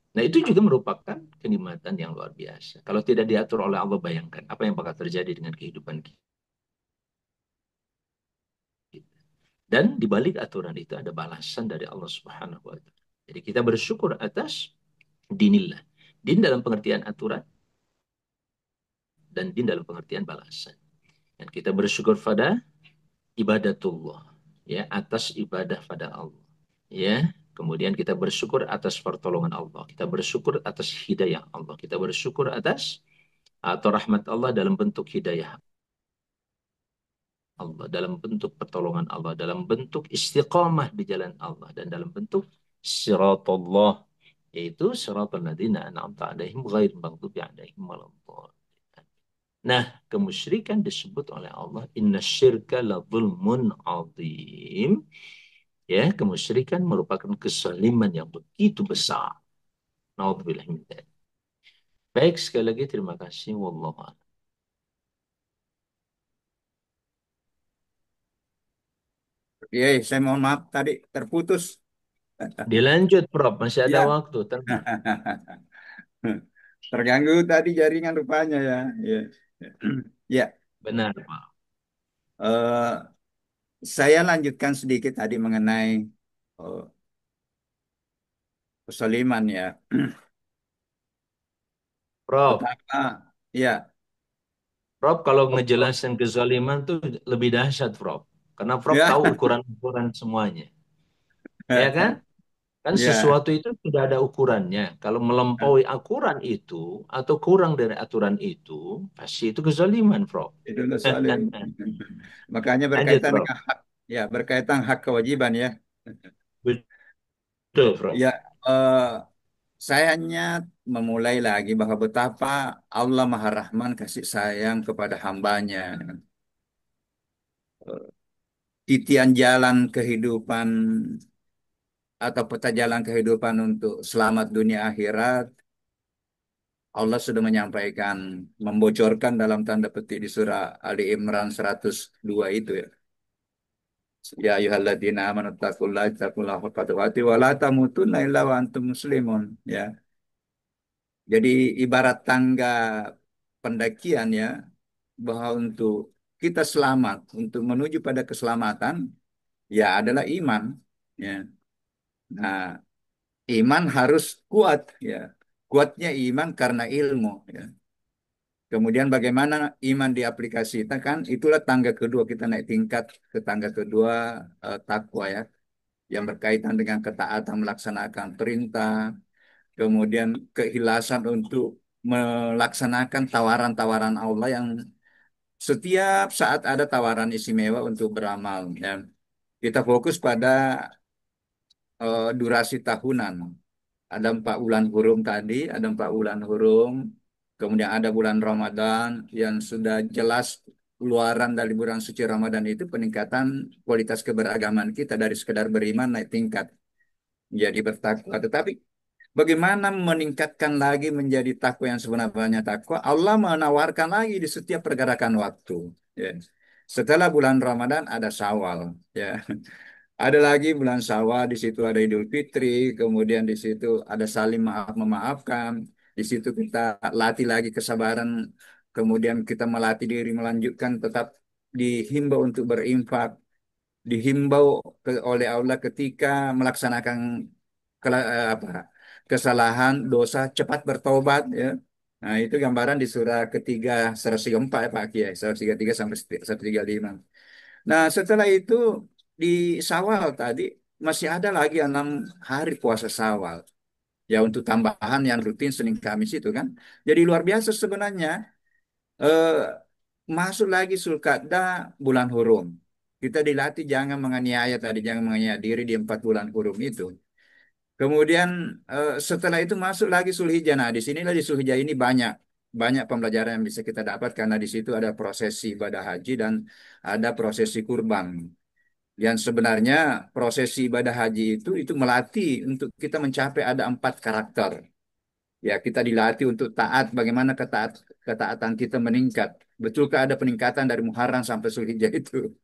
Nah itu juga merupakan kenikmatan yang luar biasa. Kalau tidak diatur oleh Allah, bayangkan apa yang bakal terjadi dengan kehidupan kita. Dan di balik aturan itu ada balasan dari Allah Subhanahu wa taala. Jadi kita bersyukur atas dinillah. Din dalam pengertian aturan dan din dalam pengertian balasan. Dan kita bersyukur pada ibadatullah, ya, atas ibadah pada Allah. Ya, kemudian kita bersyukur atas pertolongan Allah. Kita bersyukur atas hidayah Allah. Kita bersyukur atas atau rahmat Allah dalam bentuk hidayah Allah, dalam bentuk pertolongan Allah, dalam bentuk istiqamah di jalan Allah, dan dalam bentuk siratullah, yaitu siratal ladzina an'amta alaihim ghairil maghdubi alaihim waladdallin. Nah, kemusyrikan disebut oleh Allah inna syirka la zulmun azim. Ya, kemusyrikan merupakan kezaliman yang begitu besar. Naudzubillah min dzalik. Baik, sekali lagi terima kasih. Wallahu a'lam. Iya, saya mohon maaf tadi terputus. Dilanjut, Prof. Masih ada Ya, waktu. Tenang. terganggu tadi jaringan rupanya ya. Ya, ya. Benar, Pak. eh, saya lanjutkan sedikit tadi mengenai eh, kesaliman ya. Prof. Betapa, ya, Prof, kalau ngejelasin kezaliman tuh lebih dahsyat, Prof. Karena Prof ya, tahu ukuran-ukuran semuanya. Ya kan? Kan ya, sesuatu itu sudah ada ukurannya. Kalau melampaui aturan itu atau kurang dari aturan itu, pasti itu kezaliman, Prof. itu salim. Makanya Lanjut, berkaitan Prof. dengan hak, ya berkaitan hak kewajiban ya. Betul, Prof. Ya, saya hanya memulai lagi bahwa betapa Allah Maha Rahman kasih sayang kepada hambanya. Titian jalan kehidupan atau peta jalan kehidupan untuk selamat dunia akhirat, Allah sudah menyampaikan, membocorkan dalam tanda petik di surah Ali Imran 102 itu ya. Ya ayyuhalladzina amanu taqullaha haqqa tuqatih wa la tamutunna illa wa antum muslimun ya. Jadi ibarat tangga pendakian ya, bahwa untuk kita selamat, untuk menuju pada keselamatan ya adalah iman ya. Nah, iman harus kuat ya. Kuatnya iman karena ilmu ya. Kemudian bagaimana iman diaplikasikan, kan itulah tangga kedua kita naik tingkat ke tangga kedua, takwa ya, yang berkaitan dengan ketaatan melaksanakan perintah, kemudian keikhlasan untuk melaksanakan tawaran-tawaran Allah yang setiap saat ada tawaran istimewa untuk beramal. Ya. Kita fokus pada durasi tahunan. Ada 4 bulan hurung tadi, ada 4 bulan hurung, kemudian ada bulan Ramadan yang sudah jelas keluaran dari bulan suci Ramadan itu peningkatan kualitas keberagaman kita dari sekedar beriman naik tingkat menjadi bertakwa. Tetapi bagaimana meningkatkan lagi menjadi takwa yang sebenarnya takwa? Allah menawarkan lagi di setiap pergerakan waktu. Ya. Setelah bulan Ramadan ada Syawal. Ya. Ada lagi bulan Syawal, di situ ada Idul Fitri, kemudian di situ ada saling maaf memaafkan, di situ kita latih lagi kesabaran, kemudian kita melatih diri melanjutkan tetap dihimbau untuk berinfak, dihimbau oleh Allah ketika melaksanakan apa kesalahan dosa cepat bertobat ya. Nah, itu gambaran di surah ketiga 134 ya Pak Kiai, 133 sampai 135. Nah, setelah itu di Syawal tadi masih ada lagi 6 hari puasa Syawal. Ya untuk tambahan yang rutin Senin Kamis itu kan. Jadi luar biasa sebenarnya. Eh, Masuk lagi Sulkada bulan Hurum. Kita dilatih jangan menganiaya tadi, jangan menganiaya diri di 4 bulan Hurum itu. Kemudian setelah itu masuk lagi Zulhijjah. Nah, di sinilah di Zulhijjah ini banyak banyak pembelajaran yang bisa kita dapat karena di situ ada prosesi ibadah haji dan ada prosesi kurban. Yang sebenarnya prosesi ibadah haji itu melatih untuk kita mencapai ada 4 karakter. Ya, kita dilatih untuk taat. Bagaimana ketaatan kita meningkat? Betulkah ada peningkatan dari Muharram sampai Zulhijjah itu?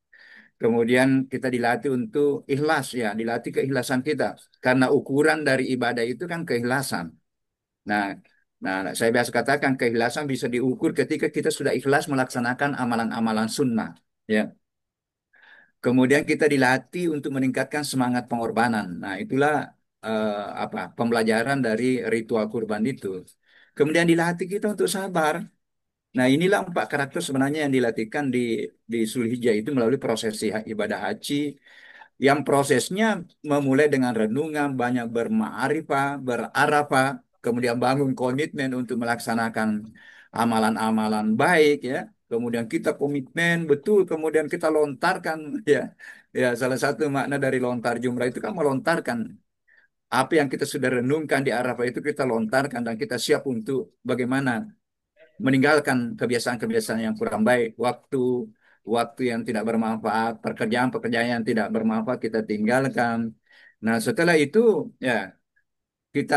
Kemudian kita dilatih untuk ikhlas ya, dilatih keikhlasan kita. Karena ukuran dari ibadah itu kan keikhlasan. Nah, nah saya biasa katakan keikhlasan bisa diukur ketika kita sudah ikhlas melaksanakan amalan-amalan sunnah. Ya. Kemudian kita dilatih untuk meningkatkan semangat pengorbanan. Nah, itulah apa pembelajaran dari ritual kurban itu. Kemudian dilatih kita untuk sabar. Nah, inilah 4 karakter sebenarnya yang dilatihkan di Zulhijjah itu melalui prosesi ibadah haji yang prosesnya memulai dengan renungan, banyak berma'arifah, berarafah, kemudian bangun komitmen untuk melaksanakan amalan-amalan baik ya. Kemudian kita komitmen betul, kemudian kita lontarkan ya. Ya, salah satu makna dari lontar jumrah itu kan melontarkan apa yang kita sudah renungkan di Arafah itu kita lontarkan dan kita siap untuk bagaimana meninggalkan kebiasaan-kebiasaan yang kurang baik, waktu yang tidak bermanfaat, pekerjaan-pekerjaan yang tidak bermanfaat kita tinggalkan. Nah, setelah itu ya kita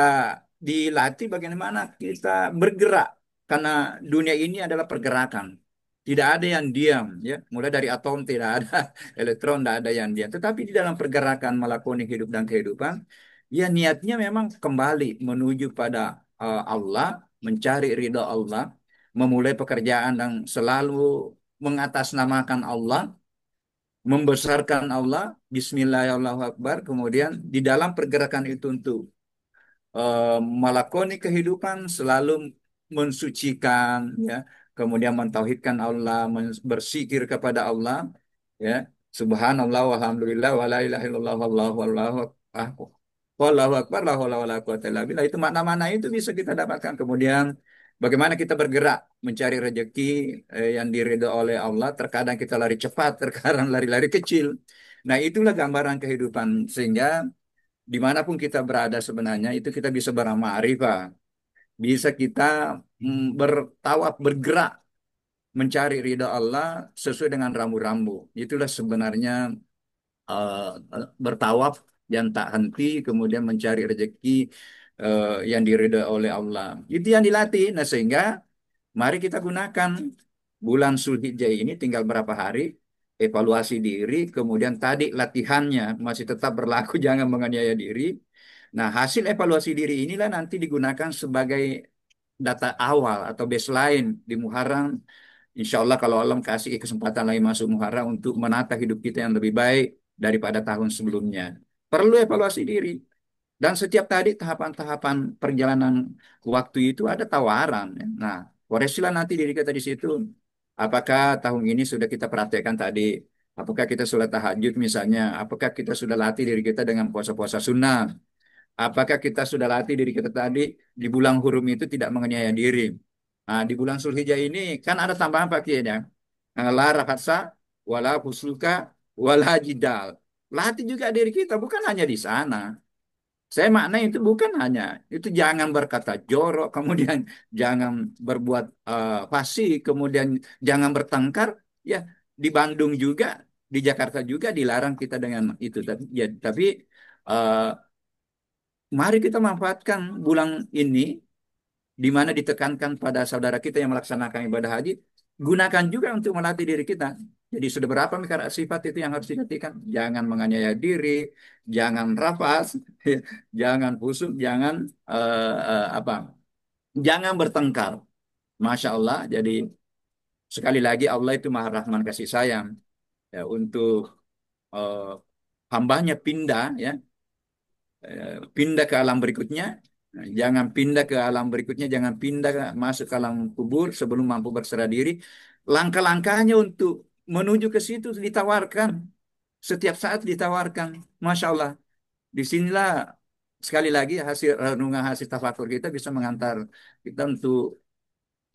dilatih bagaimana kita bergerak karena dunia ini adalah pergerakan. Tidak ada yang diam, ya. Mulai dari atom tidak ada, elektron tidak ada yang diam. Tetapi di dalam pergerakan melakoni hidup dan kehidupan, ya niatnya memang kembali menuju pada Allah, mencari ridha Allah, memulai pekerjaan dan selalu mengatasnamakan Allah, membesarkan Allah, Bismillahirrahmanirrahim. Kemudian di dalam pergerakan itu untuk melakoni kehidupan selalu mensucikan ya kemudian mentauhidkan Allah berzikir kepada Allah ya subhanallah walhamdulillah wala ilaha illallah wallahu akbar wallahu akbar la haula wala quwata illa billah itu makna-makna itu bisa kita dapatkan kemudian bagaimana kita bergerak mencari rezeki yang diridho oleh Allah terkadang kita lari cepat terkadang lari-lari kecil nah itulah gambaran kehidupan sehingga dimanapun kita berada sebenarnya itu kita bisa beramarifah, bisa kita bertawaf, bergerak, mencari ridha Allah sesuai dengan rambu-rambu. Itulah sebenarnya bertawaf yang tak henti, kemudian mencari rezeki yang diridha oleh Allah. Itu yang dilatih. Nah sehingga mari kita gunakan bulan Zulhijjah ini tinggal berapa hari, evaluasi diri, kemudian tadi latihannya masih tetap berlaku, jangan menganiaya diri. Nah, hasil evaluasi diri inilah nanti digunakan sebagai data awal atau baseline di Muharram. Insya Allah kalau Allah kasih kesempatan lagi masuk Muharram untuk menata hidup kita yang lebih baik daripada tahun sebelumnya. Perlu evaluasi diri. Dan setiap tadi tahapan-tahapan perjalanan waktu itu ada tawaran. Ya. Nah, Koreksilah nanti diri kita di situ. Apakah tahun ini sudah kita praktekkan tadi? Apakah kita sudah tahajud misalnya? Apakah kita sudah latih diri kita dengan puasa-puasa sunnah? Apakah kita sudah latih diri kita tadi di bulan hurum itu tidak menganiaya diri? Nah, di bulan Zulhijjah ini kan ada tambahan pakainya. La rafasa, wala fusuka, wala jidal. Latih juga diri kita, bukan hanya di sana. Saya makna itu bukan hanya itu jangan berkata jorok, kemudian jangan berbuat fasih, kemudian jangan bertengkar. Ya, di Bandung juga, di Jakarta juga dilarang kita dengan itu. Tapi, ya, tapi eh, mari kita manfaatkan bulan ini di mana ditekankan pada saudara kita yang melaksanakan ibadah haji, gunakan juga untuk melatih diri kita. Jadi sudah berapa mikar sifat itu yang harus dilatihkan? Jangan menganiaya diri, jangan rafas, jangan busuk, jangan apa? Jangan bertengkar. Masya Allah. Jadi sekali lagi Allah itu Maha Rahman kasih sayang ya untuk eh, hambanya pindah ya pindah ke alam berikutnya. Nah, jangan pindah ke alam berikutnya, jangan pindah masuk ke alam kubur sebelum mampu berserah diri. Langkah-langkahnya untuk menuju ke situ ditawarkan. Setiap saat ditawarkan. Masya Allah. Disinilah sekali lagi hasil renungan hasil tafakur kita bisa mengantar kita untuk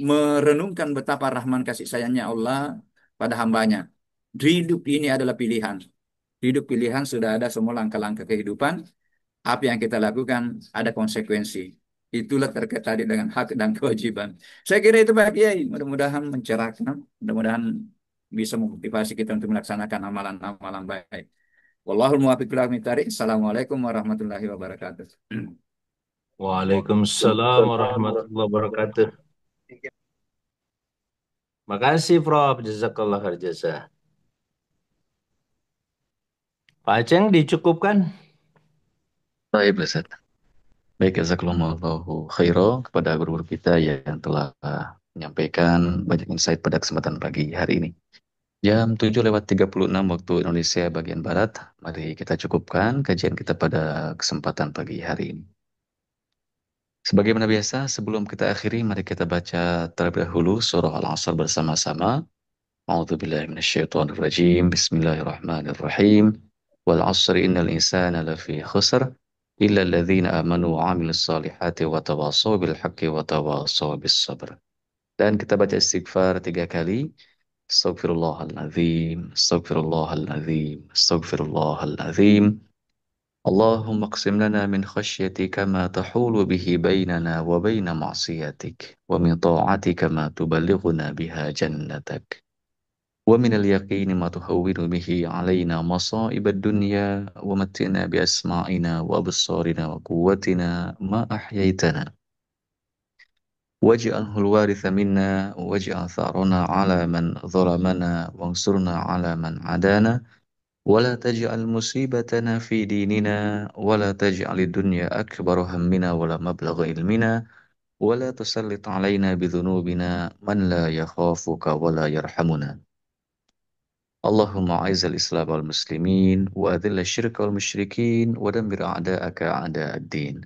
merenungkan betapa rahman kasih sayangnya Allah pada hambanya. Hidup ini adalah pilihan. Hidup pilihan sudah ada semua langkah-langkah kehidupan apa yang kita lakukan ada konsekuensi. Itulah terkait tadi dengan hak dan kewajiban. Saya kira itu Pak Kiai. Mudah-mudahan mencerahkan, mudah-mudahan bisa memotivasi kita untuk melaksanakan amalan-amalan baik. Wallahul muwaffiq ila aqwamit thoriq. Assalamualaikum warahmatullahi wabarakatuh. Waalaikumsalam warahmatullahi wabarakatuh. Makasih Prof. Jazakallah khair jazah. Pak Aceng dicukupkan? Baik, Ustaz. Baik, jazakallahu khairan kepada guru-guru kita yang telah menyampaikan banyak insight pada kesempatan pagi hari ini. Jam 7:36 waktu Indonesia bagian Barat. Mari kita cukupkan kajian kita pada kesempatan pagi hari ini. Sebagaimana biasa, sebelum kita akhiri, mari kita baca terlebih dahulu surah Al-Asr bersama-sama. A'udzubillahi minasyaitonirrajim. Bismillahirrahmanirrahim. Wal 'asri innal insana lafi khusr illa alladhina amanu wa 'amilus solihati wa tawassaw bil haqqi wa tawassaw bis sabr. Dan kita baca istighfar 3 kali. Astaghfirullahaladzim, astaghfirullahaladzim, astaghfirullahaladzim. اللهم اقسم لنا من خشيتك ما تحول به بيننا وبين معصيتك ومن طاعتك ما تبلغنا بها جنتك ومن اليقين ما تهون به علينا مصائب الدنيا ومتئنا بأسماعنا وأبصارنا وقوتنا ما أحييتنا واجعله الوارث منا واجعل ثأرنا على من ظلمنا وانصرنا على من عادانا ولا تجعل مصيبتنا في ديننا ولا تجعل الدنيا أكبر همنا ولا مبلغ علمنا ولا تسلط علينا بذنوبنا من لا يخافك ولا يرحمنا اللهم أعز الإسلام والمسلمين وأذل الشرك والمشركين ودمر أعداءك أعداء الدين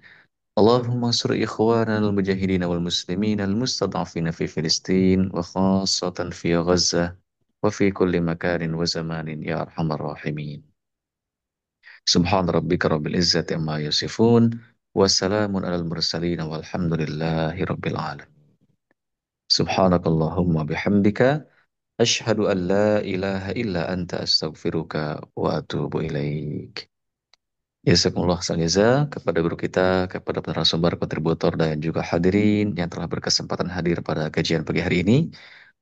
اللهم انصر إخواننا المجاهدين والمسلمين المستضعفين في فلسطين وخاصة في غزة وفي كل مكان وزمان يا أرحم الراحمين سبحان ربك رب العزة عما يصفون وسلام على المرسلين والحمد لله رب العالمين سبحانك اللهم وبحمدك أشهد أن لا إله إلا أنت أستغفرك وأتوب إليك. Jazakumullah khairan jazaa kepada guru kita, kepada narasumber, kontributor, dan juga hadirin yang telah berkesempatan hadir pada kajian pagi hari ini.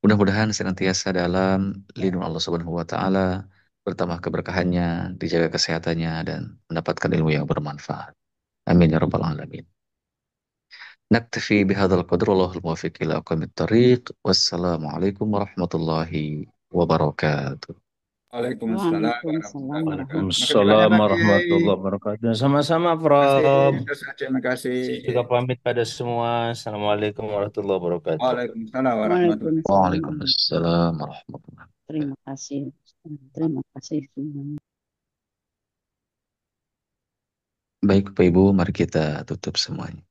Mudah-mudahan senantiasa dalam lindungan Allah Subhanahu wa taala, bertambah keberkahannya, dijaga kesehatannya dan mendapatkan ilmu yang bermanfaat. Amin ya rabbal alamin. Naktafi bihadzal qadr wallahul muwaffiq ila aqwamit thoriq. Wassalamualaikum warahmatullahi wabarakatuh. Waalaikumsalam Waalaikumsalam warahmatullahi wabarakatuh. Makasih banyak Waalaikumsalam Pak Kiai. warahmatullahi wabarakatuh. Sama-sama Makasih, Prof. Ustaz Aceh, makasih. Saya juga pamit pada semua. Assalamualaikum warahmatullahi wabarakatuh. Waalaikumsalam warahmatullahi wabarakatuh. Waalaikumsalam. Waalaikumsalam warahmatullahi wabarakatuh. Terima kasih. Terima kasih semuanya. Baik Bapak Ibu, mari kita tutup semuanya.